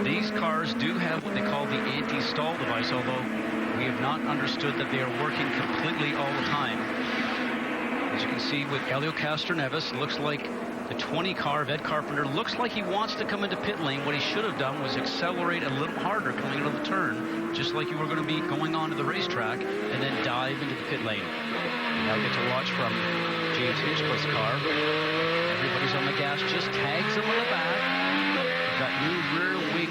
these cars do have what they call the anti-stall device, although we have not understood that they are working completely all the time. As you can see with Elio Castroneves, looks like the 20 car of Ed Carpenter looks like he wants to come into pit lane. What he should have done was accelerate a little harder coming into the turn, just like you were going to be going onto the racetrack, and then dive into the pit lane. And now we get to watch from James Hinchcliffe's car. Everybody's on the gas, just tags him on the back. We've got new rear wing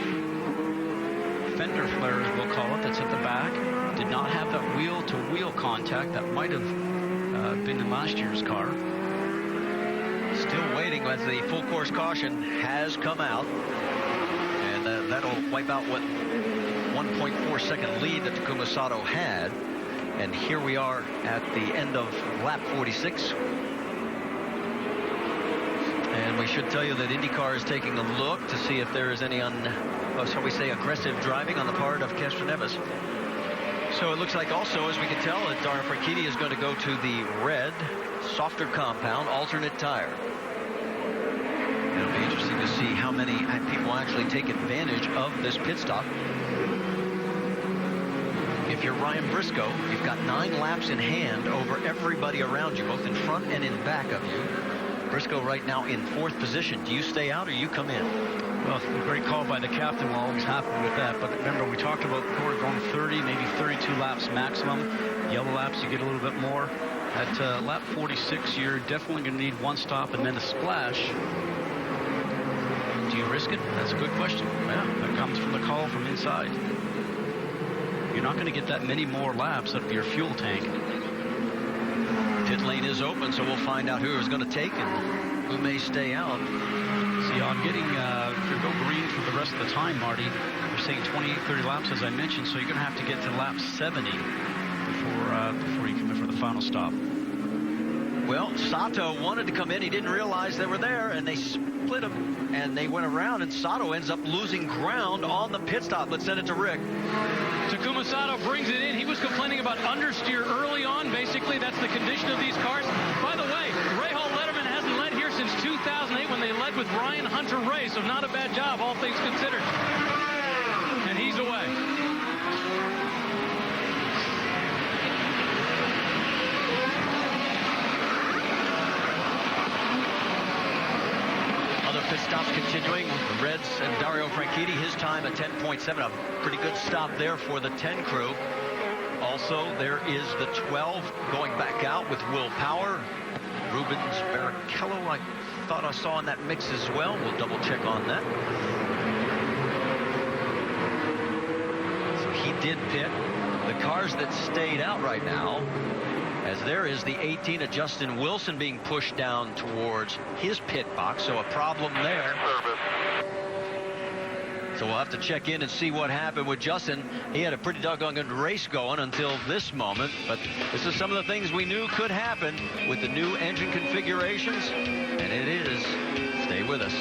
fender flares, we'll call it, that's at the back. Did not have that wheel-to-wheel contact that might have been in last year's car.
Still waiting as the full course caution has come out. And that'll wipe out what 1.4 second lead that Takuma Sato had. And here we are at the end of lap 46. And we should tell you that IndyCar is taking a look to see if there is any shall we say, aggressive driving on the part of Castroneves. So it looks like also, as we can tell, that Dario Franchitti is going to go to the red, softer compound, alternate tire. It'll be interesting to see how many people actually take advantage of this pit stop. If you're Ryan Briscoe, you've got 9 laps in hand over everybody around you, both in front and in back of you. Briscoe right now in 4th position. Do you stay out or you come in?
Well, a great call by the captain. We're always happy with that. But remember, we talked about going 30, maybe 32 laps maximum. Yellow laps, you get a little bit more. At lap 46, you're definitely going to need 1 stop and then a splash. Do you risk it? That's a good question. Yeah, that comes from the call from inside. You're not going to get that many more laps out of your fuel tank.
Pit lane is open, so we'll find out who is going to take and who may stay out.
See, I'm getting, if you go green for the rest of the time, Marty, they're saying 28, 30 laps, as I mentioned, so you're going to have to get to lap 70 before you come in for the final stop.
Well, Sato wanted to come in. He didn't realize they were there, and they split him, and they went around, and Sato ends up losing ground on the pit stop. Let's send it to Rick.
Takuma Sato brings it in. He was complaining about understeer early on. Basically, that's the condition of these cars. By the way, Rahal Letterman hasn't led here since 2008 when they led with Ryan Hunter-Reay, so not a bad job, all things considered. And he's away.
Pit stops continuing. The Reds and Dario Franchitti, his time at 10.7. A pretty good stop there for the 10 crew. Also, there is the 12 going back out with Will Power. Rubens Barrichello, I thought I saw in that mix as well. We'll double check on that. So he did pit. The cars that stayed out right now, as there is the 18 of Justin Wilson being pushed down towards his pit box, so a problem there. So we'll have to check in and see what happened with Justin. He had a pretty doggone good race going until this moment, but this is some of the things we knew could happen with the new engine configurations, and it is. Stay with us.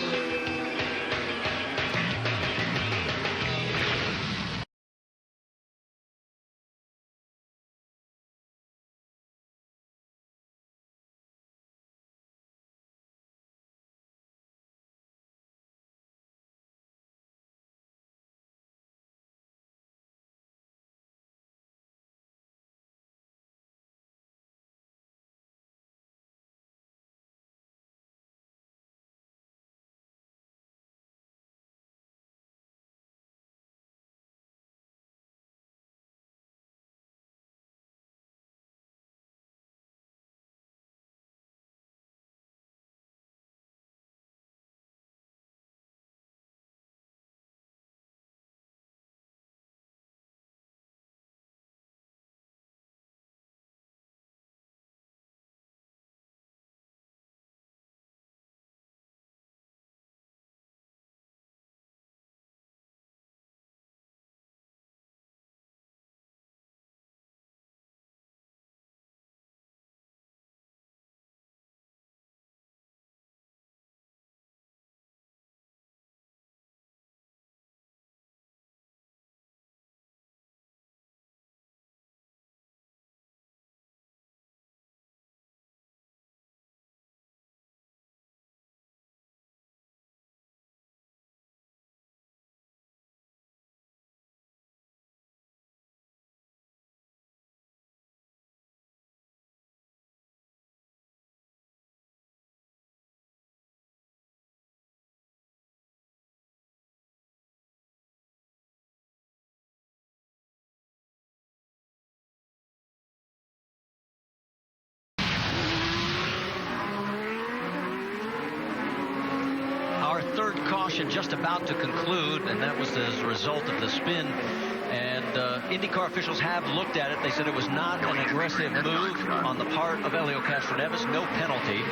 Third caution just about to conclude, and that was as a result of the spin. And IndyCar officials have looked at it. They said it was not an aggressive move on the part of Helio Castroneves, no penalty.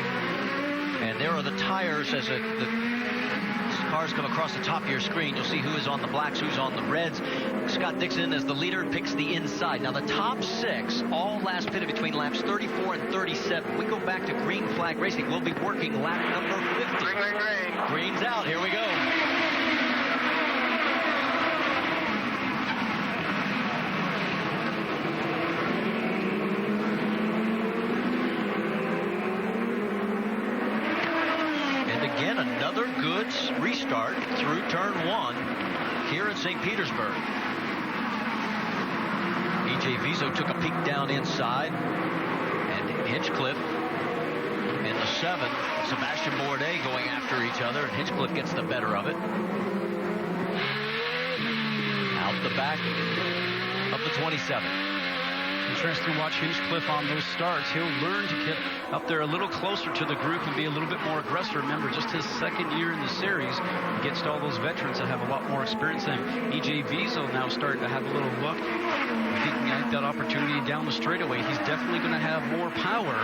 And there are the tires as the cars come across the top of your screen. You'll see who is on the blacks, who's on the reds. Scott Dixon, as the leader, picks the inside. Now, the top six all last pitted between laps 34 and 37. We go back to green flag racing. We'll be working lap number 50. Green. Green's out. Here we go. Again, another good restart through turn one here in St. Petersburg. E.J. Viso took a peek down inside, and Hinchcliffe in the 7. Sebastian Bourdais going after each other, and Hinchcliffe gets the better of it. Out the back of the 27.
Interesting to watch Hinchcliffe on those starts. He'll learn to get up there a little closer to the group and be a little bit more aggressive. Remember, just his second year in the series against all those veterans that have a lot more experience than him. E.J. Viso now starting to have a little look. If he can get that opportunity down the straightaway, he's definitely going to have more power.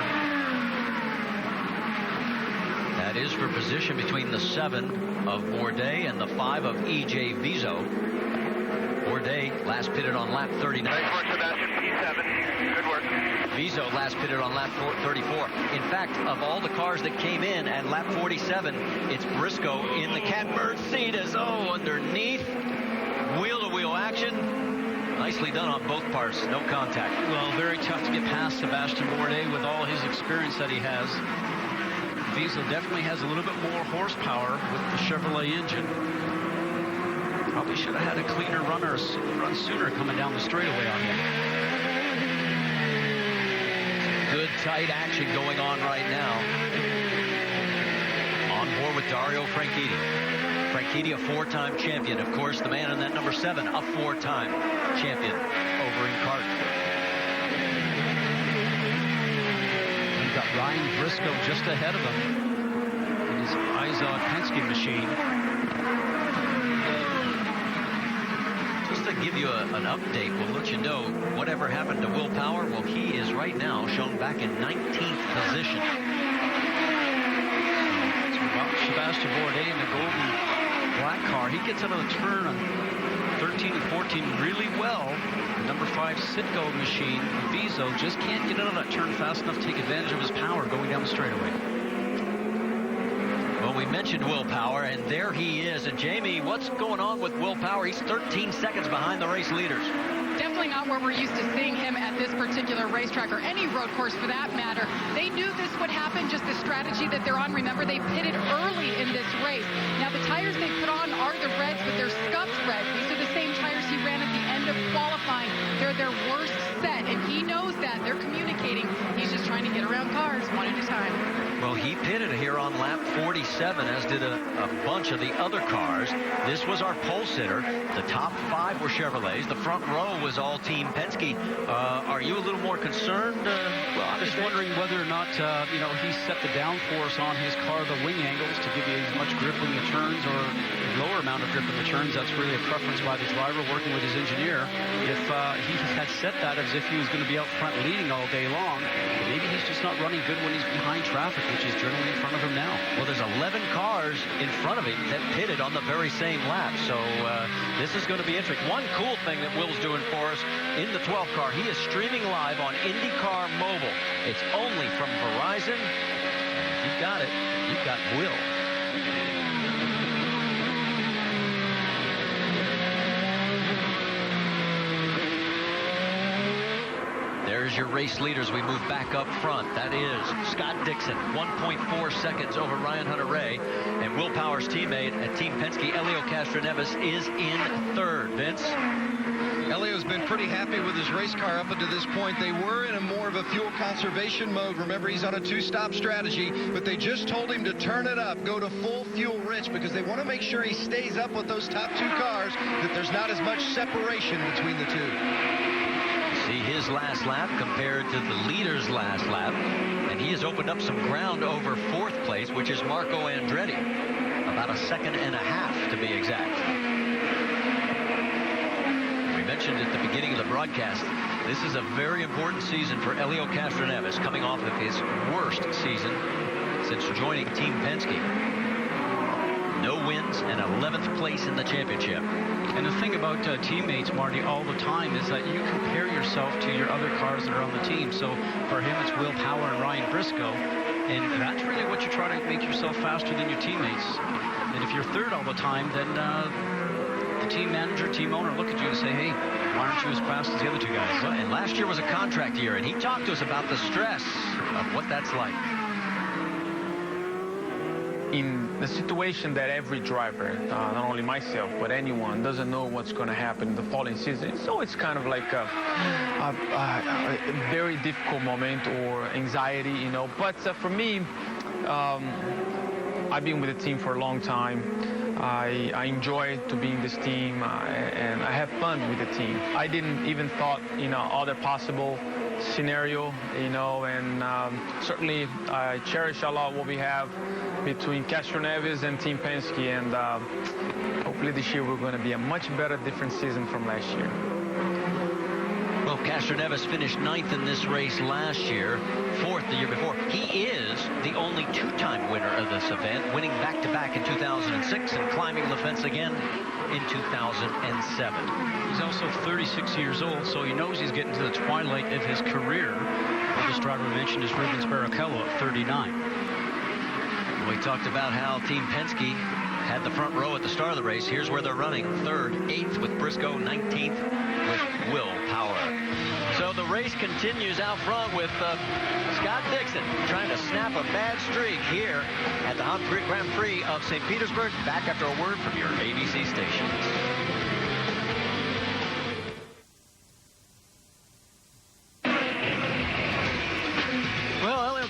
That is for position between the 7 of Bourdais and the 5 of E.J. Viso. Bourdais Bourdais last pitted on lap 39.
Nice work, Sebastian. P7. Good work.
Vizo last pitted on lap 34. In fact, of all the cars that came in at lap 47, it's Briscoe in the catbird seat as underneath. Wheel-to-wheel action. Nicely done on both parts. No contact.
Well, very tough to get past Sebastian Bourdais with all his experience that he has. Vizo definitely has a little bit more horsepower with the Chevrolet engine. Probably should have had a cleaner run sooner coming down the straightaway on him.
Good tight action going on right now. On board with Dario Franchitti. Franchitti, a 4-time champion. Of course, the man in that number 7, a 4-time champion over in CART.
You've got Ryan Briscoe just ahead of him in his Izod Penske machine.
Just to give you an update, we'll let you know whatever happened to Will Power. Well, he is right now shown back in 19th position.
Sebastian Bourdais in the golden black car. He gets out of the turn on 13 and 14 really well. The number 5 Citgo machine, Vizo, just can't get out of that turn fast enough to take advantage of his power going down the straightaway.
Well, we mentioned Will Power, and there he is. And Jamie, what's going on with Will Power? He's 13 seconds behind the race leaders.
Definitely not where we're used to seeing him at this particular racetrack, or any road course for that matter. They knew this would happen, just the strategy that they're on. Remember, they pitted early in this race. Now, the tires they put on are the reds, but they're scuffed red. These are the same tires he ran at the end of qualifying. They're their worst set, and he knows that. They're communicating. He's just trying to get around cars one at a time.
Well, he pitted here on lap 47, as did a bunch of the other cars. This was our pole sitter. The top 5 were Chevrolets. The front row was all Team Penske. Are you a little more concerned?
Well, I'm just wondering whether or not, he set the downforce on his car, the wing angles, to give you as much grip in the turns or lower amount of grip in the turns. That's really a preference by the driver working with his engineer. If he had set that as if he was going to be out front leading all day long, maybe he's just not running good when he's behind traffic, which is generally in front of him now.
Well, there's 11 cars in front of him that pitted on the very same lap, so this is going to be interesting. One cool thing that Will's doing for us in the 12 car, he is streaming live on IndyCar Mobile. It's only from Verizon. If you've got it, you've got Will. There's your race leaders. We move back up front. That is Scott Dixon, 1.4 seconds over Ryan Hunter-Reay. And Will Power's teammate at Team Penske, Helio Castroneves, is in 3rd. Vince?
Helio's been pretty happy with his race car up until this point. They were in a more of a fuel conservation mode. Remember, he's on a 2-stop strategy, but they just told him to turn it up, go to full fuel rich, because they want to make sure he stays up with those top 2 cars, that there's not as much separation between the two.
See his last lap compared to the leader's last lap, and he has opened up some ground over 4th place, which is Marco Andretti, about 1.5 seconds to be exact. We mentioned at the beginning of the broadcast, this is a very important season for Helio Castroneves, coming off of his worst season since joining Team Penske. No wins and 11th place in the championship.
And the thing about teammates, Marty, all the time is that you compare yourself to your other cars that are on the team. So for him, it's Will Power and Ryan Briscoe. And that's really what you try to make yourself faster than your teammates. And if you're 3rd all the time, then the team manager, team owner look at you and say, hey, why aren't you as fast as the other 2 guys?
Well, and last year was a contract year, and he talked to us about the stress of what that's like.
In the situation that every driver, not only myself, but anyone, doesn't know what's going to happen in the following season. So it's kind of like a very difficult moment or anxiety, But for me, I've been with the team for a long time. I enjoy to be in this team, and I have fun with the team. I didn't even thought, other possible scenario, and certainly I cherish a lot what we have between Castroneves and Team Penske, and hopefully this year we're going to be a much better, different season from last year.
Well, Castroneves finished 9th in this race last year, 4th the year before. He is the only 2-time winner of this event, winning back-to-back in 2006 and climbing the fence again in 2007.
He's also 36 years old, so he knows he's getting to the twilight of his career. This driver mentioned is Rubens Barrichello at 39.
We talked about how Team Penske had the front row at the start of the race. Here's where they're running. 3rd, 8th with Briscoe, 19th with Will Power. So the race continues out front with Scott Dixon trying to snap a bad streak here at the Honda Grand Prix of St. Petersburg. Back after a word from your ABC stations.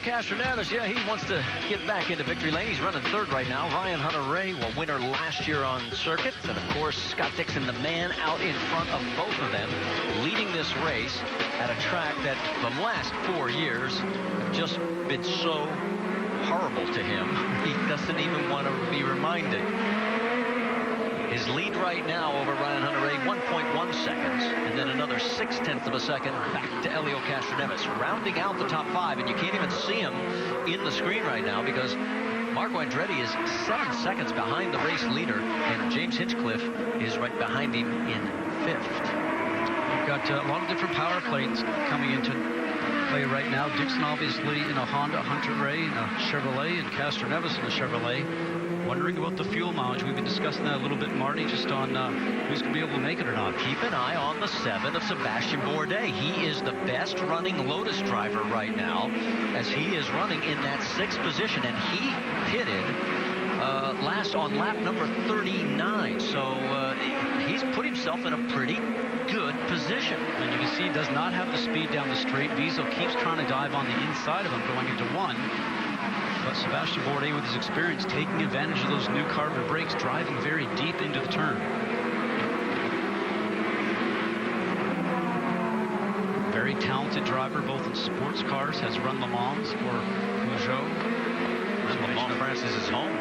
Castroneves, yeah, he wants to get back into victory lane. He's running 3rd right now. Ryan Hunter-Reay, well, winner last year on circuit. And, of course, Scott Dixon, the man out in front of both of them, leading this race at a track that the last 4 years have just been so horrible to him. He doesn't even want to be reminded. His lead right now over Ryan Hunter-Reay, 1.1 seconds, and then another 0.6 of a second back to Helio Castroneves, rounding out the top 5, and you can't even see him in the screen right now because Marco Andretti is 7 seconds behind the race leader, and James Hinchcliffe is right behind him in 5th.
We've got a lot of different power plates coming into play right now. Dixon obviously in a Honda, Hunter-Reay in a Chevrolet, and Castroneves in a Chevrolet. Wondering about the fuel mileage. We've been discussing that a little bit, Marty, just on who's going to be able to make it or not.
Keep an eye on the 7 of Sebastian Bourdais. He is the best running Lotus driver right now, as he is running in that 6th position, and he pitted last on lap number 39. So he's put himself in a pretty good position.
And you can see he does not have the speed down the straight. Wiesel keeps trying to dive on the inside of him going into 1. But Sebastian Bourdais, with his experience, taking advantage of those new carbon brakes, driving very deep into the turn. Very talented driver, both in sports cars, has run Le Mans for Peugeot.
Le Mans France is his home.
A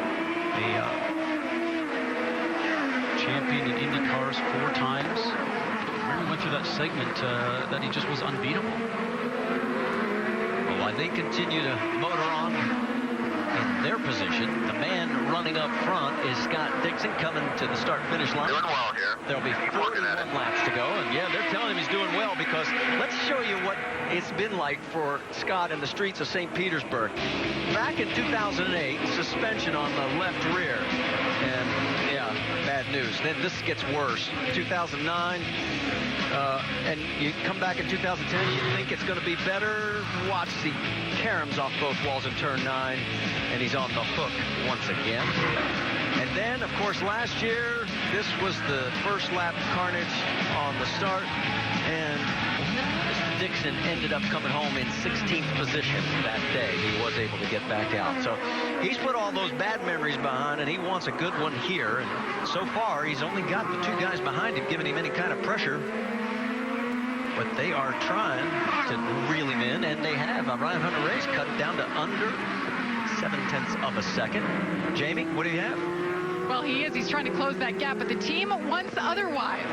champion in Indy cars 4 times. Remember, we went through that segment that he just was unbeatable.
Well, they continue to motor on in their position. The man running up front is Scott Dixon, coming to the start-finish line.
Doing well here.
There'll be 41 laps to go, and yeah, they're telling him he's doing well because let's show you what it's been like for Scott in the streets of St. Petersburg. Back in 2008, suspension on the left rear, and yeah, bad news. Then this gets worse. 2009, and you come back in 2010, you think it's going to be better. Watch the caroms off both walls in turn 9, and he's on the hook once again. And then, of course, last year, this was the first lap carnage on the start, and Mr. Dixon ended up coming home in 16th position that day. He was able to get back out. So he's put all those bad memories behind, and he wants a good one here. And so far, he's only got the 2 guys behind him giving him any kind of pressure. But they are trying to reel him in, and they have. Ryan Hunter-Reay's cut down to under 0.7 of a second. Jamie, what do you have?
Well, he is. He's trying to close that gap, but the team wants otherwise.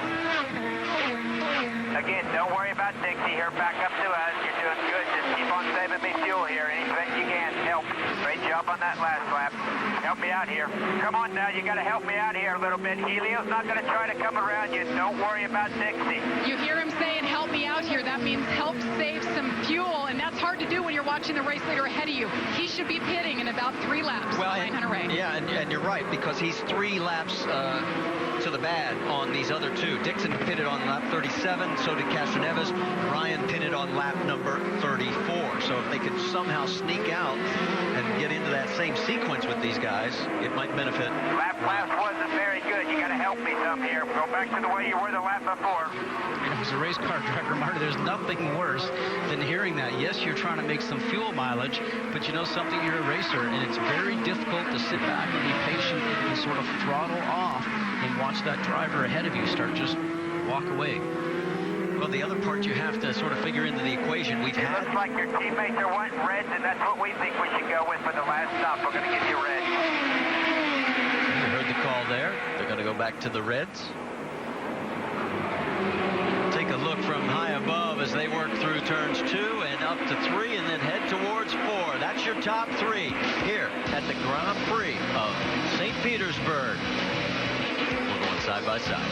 Again, don't worry about Dixie here. Back up to us. You're doing good. Just keep on saving me fuel here. Anything you can. Help. Great job on that last lap. Help me out here. Come on now. You got to help me out here a little bit. Helio's not going to try to come around you. Don't worry about Dixie.
You hear him saying, help me out here. That means help save some fuel, and that's hard to do when you're watching the race leader ahead of you. He should be pitting in about 3 laps.
Well,
Ryan Hunter-Reay.
Yeah, and you're right, because he's 3 laps to the bad on these other 2. Dixon pitted on lap 37, so did Castroneves. Ryan pitted on lap number 34. So if they could somehow sneak out and get into that same sequence with these guys, it might benefit.
Lap wasn't very good. You got to help me some here. Go back to the way you were the lap before.
As a race car driver, Marty, there's nothing worse than hearing that. Yes, you're trying to make some fuel mileage, but you know something, you're a racer, and it's very difficult to sit back and be patient and sort of throttle off and watch that driver ahead of you start just walk away.
Well, the other part you have to sort of figure into the equation. It
looks like your teammates are wanting reds, and that's what we think we should go with for the last stop. We're going to give you red.
You heard the call there. They're going to go back to the reds. Take a look from high above as they work through turns 2 and up to 3 and then head towards 4. That's your top 3 here at the Grand Prix of St. Petersburg. We're going side by side.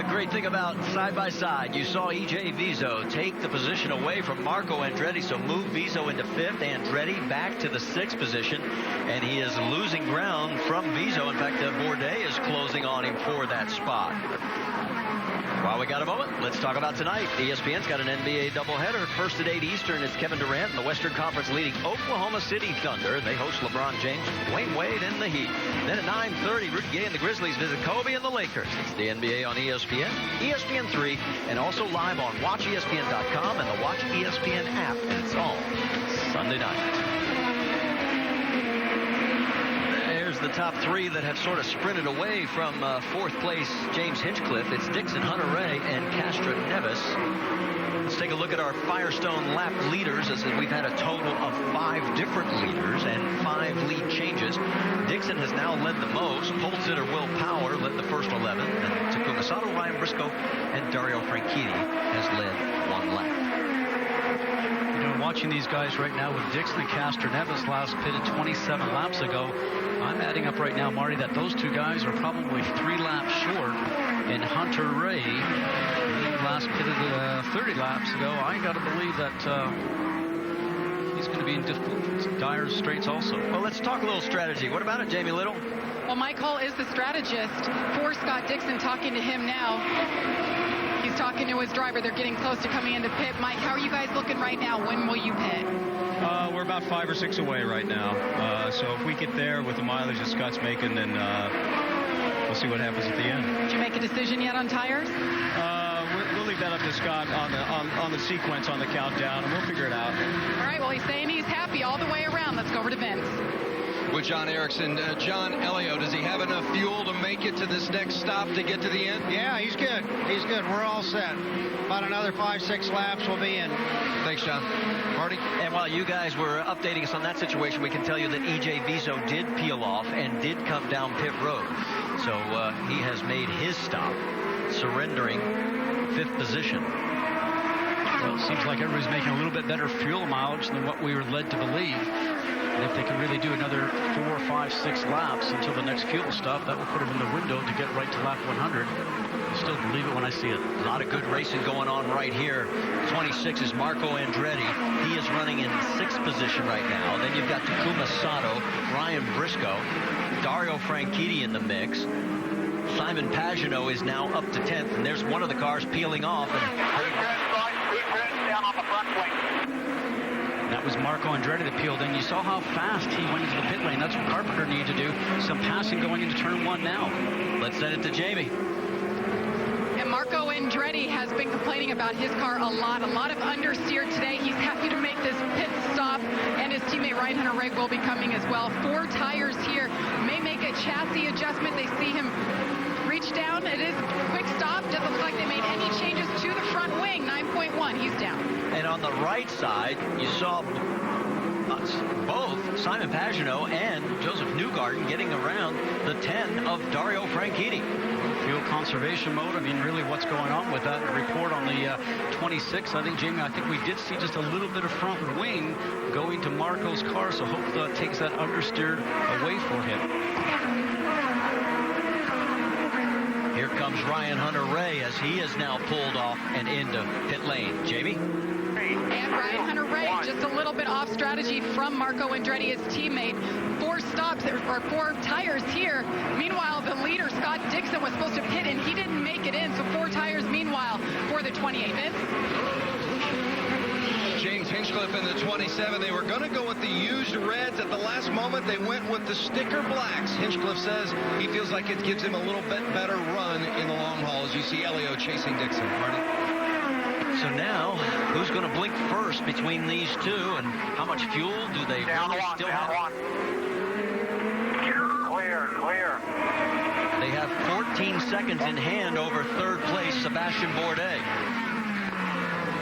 Great thing about side-by-side, you saw E.J. Viso take the position away from Marco Andretti, so move Viso into 5th, Andretti back to the 6th position, and he is losing ground from Viso. In fact, Bourdais is closing on him for that spot. While we got a moment, let's talk about tonight. ESPN's got an NBA doubleheader. First at 8 Eastern, it's Kevin Durant and the Western Conference leading Oklahoma City Thunder. They host LeBron James, Dwayne Wade, and the Heat. Then at 9:30, Rudy Gay and the Grizzlies visit Kobe and the Lakers. It's the NBA on ESPN, ESPN3, and also live on WatchESPN.com and the Watch ESPN app. And it's all Sunday night. The top 3 that have sort of sprinted away from 4th place James Hinchcliffe. It's Dixon, Hunter Ray, and Castro Nevis. Let's take a look at our Firestone lap leaders, as we've had a total of 5 different leaders and 5 lead changes. Dixon has now led the most. Pole sitter Will Power led the first 11. And Takuma Sato, Ryan Briscoe, and Dario Franchitti has led 1 lap.
Watching these guys right now with Dixon and Castro Nevis last pitted 27 laps ago. I'm adding up right now, Marty, that those 2 guys are probably 3 laps short. And Hunter Ray, last pitted 30 laps ago. I got to believe that he's going to be in difficult, dire straits also.
Well, let's talk a little strategy. What about it, Jamie Little?
Well, Mike Hull is the strategist for Scott Dixon. Talking to him now. He's talking to his driver. They're getting close to coming into pit. Mike, how are you guys looking right now? When will you pit?
We're about 5 or 6 away right now. So if we get there with the mileage that Scott's making, then we'll see what happens at the end.
Did you make a decision yet on tires?
We'll leave that up to Scott on the sequence, on the countdown, and we'll figure it out.
All right, well, he's saying he's happy all the way around. Let's go over to Vince.
With John Erickson. John Elio, does he have enough fuel to make it to this next stop to get to the end?
Yeah, he's good. He's good. We're all set. About another 5-6 laps, we'll be in.
Thanks, John. Marty?
And while you guys were updating us on that situation, we can tell you that E.J. Viso did peel off and did come down pit road. So he has made his stop, surrendering 5th position.
Well, it seems like everybody's making a little bit better fuel mileage than what we were led to believe. And if they can really do another 4, 5, 6 laps until the next fuel stop, that will put them in the window to get right to lap 100. still believe it when I see it.
A lot of good racing going on right here. 26 is Marco Andretti. He is running in 6th position right now. Then you've got Takuma Sato, Ryan Briscoe, Dario Franchitti in the mix. Simon Pagenaud is now up to 10th, and there's one of the cars peeling off.
Down on the front wing.
That was Marco Andretti that peeled in. You saw how fast he went into the pit lane. That's what Carpenter needed to do. Some passing going into turn 1 now.
Let's send it to Jamie.
And Marco Andretti has been complaining about his car a lot of understeer today. He's happy to make this pit stop, and his teammate Ryan Hunter-Reay will be coming as well. 4 tires here. May make a chassis adjustment. They see him reach down. It is a quick stop. Doesn't look like they made any changes to the front wing. 9.1. He's down.
And on the right side, you saw both Simon Pagenaud and Joseph Newgarden getting around the 10 of Dario Franchitti.
Fuel conservation mode. I mean, really, what's going on with that report on the 26? I think, Jamie, I think we did see just a little bit of front wing going to Marco's car, so hopefully that takes that understeer away for him.
Here comes Ryan Hunter-Reay as he is now pulled off and into pit lane. Jamie?
And Ryan Hunter-Reay just a little bit off strategy from Marco Andretti, his teammate. 4 stops, or 4 tires here. Meanwhile, the leader, Scott Dixon, was supposed to pit, and he didn't make it in. So 4 tires, meanwhile, for the 28.
James Hinchcliffe in the 27. They were going to go with the used reds. At the last moment, they went with the sticker blacks. Hinchcliffe says he feels like it gives him a little bit better run in the long haul as you see Elio chasing Dixon. Marty?
So now, who's going to blink first between these two, and how much fuel do they really still have?
Clear.
They have 14 seconds in hand over 3rd place, Sebastian Bourdais.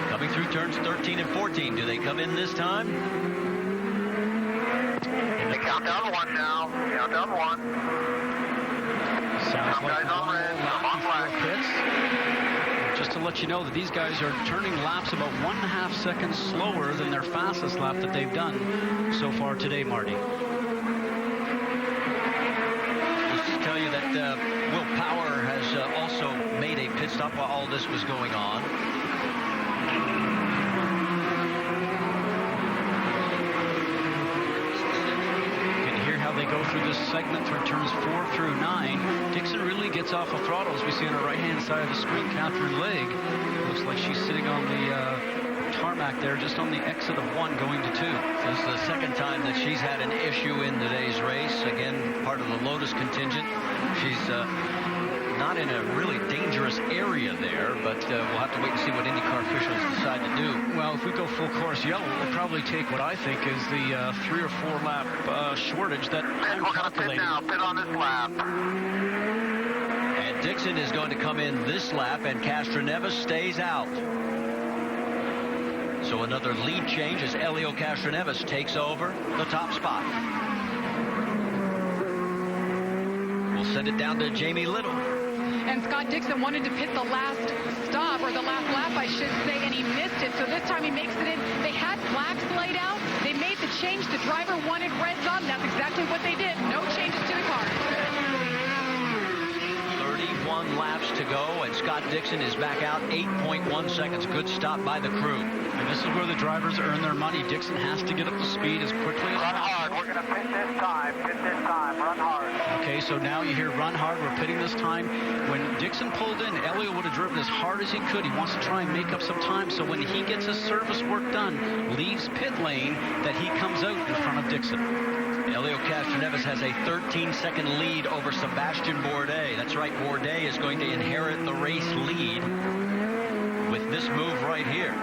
Coming through turns 13 and 14. Do they come in this time?
Hey, count down 1 now. Count down 1.
Sounds like
guys on red. On black.
Pits. Just to let you know that these guys are turning laps about 1.5 seconds slower than their fastest lap that they've done so far today, Marty.
Just to tell you that Will Power has also made a pit stop while all this was going on.
They go through this segment through turns 4 through 9. Dixon really gets off the throttle, as we see on the right-hand side of the screen. Catherine Legge looks like she's sitting on the tarmac there, just on the exit of 1 going to 2.
This is the second time that she's had an issue in today's race. Again, part of the Lotus contingent. She's not in a really dangerous area there, but we'll have to wait and see what IndyCar officials decide to do.
Well, if we go full course yellow, we'll probably take what I think is the 3 or 4 lap shortage that I'm calculating.
Pit on this lap.
And Dixon is going to come in this lap, and Castroneves stays out. So another lead change as Elio Castroneves takes over the top spot. We'll send it down to Jamie Little.
And Scott Dixon wanted to pit the last stop, or the last lap, I should say, and he missed it. So this time he makes it in. They had blacks laid out. They made the change. The driver wanted reds on. That's exactly what they did. No changes to the car.
31 laps to go, and Scott Dixon is back out 8.1 seconds. Good stop by the crew.
And this is where the drivers earn their money. Dixon has to get up to speed as quickly as possible.
Run hard. We're going to pit this time. Run hard.
Okay, so now you hear run hard. We're pitting this time. When Dixon pulled in, Elio would have driven as hard as he could. He wants to try and make up some time, so when he gets his service work done, leaves pit lane, that he comes out in front of Dixon.
Elio Castroneves has a 13-second lead over Sebastian Bourdais. That's right, Bourdais is going to inherit the race lead with this move right here.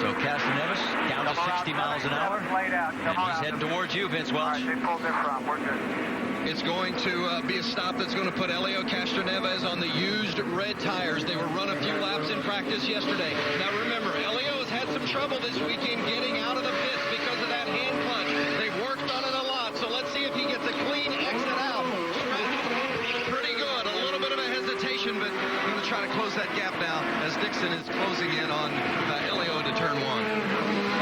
So Castroneves down to 60 miles an hour, and he's heading towards you, Vince Welch.
It's going to be a stop that's going to put Elio Castroneves on the used red tires. They were run a few laps in practice yesterday. Now remember, Elio has had some trouble this weekend getting out of the pits because of that hand clutch. They've worked on it a lot, so let's see if he gets a clean exit out. Pretty good. A little bit of a hesitation, but going to try to close that gap now as Dixon is closing in on Elio to turn 1.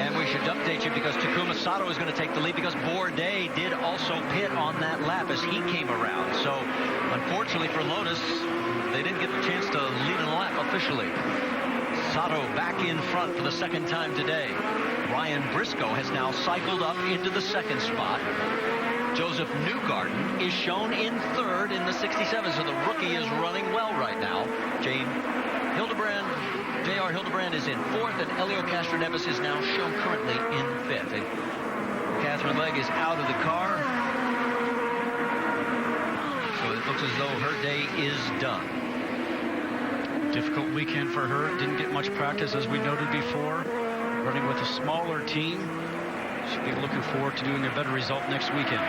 And we should to update you because Takuma Sato is going to take the lead because Bourdais did also pit on that lap as he came around. So, unfortunately for Lotus, they didn't get the chance to lead in the lap officially. Sato back in front for the second time today. Ryan Briscoe has now cycled up into the second spot. Joseph Newgarden is shown in third in the 67, so the rookie is running well right now. J.R. Hildebrand is in fourth, and Elio Castroneves is now shown currently in fifth. And Catherine Legg is out of the car, so it looks as though her day is done.
Difficult weekend for her. Didn't get much practice, as we noted before. Running with a smaller team. She'll be looking forward to doing a better result next weekend.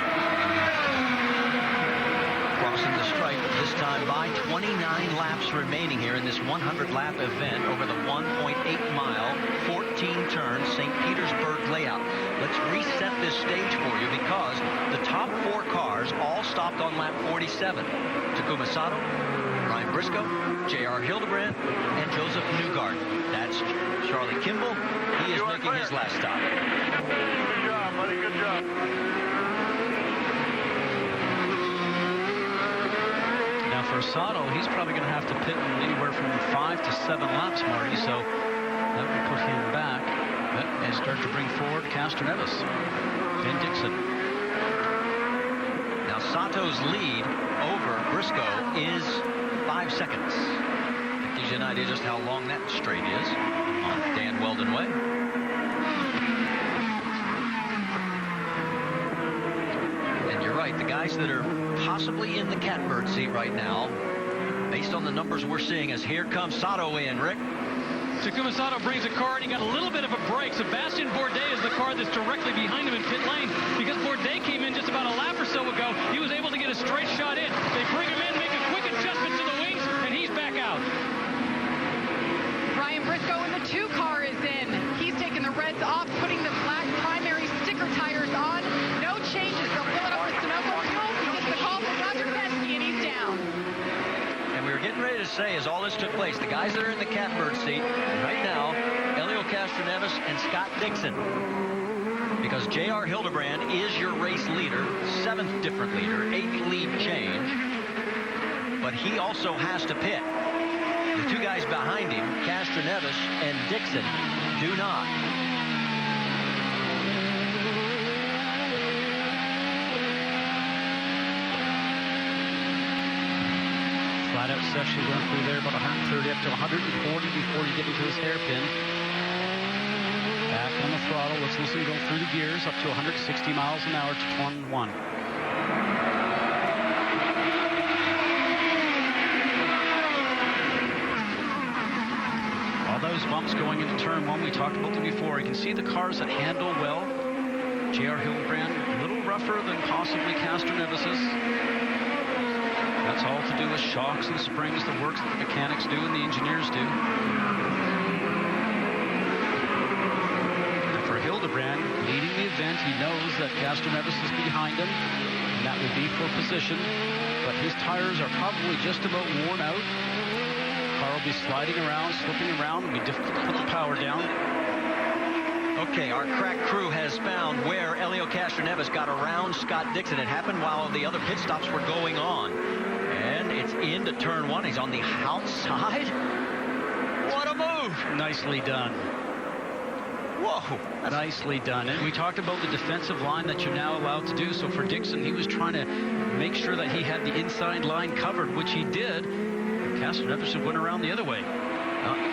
Crossing the stripe, this time by 29 laps remaining here in this 100-lap event over the 1.8-mile, 14-turn St. Petersburg layout. Let's reset this stage for you because the top four cars all stopped on lap 47. Takuma Sato, Ryan Briscoe, J.R. Hildebrand, and Joseph Newgarden. That's Charlie Kimball. He is making his last stop.
Good job, buddy. Good job.
Now for Sato, he's probably going to have to pit in anywhere from 5 to 7 laps, Marty, so that will put him back and start to bring forward Castroneves. Ben Dixon.
Now Sato's lead over Briscoe is 5 seconds. That gives you an idea just how long that straight is on Dan Weldon Way. And you're right, the guys that are possibly in the catbird seat right now, based on the numbers we're seeing, as here comes Sato in, Rick.
Takuma Sato brings a car, and he got a little bit of a break. Sebastian Bourdais is the car that's directly behind him in pit lane because Bourdais came in just about a lap or so ago. He was able to get a straight shot in. They bring him in, make a quick adjustment to the wings, and he's back out.
Ryan Briscoe in the 2 car is in. He's taking the reds off, putting the black primary sticker tires on. No changes. They'll fill it up with Sunoco fuel. He gets the call from Roger Penske, and he's down.
And we were getting ready to say, as all this took place, the guys that are in the catbird seat right now, Elio Castroneves and Scott Dixon. Because J.R. Hildebrand is your race leader, 7th different leader, 8th lead change. But he also has to pit. The 2 guys behind him, Castroneves and Dixon, do not.
Flat-out section going through there, about 130 up to 140 before you get into this hairpin. Back on the throttle. Let's listen, go through the gears up to 160 miles an hour to turn 1. All those bumps going into turn 1, we talked about them before. You can see the cars that handle well. J.R. Hildebrand, a little rougher than possibly Castroneves's. That's all to do with shocks and springs, the works that the mechanics do and the engineers do. And for Hildebrand, leading the event, he knows that Castroneves is behind him, and that will be for position. But his tires are probably just about worn out. Car will be sliding around, slipping around. It'll be difficult to put the power down.
Okay, our crack crew has found where Elio Castroneves got around Scott Dixon. It happened while the other pit stops were going on. And it's into turn 1. He's on the outside. What a move!
Nicely done.
Whoa!
Nicely done. And we talked about the defensive line that you're now allowed to do. So for Dixon, he was trying to make sure that he had the inside line covered, which he did. Castroneves went around the other way.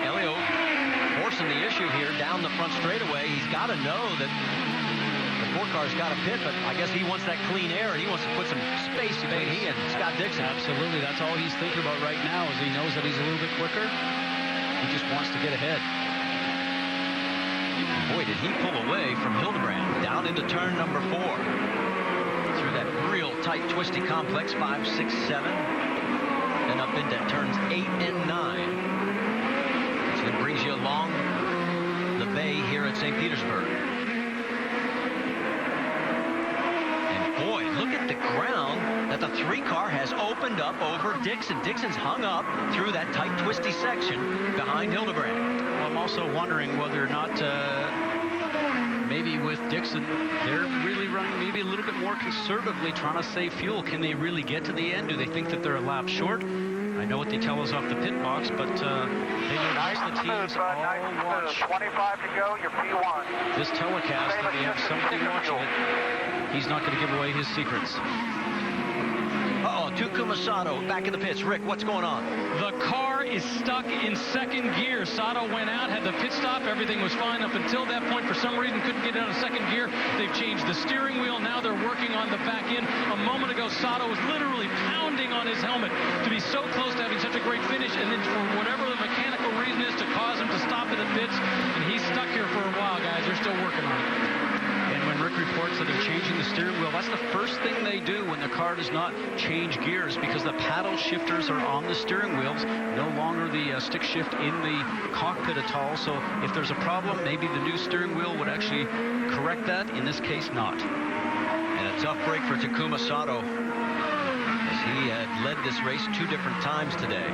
Elio forcing the issue here down the front straightaway. He's got to know that the 4 car's got to pit, but I guess he wants that clean air, and he wants to put some space between he and Scott Dixon.
Absolutely. That's all he's thinking about right now, is he knows that he's a little bit quicker. He just wants to get ahead.
Boy, did he pull away from Hildebrand down into turn number 4. Through that real tight, twisty complex, 5, 6, 7. And up into turns 8 and 9. So it brings you along the bay here at St. Petersburg. And boy, look at the ground that the 3 car has opened up over Dixon. Dixon's hung up through that tight, twisty section behind Hildebrand.
Well, I'm also wondering whether or not maybe with Dixon, they're really running maybe a little bit more conservatively, trying to save fuel. Can they really get to the end? Do they think that they're a lap short? I know what they tell us off the pit box, but they know most of the teams all watch
25 to go, your P1.
this telecast, and they have somebody watching it. He's not going to give away his secrets.
Uh-oh, Takuma Sato back in the pits. Rick, what's going on?
The car is stuck in second gear. Sato went out, had the pit stop. Everything was fine up until that point. For some reason, couldn't get out of second gear. They've changed the steering wheel. Now they're working on the back end. A moment ago, Sato was literally pounding on his helmet to be so close to having such a great finish, and then for whatever the mechanical reason is to cause him to stop in the pits, and he's stuck here for a while, guys. They're still working on it.
When Rick reports that they're changing the steering wheel, that's the first thing they do when the car does not change gears, because the paddle shifters are on the steering wheels, no longer the stick shift in the cockpit at all. So if there's a problem, maybe the new steering wheel would actually correct that. In this case, not.
And a tough break for Takuma Sato, as he had led this race 2 different times today.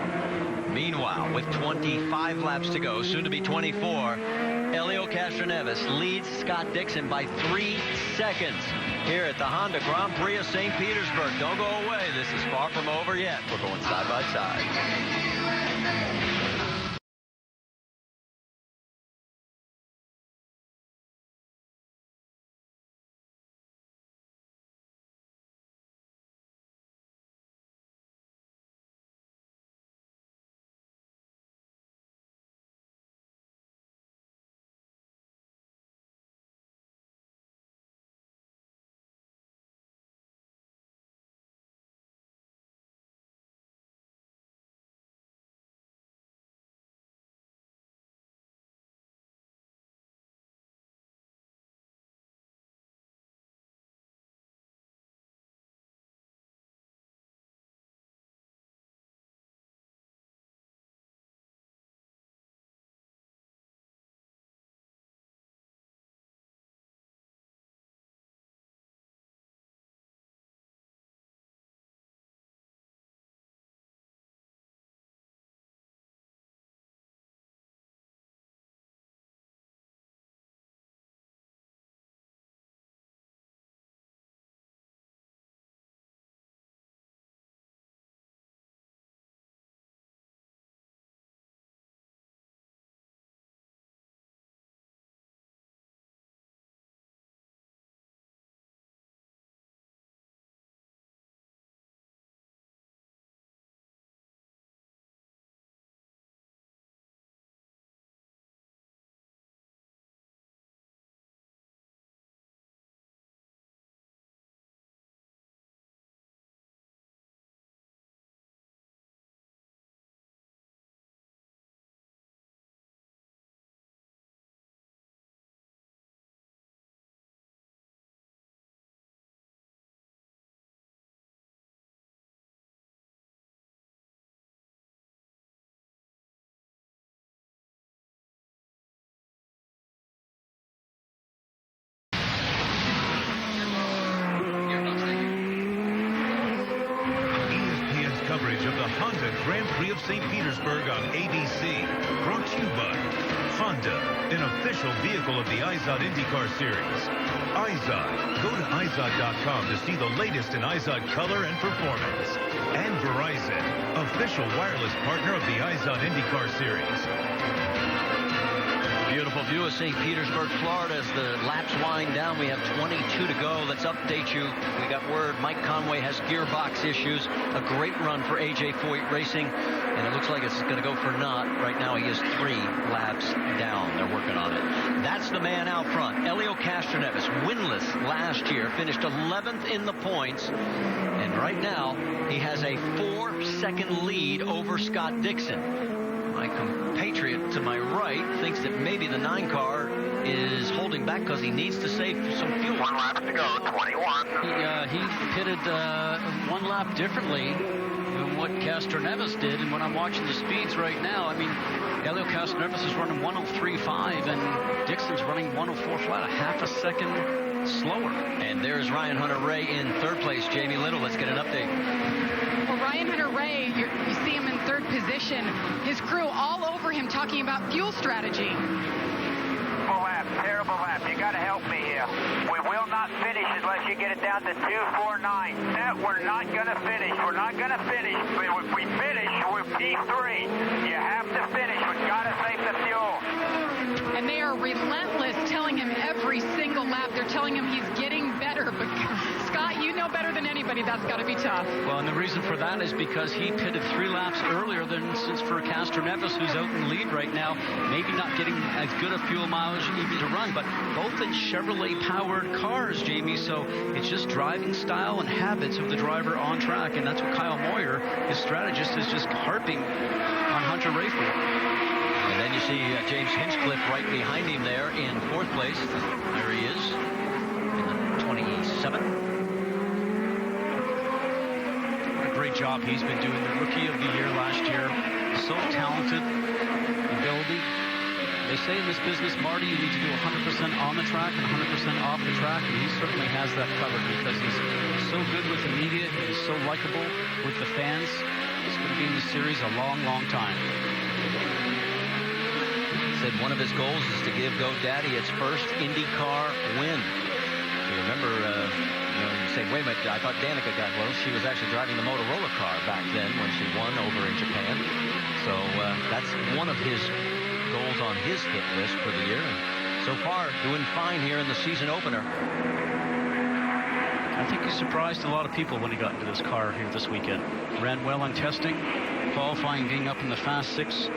Meanwhile, with 25 laps to go, soon to be 24, Helio Castroneves leads Scott Dixon by 3 seconds here at the Honda Grand Prix of St. Petersburg. Don't go away. This is far from over yet. We're going side by side.
Coverage of the Honda Grand Prix of St. Petersburg on ABC. Brought to you by Honda, an official vehicle of the IZOD IndyCar Series. IZOD. Go to IZOD.com to see the latest in IZOD color and performance. And Verizon, official wireless partner of the IZOD IndyCar Series.
Beautiful view of St. Petersburg, Florida, as the laps wind down. We have 22 to go. Let's update you. We got word Mike Conway has gearbox issues. A great run for A.J. Foyt Racing, and it looks like it's going to go for naught. Right now, he is 3 laps down. They're working on it. That's the man out front. Helio Castroneves, winless last year, finished 11th in the points, and right now, he has a 4-second lead over Scott Dixon. My compatriot to my right thinks that maybe the 9 car is holding back because he needs to save some fuel.
1 lap to go, 21.
He pitted 1 lap differently than what Castroneves did, and when I'm watching the speeds right now, I mean, Helio Castroneves is running 103.5, and Dixon's running 104 flat, a half a second slower.
And there's Ryan Hunter-Ray in 3rd place. Jamie Little, let's get an update.
Well, Ryan Hunter-Ray, you see him in 3rd position. His crew all over him talking about fuel strategy.
Terrible lap. You got to help me here. not finish unless you get it down to 2:49. That we're not going to finish. We're not going to finish. If we finish, we're P3. You have to finish. We've got to save the fuel.
And they are relentless, telling him every single lap. They're telling him he's getting better. But Scott, you know better than anybody that's got to be tough.
Well, and the reason for that is because he pitted 3 laps earlier than since for Castroneves, who's out in the lead right now, maybe not getting as good a fuel mileage even to run, but both in Chevrolet-powered cars, Jamie, so it's just driving style and habits of the driver on track, and that's what Kyle Moyer, his strategist, is just harping on Hunter Ray for.
And then you see James Hinchcliffe right behind him there in 4th place. There he is in the 27.
What a great job he's been doing. The Rookie of the Year last year. So talented, ability. They say in this business, Marty, you need to do 100% on the track and 100% off the track, and he certainly has that covered because he's so good with the media. He's so likable with the fans. He's going to be in the series a long, long time.
Said one of his goals is to give GoDaddy its first IndyCar win. You remember, you say, wait a minute, I thought Danica got one. She was actually driving the Motorola car back then when she won over in Japan. So that's one of his goals on his hit list for the year. And so far, doing fine here in the season opener.
I think he surprised a lot of people when he got into this car here this weekend. Ran well on testing, qualifying, being up in the Fast 6.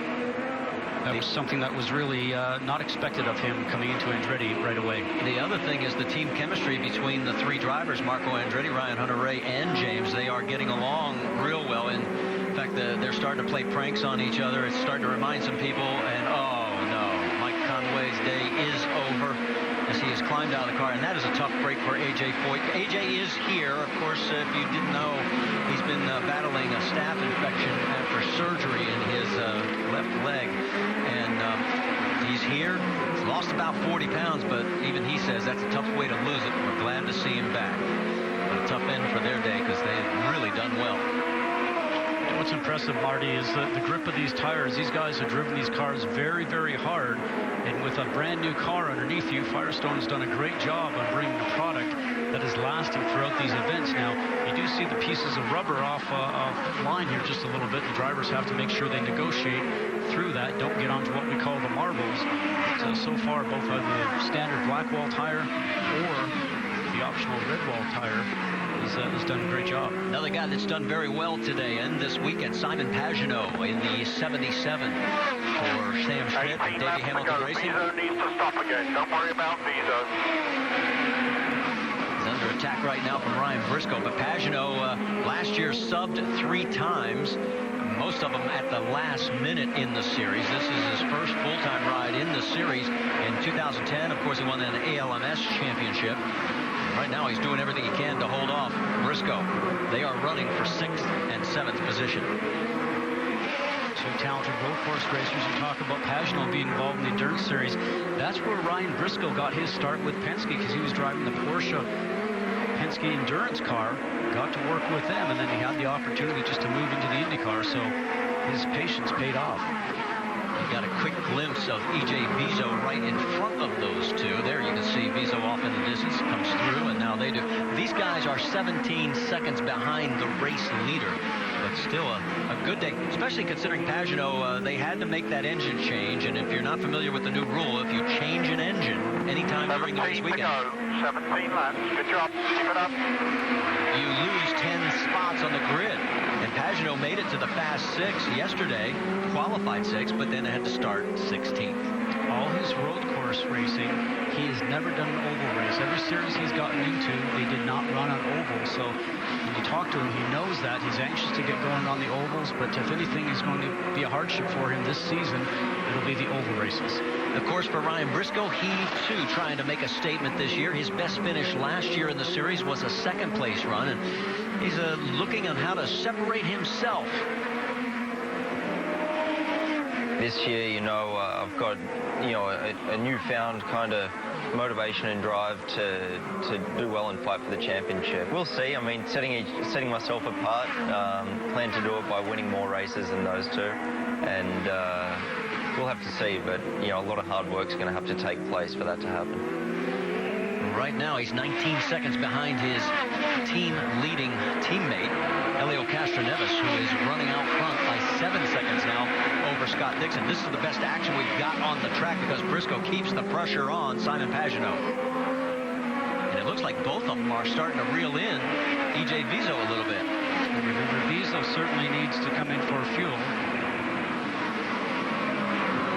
That was something that was really not expected of him coming into Andretti right away.
The other thing is the team chemistry between the 3 drivers, Marco Andretti, Ryan Hunter-Reay, and James. They are getting along real well. In fact, they're starting to play pranks on each other. It's starting to remind some people, and oh no, Mike Conway's day is over as he has climbed out of the car, and that is a tough break for A.J. Foyt. A.J. is here. Of course, if you didn't know, he's been battling a staph infection after surgery in his left leg, and he's here. He's lost about 40 pounds, but even he says that's a tough way to lose it. We're glad to see him back. But a tough end for their day because they have really done well.
What's impressive, Marty, is the grip of these tires. These guys have driven these cars very, very hard, and with a brand new car underneath you, Firestone's done a great job on bringing a product that is lasting throughout these events. Now, you do see the pieces of rubber off line here just a little bit. The drivers have to make sure they negotiate through that, don't get onto what we call the marbles. So far, both on the standard black wall tire or the optional red wall tire has done a great job.
Another guy that's done very well today and this weekend, Simon Pagenaud in the 77 for Sam Schmidt and Davey Hamilton Racing.
Viso needs to stop again. Don't worry about Viso.
He's under attack right now from Ryan Briscoe, but Pagenaud last year subbed 3 times, most of them at the last minute in the series. This is his first full-time ride in the series in 2010. Of course, he won an ALMS championship. Right now, he's doing everything he can to hold off Briscoe. They are running for 6th and 7th position.
So talented road course racers. You talk about Pagenaud being involved in the Endurance Series. That's where Ryan Briscoe got his start with Penske, because he was driving the Porsche Penske Endurance car, got to work with them, and then he had the opportunity just to move into the IndyCar, so his patience paid off.
You got a quick glimpse of E.J. Viso right in front of those 2. There you can see Viso off in the distance, comes through, and now they do. These guys are 17 seconds behind the race leader, but still a good day, especially considering Pagenaud, they had to make that engine change, and if you're not familiar with the new rule, if you change an engine anytime during the race weekend,
17 laps. Good job. Keep it up.
you lose 10 spots on the grid. And Pagenaud made it to the Fast 6 yesterday, qualified 6th, but then had to start 16th.
All his road course racing, he has never done an oval race. Every series he's gotten into, they did not run on oval. So when you talk to him, he knows that. He's anxious to get going on the ovals, but if anything is going to be a hardship for him this season, it'll be the oval races.
Of course, for Ryan Briscoe, he too trying to make a statement this year. His best finish last year in the series was a 2nd place run, and he's looking on how to separate himself.
This year, you know, I've got, you know, a newfound kind of motivation and drive to do well and fight for the championship. We'll see. I mean, setting myself apart, plan to do it by winning more races than those 2, and we'll have to see. But you know, a lot of hard work's going to have to take place for that to happen.
Right now, he's 19 seconds behind his team-leading teammate, Helio Castroneves, who is running out front by 7 seconds now over Scott Dixon. This is the best action we've got on the track because Briscoe keeps the pressure on Simon Pagenaud. And it looks like both of them are starting to reel in E.J. Vizo a little bit.
Remember, Vizo certainly needs to come in for fuel.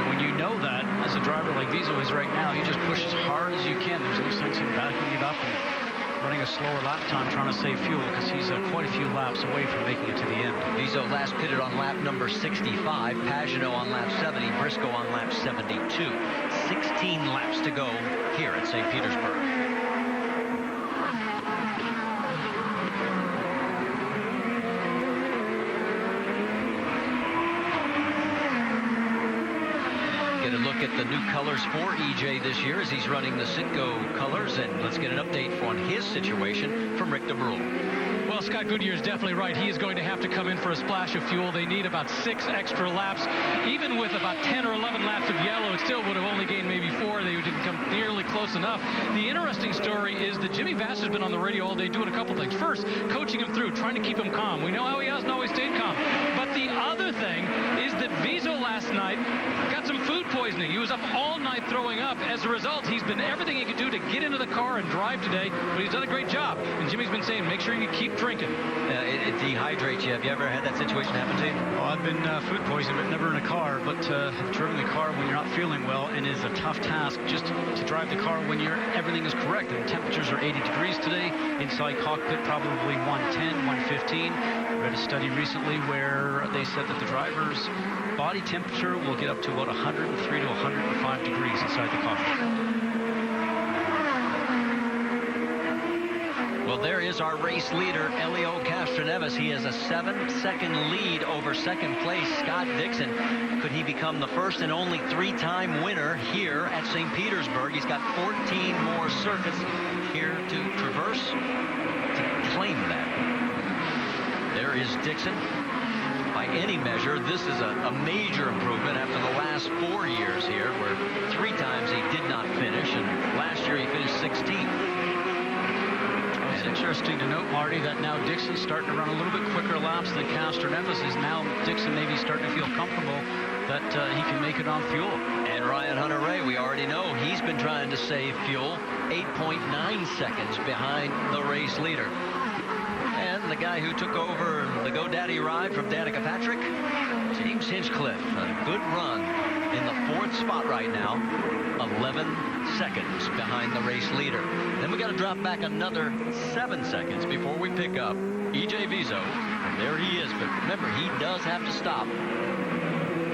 When you know that, as a driver like Vizo is right now, you just push as hard as you can. There's no sense in backing it up and running a slower lap time trying to save fuel because he's quite a few laps away from making it to the end.
Vizo last pitted on lap number 65, Pagenaud on lap 70, Briscoe on lap 72. 16 laps to go here at St. Petersburg. Get a look at the new colors for EJ this year as he's running the Citgo colors, and let's get an update on his situation from Rick DeBrule.
Well, Scott Goodyear is definitely right. He is going to have to come in for a splash of fuel. They need about 6 extra laps. Even with about 10 or 11 laps of yellow, it still would have only gained maybe 4. They didn't come nearly close enough. The interesting story is that Jimmy Vass has been on the radio all day doing a couple things. First, coaching him through, trying to keep him calm. We know how he hasn't always stayed calm. But the other thing is that Vizo last night got some food poisoning. He was up all night throwing up. As a result, he's been everything he could do to get into the car and drive today, but he's done a great job. And Jimmy's been saying, make sure you keep drinking.
It dehydrates you. Have you ever had that situation happen to you?
Well, I've been food poisoned, but never in a car. But have driven the car when you're not feeling well, and it is a tough task just to drive the car when everything is correct. The temperatures are 80 degrees today. Inside cockpit, probably 110, 115. I read a study recently where they said that the driver's body temperature will get up to about 103 to 105 degrees inside the cockpit.
Well, there is our race leader, Helio Castroneves. He has a 7-second lead over second place, Scott Dixon. Could he become the first and only 3-time winner here at St. Petersburg? He's got 14 more circuits here to traverse to claim that. There is Dixon. By any measure, this is a major improvement after the last 4 years here, where 3 times he did not finish, and last year he finished 16th.
It's interesting to note, Marty, that now Dixon's starting to run a little bit quicker laps than Castroneves is. Now Dixon maybe starting to feel comfortable that he can make it on fuel.
And Ryan Hunter-Reay, we already know he's been trying to save fuel, 8.9 seconds behind the race leader. And the guy who took over the GoDaddy ride from Danica Patrick, James Hinchcliffe. A good run in the 4th spot right now, 11 seconds behind the race leader. Then we got to drop back another 7 seconds before we pick up E.J. Vizo. And there he is, but remember, he does have to stop.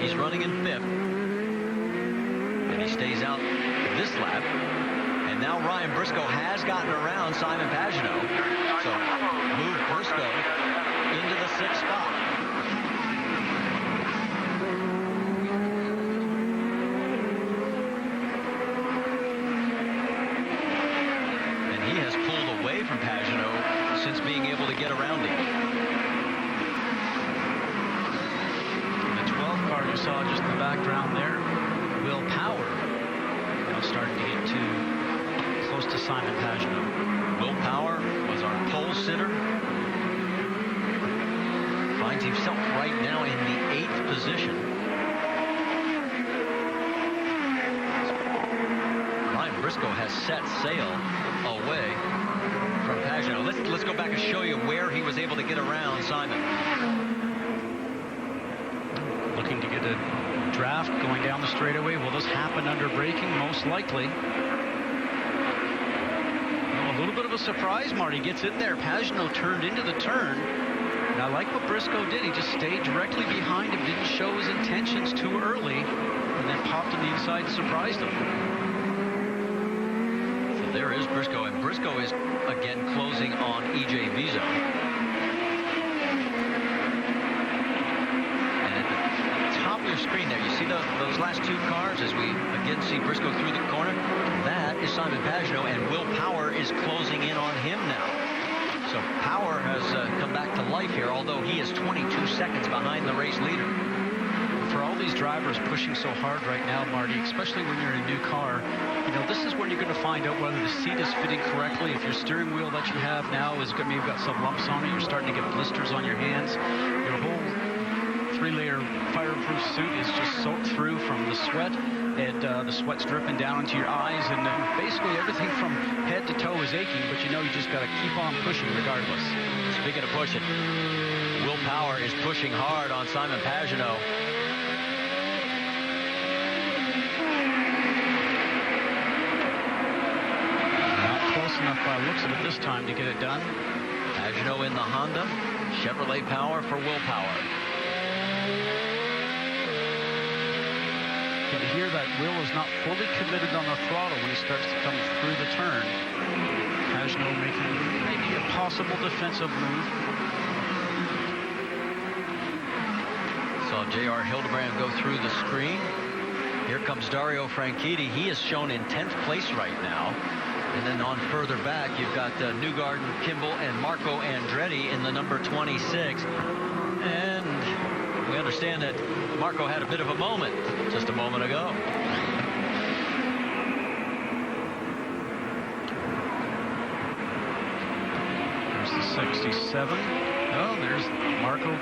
He's running in 5th. And he stays out this lap. And now Ryan Briscoe has gotten around Simon Pagenaud. So move Briscoe into the 6th spot. And he has pulled away from Pagenaud since being able to get around him.
The 12th car you saw just in the background there, Will Power, now starting to get close to Simon Pagenaud.
Will Power was our pole sitter. Finds himself right now in the 8th position. Ryan Briscoe has set sail away from Pagenaud. Let's go back and show you where he was able to get around Simon.
Looking to get a draft going down the straightaway. Will this happen under braking? Most likely. A little bit of a surprise, Marty gets in there. Pagenaud turned into the turn. And I like what Briscoe did. He just stayed directly behind him, didn't show his intentions too early, and then popped to the inside and surprised him.
So there is Briscoe, and Briscoe is again closing on E.J. Vizo. And at the top of your screen there, you see those last 2 cars as we again see Briscoe through the corner? That is Simon Pagenaud, and Will Power is closing in on him now. So Power has come back to life here, although he is 22 seconds behind the race leader.
for all these drivers pushing so hard right now, Marty, especially when you're in a new car, you know, this is when you're going to find out whether the seat is fitting correctly. If your steering wheel that you have now is maybe got some lumps on it, you're starting to get blisters on your hands. Your whole 3-layer fireproof suit is just soaked through from the sweat, and the sweat's dripping down into your eyes, and basically everything from head to toe is aching, but you know you just got to keep on pushing regardless.
Speaking of pushing, Will Power is pushing hard on Simon Pagenaud.
Not close enough by the looks of it this time to get it done.
Pagenaud in the Honda, Chevrolet Power for Will Power.
You can hear that Will is not fully committed on the throttle when he starts to come through the turn. Pagenaud making maybe a possible defensive move.
Saw J.R. Hildebrand go through the screen. Here comes Dario Franchitti. He is shown in 10th place right now. And then on further back, you've got Newgarden, Kimball, and Marco Andretti in the number 26. And we understand that Marco had a bit of a moment just a moment ago.
There's the 67. Oh, there's Marco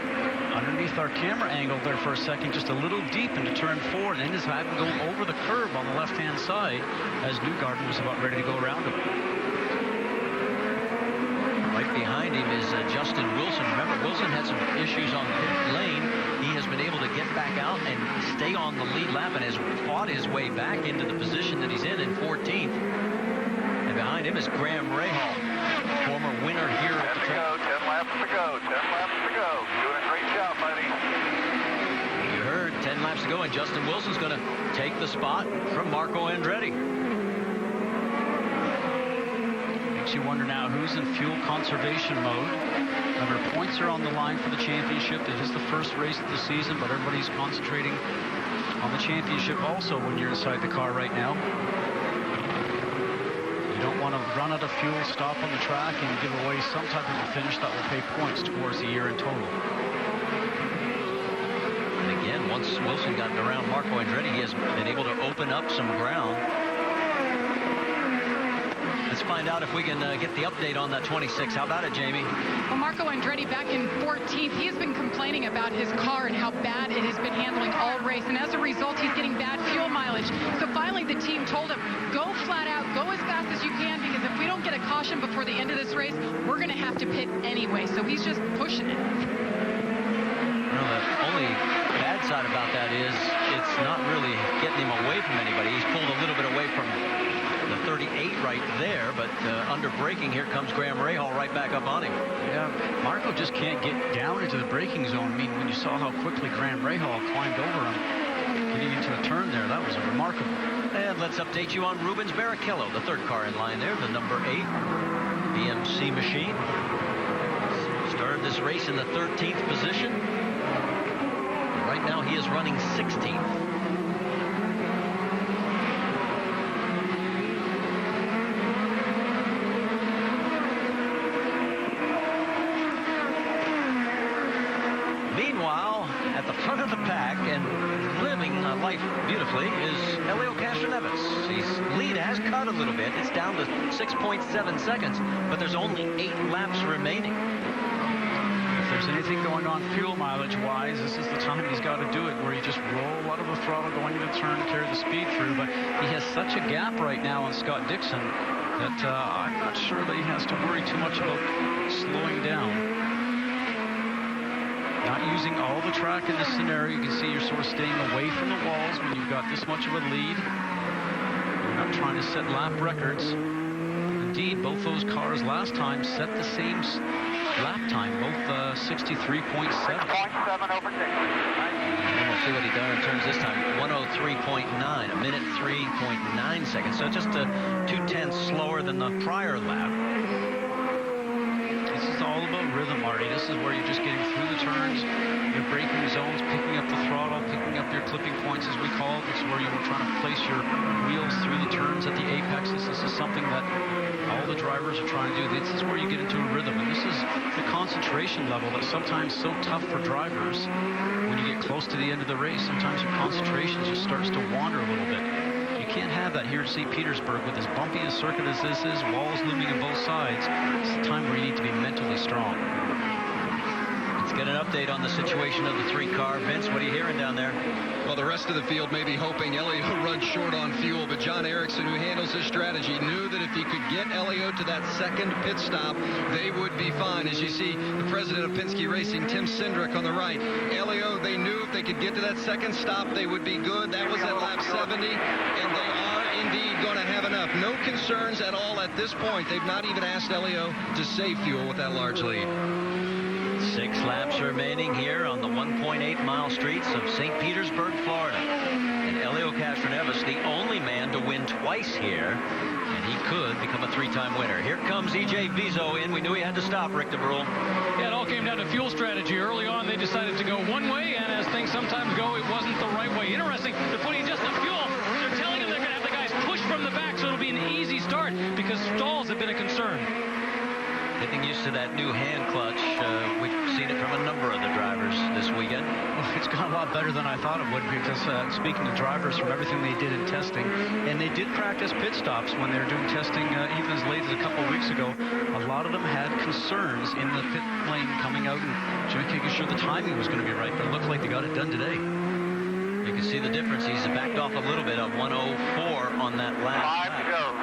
underneath our camera angle there for a second, just a little deep into turn 4, and then is having to go over the curb on the left-hand side as Newgarden was about ready to go around him.
Right behind him is Justin Wilson. Remember, Wilson had some issues on pit lane. He has been able to get back out and stay on the lead lap and has fought his way back into the position that he's in 14th. And behind him is Graham Rahal, former winner here at the track.
10 laps to go, 10 laps to go. Doing a great job, buddy.
You heard 10 laps to go, and Justin Wilson's going to take the spot from Marco Andretti.
Makes you wonder now who's in fuel conservation mode. Remember, points are on the line for the championship. It is the first race of the season, but everybody's concentrating on the championship also when you're inside the car right now. You don't want to run out of fuel, stop on the track, and give away some type of a finish that will pay points towards the year in total.
And again, once Wilson got around Marco Andretti, he has been able to open up some ground. Let's find out if we can get the update on that 26. How about it, Jamie?
Well, Marco Andretti back in 14th, he has been complaining about his car and how bad it has been handling all race, and as a result, he's getting bad fuel mileage. So finally, the team told him, go flat out, go as fast as you can, because if we don't get a caution before the end of this race, we're going to have to pit anyway. So he's just pushing it.
Well, the only bad side about that is it's not really getting him away from anybody. He's pulled a little bit away from the 38 right there, but under braking, here comes Graham Rahal right back up on him.
Yeah, Marco just can't get down into the braking zone. I mean, when you saw how quickly Graham Rahal climbed over him, getting into a turn there, that was remarkable.
And let's update you on Rubens Barrichello, the third car in line there, the number 8 BMC machine. Started this race in the 13th position. Right now, he is running 16th. Meanwhile, at the front of the pack and living life beautifully is Helio Castroneves. His lead has cut a little bit. It's down to 6.7 seconds, but there's only 8 laps remaining.
If there's anything going on fuel mileage-wise, this is the time he's got to do it, where you just roll out of the throttle going into the turn to carry the speed through. But he has such a gap right now on Scott Dixon that I'm not sure that he has to worry too much about slowing down. Not using all the track in this scenario. You can see you're sort of staying away from the walls when you've got this much of a lead. You're not trying to set lap records. Indeed, both those cars last time set the same lap time, both 63.7.
6.7 over 6.
And we'll see what he done in terms this time. 103.9, a minute 3.9 seconds. So just 2/10 slower than the prior lap.
This is all about rhythm, Marty. This is where you're just getting through the turns, your braking zones, picking up the throttle, picking up your clipping points, as we call it. This is where you were trying to place your wheels through the turns at the apexes. This is something that all the drivers drivers are trying to do. This is where you get into a rhythm, and this is the concentration level that's sometimes so tough for drivers. When you get close to the end of the race, sometimes your concentration just starts to wander a little bit. You can't have that here at St. Petersburg with as bumpy a circuit as this is, walls looming on both sides. It's a time where you need to be mentally strong.
Let's get an update on the situation of the 3-car. Vince, what are you hearing down there?
Well, the rest of the field may be hoping Elio runs short on fuel, but John Erickson, who handles his strategy, knew that if he could get Elio to that second pit stop, they would be fine. As you see, the president of Penske Racing, Tim Cindric, on the right. Elio, they knew if they could get to that second stop, they would be good. That was at lap 70, and they are indeed going to have enough. No concerns at all at this point. They've not even asked Elio to save fuel with that large lead.
6 laps remaining here on the 1.8-mile streets of St. Petersburg, Florida. And Elio Castroneves, the only man to win twice here, and he could become a 3-time winner. Here comes E.J. Vizo in. We knew he had to stop, Rick DeBrule.
Yeah, it all came down to fuel strategy. Early on, they decided to go one way, and as things sometimes go, it wasn't the right way. Interesting, they're putting just the fuel. They're telling them they're going to have the guys push from the back, so it'll be an easy start, because stalls have been a concern.
Getting used to that new hand clutch. We've seen it from a number of the drivers this weekend.
Well, it's gone a lot better than I thought it would, because speaking to drivers from everything they did in testing, and they did practice pit stops when they were doing testing even as late as a couple of weeks ago. A lot of them had concerns in the pit lane coming out and making sure the timing was going to be right, but it looked like they got it done today.
You can see the difference. He's backed off a little bit of 104 on that last
5 to go.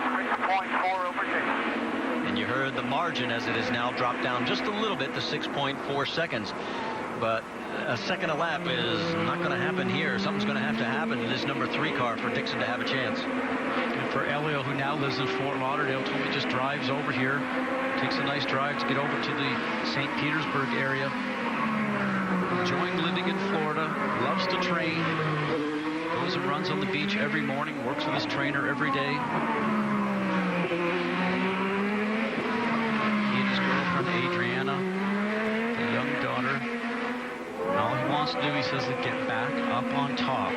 6.4 over Dixon.
And you heard the margin as it is now dropped down just a little bit to 6.4 seconds. But a second a lap is not going to happen here. Something's going to have to happen to this number 3 car for Dixon to have a chance.
And for Elio, who now lives in Fort Lauderdale, told me just drives over here, takes a nice drive to get over to the St. Petersburg area. Enjoying living in Florida, loves to train, goes and runs on the beach every morning, works with his trainer every day. Adriana, the young daughter. And all he wants to do, he says, is get back up on top.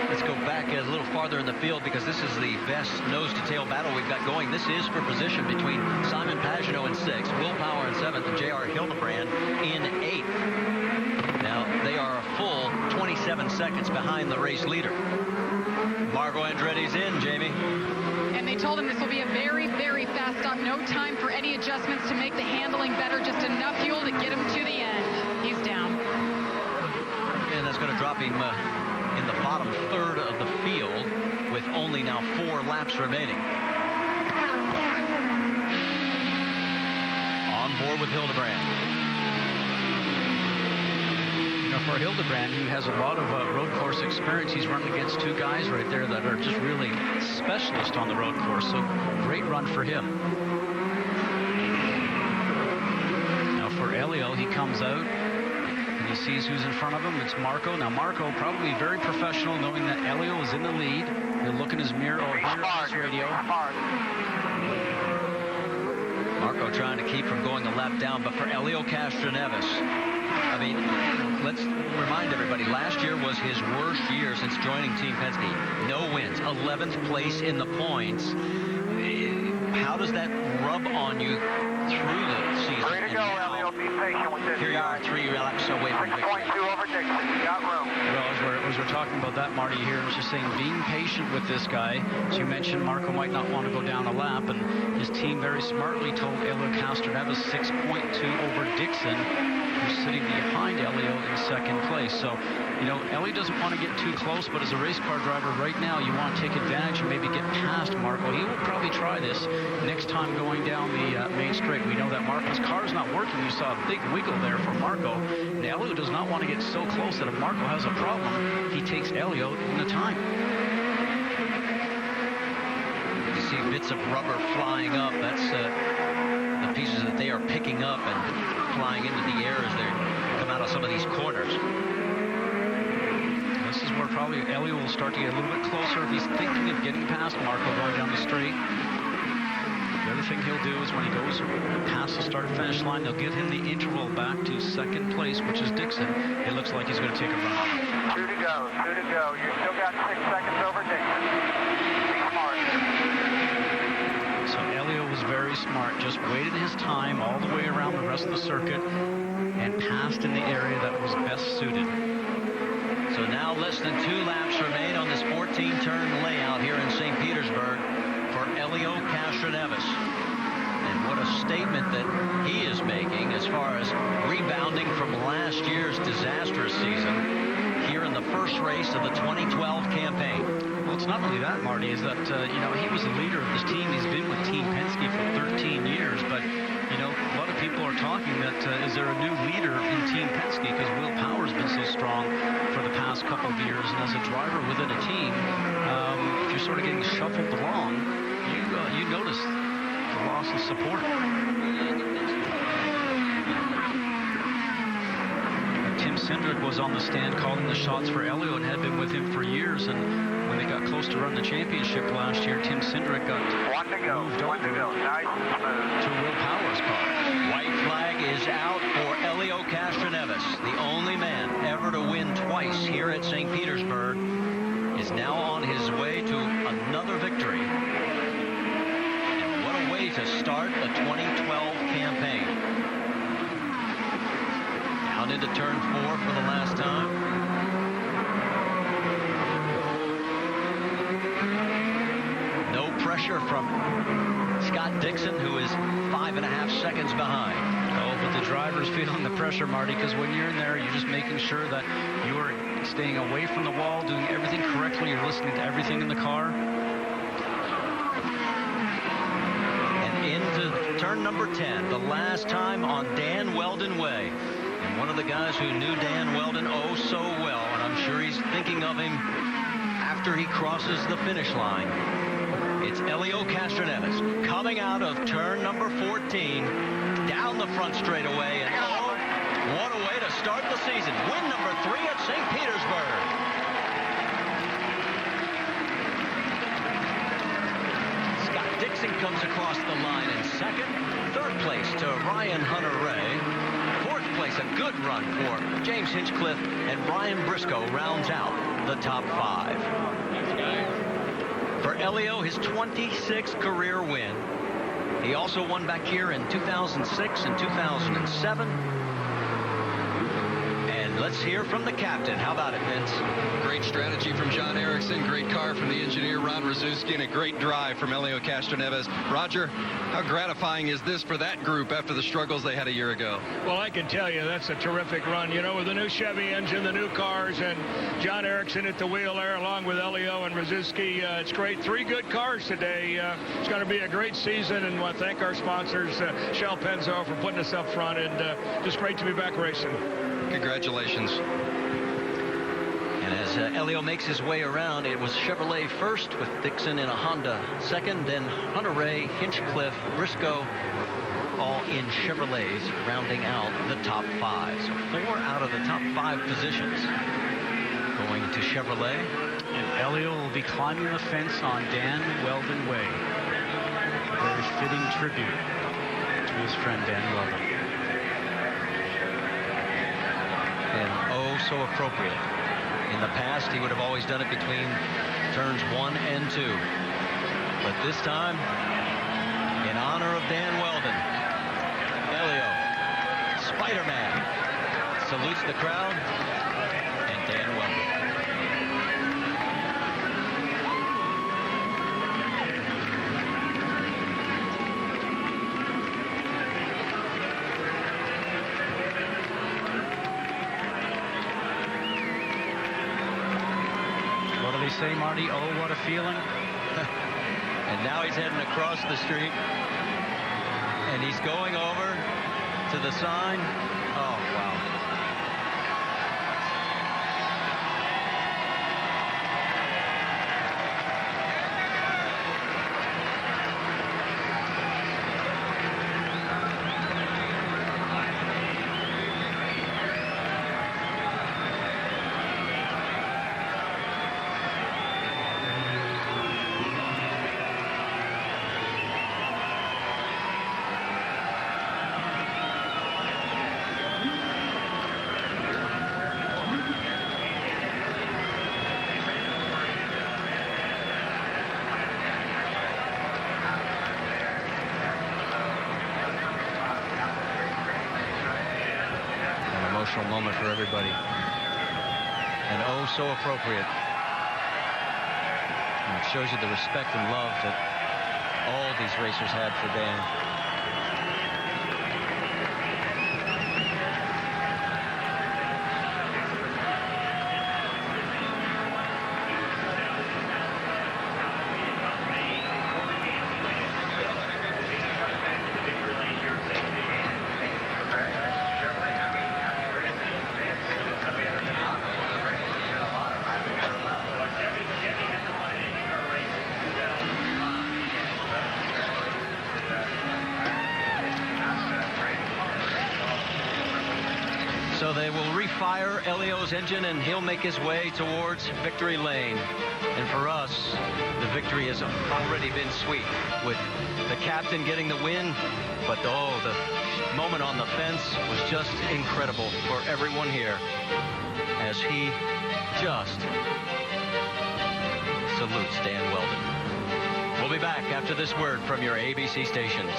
Let's go back a little farther in the field, because this is the best nose-to-tail battle we've got going. This is for position between Simon Pagenaud in 6th, Will Power in 7th, and J.R. Hildebrand in 8th. Now, they are a full 27 seconds behind the race leader. Margot Andretti's in, Jamie.
And they told him this will be a very, very fast stop. No time for any adjustments to make the handling better. Just enough fuel to get him to the end. He's down.
And that's going to drop him in the bottom third of the field with only now 4 laps remaining. On board with Hildebrand.
For Hildebrand, who has a lot of road course experience, he's running against 2 guys right there that are just really specialists on the road course. So great run for him. Now for Elio, he comes out and he sees who's in front of him. It's Marco. Now Marco probably very professional, knowing that Elio is in the lead. He'll look in his mirror or hear his radio.
Marco trying to keep from going a lap down, but for Elio Castroneves, I mean, let's remind everybody, last year was his worst year since joining Team Penske. No wins, 11th place in the points. How does that rub on you through the season?
Ready to go, Elio. Be patient with this.
Here you are, 3 laps away from victory.
6.2 over Dixon. You got room.
Well, as we're talking about that, Marty, here, I was just saying, being patient with this guy. As you mentioned, Marco might not want to go down a lap, and his team very smartly told Elio Castroneves 6.2 over Dixon, who's sitting behind Elio in 2nd place. So, you know, Elio doesn't want to get too close, but as a race car driver right now, you want to take advantage and maybe get past Marco. He will probably try this next time going down the main straight. We know that Marco's car's not working. You saw a big wiggle there for Marco. And Elio does not want to get so close that if Marco has a problem, he takes Elio in the time.
You see bits of rubber flying up. That's the pieces that they are picking up and flying into the air as they come out of some of these corners.
This is where probably Elio will start to get a little bit closer if he's thinking of getting past Marco going down the straight. The other thing he'll do is when he goes past the start-finish line, they'll give him the interval back to 2nd place, which is Dixon. It looks like he's going to take a run.
2 to go. 2 to go. You still got 6 seconds over Dixon. Be smart.
very smart. Just waited his time all the way around the rest of the circuit and passed in the area that was best suited.
So now less than 2 laps remain on this 14-turn layout here in St. Petersburg for Elio Castroneves. And what a statement that he is making as far as rebounding from last year's disastrous season here in the first race of the 2012 campaign.
Well, it's not only that, Marty, is that, you know, he was the leader of this team. He's been with Team Penske for 13 years, but, you know, a lot of people are talking that is there a new leader in Team Penske, because Will Power's been so strong for the past couple of years, and as a driver within a team, if you're sort of getting shuffled along, you notice the loss of support. Tim Cindric was on the stand calling the shots for Elio and had been with him for years, and when they got close to run the championship last year, Tim Cindric got moved over to Will Power's car.
White flag is out for Elio Castroneves, the only man ever to win twice here at St. Petersburg, is now on his way to another victory. And what a way to start the 2012 campaign. Down into turn 4 for the last time. No pressure from Scott Dixon, who is 5.5 seconds behind.
Oh, but the driver's feeling the pressure, Marty, because when you're in there, you're just making sure that you're staying away from the wall, doing everything correctly. You're listening to everything in the car.
And into turn number 10, the last time on Dan Weldon Way. And one of the guys who knew Dan Weldon oh so well, and I'm sure he's thinking of him after he crosses the finish line. It's Elio Castroneves coming out of turn number 14, down the front straightaway, and oh, what a way to start the season. Win number 3 at St. Petersburg. Scott Dixon comes across the line in second. Third place to Ryan Hunter-Reay. Fourth place, a good run for James Hinchcliffe, and Brian Briscoe rounds out the top 5. For Elio, his 26th career win. He also won back here in 2006 and 2007. And let's hear from the captain. How about it, Vince?
Great strategy from John Erickson, great car from the engineer Ron Rzuski, and a great drive from Elio Castroneves. Roger, how gratifying is this for that group after the struggles they had a year ago?
Well, I can tell you that's a terrific run. You know, with the new Chevy engine, the new cars, and John Erickson at the wheel there, along with Elio and Rzuski. It's great. 3 good cars today. It's going to be a great season, and I want to thank our sponsors, Shell Penzo, for putting us up front, and just great to be back racing.
Congratulations.
And as Elio makes his way around, it was Chevrolet first with Dixon in a Honda second, then Hunter-Reay, Hinchcliffe, Briscoe, all in Chevrolets, rounding out the top 5. So 4 out of the top 5 positions going to Chevrolet.
And Elio will be climbing the fence on Dan Weldon Way. A very fitting tribute to his friend Dan Weldon.
And oh, so appropriate. In the past, he would have always done it between turns 1 and 2. But this time, in honor of Dan Weldon, Elio, Spider-Man, salutes the crowd, and Dan Weldon.
Say, Marty, oh, what a feeling.
And now he's heading across the street, and he's going over to the sign. Oh, wow. moment for everybody. And oh, so appropriate. And it shows you the respect and love that all these racers had for Dan. So they will refire Elio's engine, and he'll make his way towards victory lane. And for us, the victory has already been sweet, with the captain getting the win. But oh, the moment on the fence was just incredible for everyone here, as he just salutes Dan Weldon. We'll be back after this word from your ABC stations.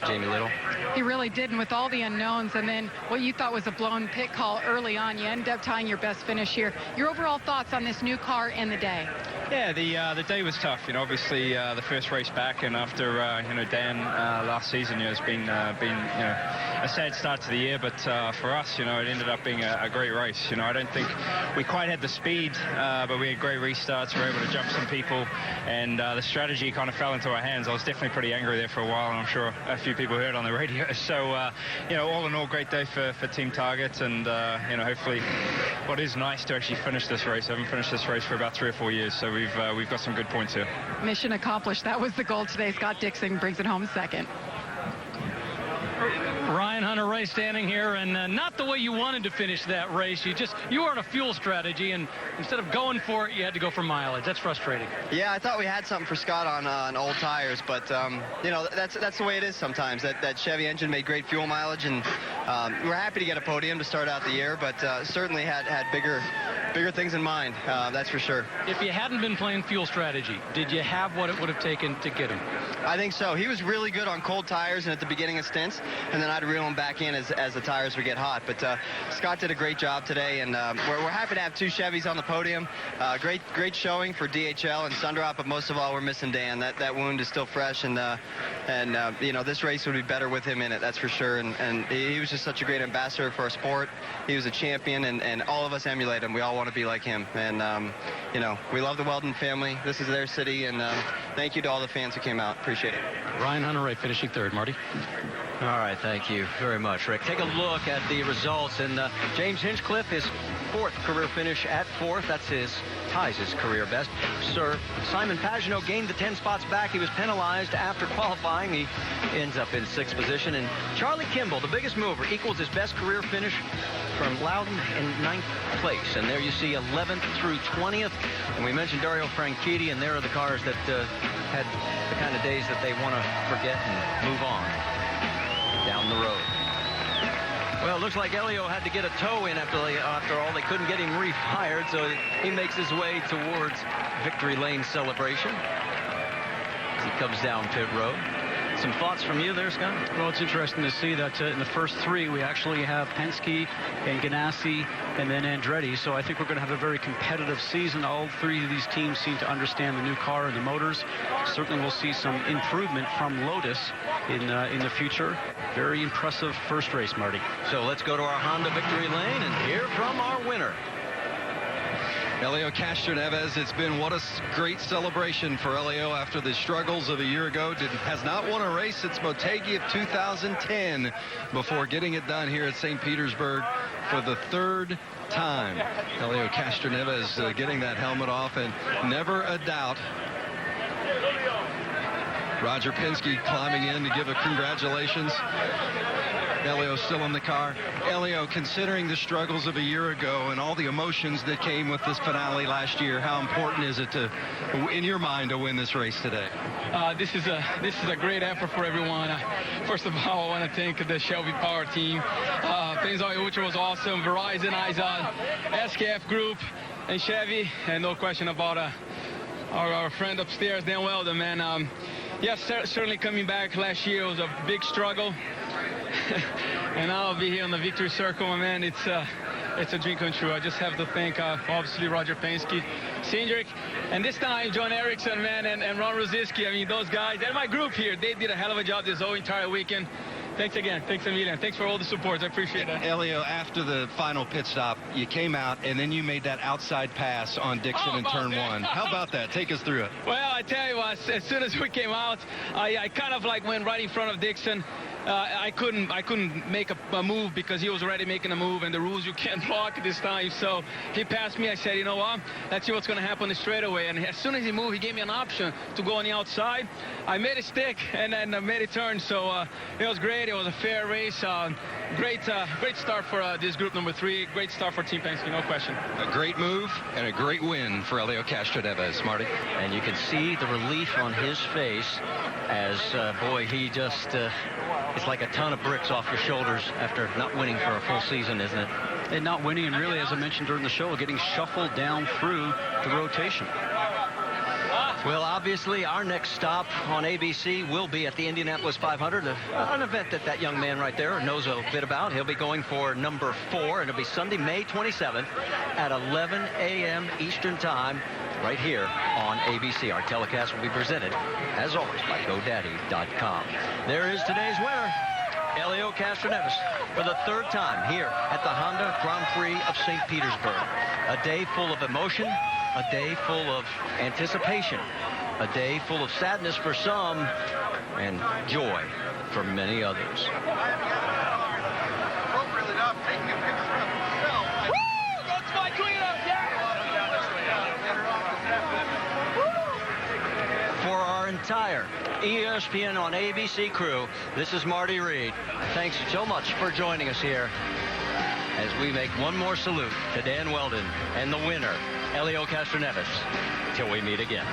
Jamie Little.
He really did, and with all the unknowns, and then what you thought was a blown pit call early on, you ended up tying your best finish here. Your overall thoughts on this new car and the day?
Yeah, the day was tough. You know, obviously the first race back, and after you know, Dan last season, you know, has been you know, a sad start to the year. But for us, you know, it ended up being a great race. You know, I don't think we quite had the speed, but we had great restarts. We were able to jump some people, and the strategy kind of fell into our hands. I was definitely pretty angry there for a while, and I'm sure a few people heard on the radio. So you know, all in all, great day for Team Target, and you know, hopefully, what is nice to actually finish this race. I haven't finished this race for about 3 or 4 years, so we've got some good points here.
Mission accomplished. That was the goal today. Scott Dixon brings it home second.
Ryan Hunter-Reay standing here, and not the way you wanted to finish that race. You were on a fuel strategy, and instead of going for it, you had to go for mileage. That's frustrating.
Yeah, I thought we had something for Scott on old tires, but you know, that's the way it is sometimes. That Chevy engine made great fuel mileage, and we're happy to get a podium to start out the year, but certainly had bigger things in mind, that's for sure.
If you hadn't been playing fuel strategy, did you have what it would have taken to get him?
I think so. He was really good on cold tires and at the beginning of stints, and then I'd reel him back in as the tires would get hot. But Scott did a great job today, and we're happy to have 2 Chevys on the podium. Great showing for DHL and Sundrop, but most of all, we're missing Dan. That wound is still fresh, and you know, this race would be better with him in it, that's for sure. And he was just such a great ambassador for our sport. He was a champion, and all of us emulate him. We all want to be like him, and you know, we love the Weldon family. This is their city, and thank you to all the fans who came out. Appreciate it.
Ryan Hunter-Reay finishing third. Marty?
All right, thank you very much, Rick. Take a look at the results, and James Hinchcliffe, his 4th career finish at 4th. That's ties his career best. Sir Simon Pagenaud gained the 10 spots back. He was penalized after qualifying. He ends up in 6th position, and Charlie Kimball, the biggest mover, equals his best career finish from Loudon in 9th place. And there you see 11th through 20th. And we mentioned Dario Franchitti, and there are the cars that had the kind of days that they want to forget and move on down the road. Well, it looks like Elio had to get a tow in after all. They couldn't get him refired, so he makes his way towards victory lane celebration as he comes down pit road. Some thoughts from you there, Scott?
Well, it's interesting to see that in the first 3, we actually have Penske and Ganassi and then Andretti. So I think we're going to have a very competitive season. All 3 of these teams seem to understand the new car and the motors. Certainly we'll see some improvement from Lotus in the future. Very impressive first race, Marty.
So let's go to our Honda victory lane and hear from our winner.
Elio Castroneves, it's been what a great celebration for Elio after the struggles of a year ago. Has not won a race since Motegi of 2010 before getting it done here at St. Petersburg for the 3rd time. Elio Castroneves getting that helmet off, and never a doubt. Roger Penske climbing in to give a congratulations. Elio still in the car. Elio, considering the struggles of a year ago and all the emotions that came with this finale last year, how important is it to, in your mind, to win this race today?
This is a great effort for everyone. First of all, I want to thank the Shelby Power team. Pennzoil Ultra was awesome. Verizon, IZOD, SKF Group, and Chevy, and no question about our friend upstairs, Dan Weldon, man. Yes, certainly coming back last year was a big struggle. and I'll be here on the victory circle, my man. It's a dream come true. I just have to thank, obviously, Roger Penske, Cindric, and this time, John Erickson, man, and Ron Rosiski. I mean, those guys, and my group here, they did a hell of a job this whole entire weekend. Thanks again. Thanks a million. Thanks for all the support. I appreciate it.
Elio, after the final pit stop, you came out, and then you made that outside pass on Dixon in turn one. How about that? Take us through it.
Well, I tell you what, as soon as we came out, I kind of like went right in front of Dixon. I couldn't make a move because he was already making a move, and the rules you can't block this time. So he passed me. I said, you know what? Let's see what's going to happen on the straightaway. And as soon as he moved, he gave me an option to go on the outside. I made it stick and then made it turn. So it was great. It was a fair race. Great start for this group number 3. Great start for Team Penske, no question.
A great move and a great win for Elio Castroneves, Marty.
And you can see the relief on his face as, boy, he just, it's like a ton of bricks off your shoulders after not winning for a full season, isn't it?
And not winning, and really, as I mentioned during the show, getting shuffled down through the rotation.
Well, obviously, our next stop on ABC will be at the Indianapolis 500, an event that young man right there knows a bit about. He'll be going for number 4, and it'll be Sunday, May 27th at 11 a.m. Eastern Time, right here on ABC. Our telecast will be presented, as always, by GoDaddy.com. There is today's winner, Elio Castroneves, for the 3rd time here at the Honda Grand Prix of St. Petersburg. A day full of emotion, a day full of anticipation, a day full of sadness for some, and joy for many others. For our entire ESPN on ABC crew, this is Marty Reed. Thanks so much for joining us here as we make one more salute to Dan Weldon and the winner, Elio Castroneves. Till we meet again.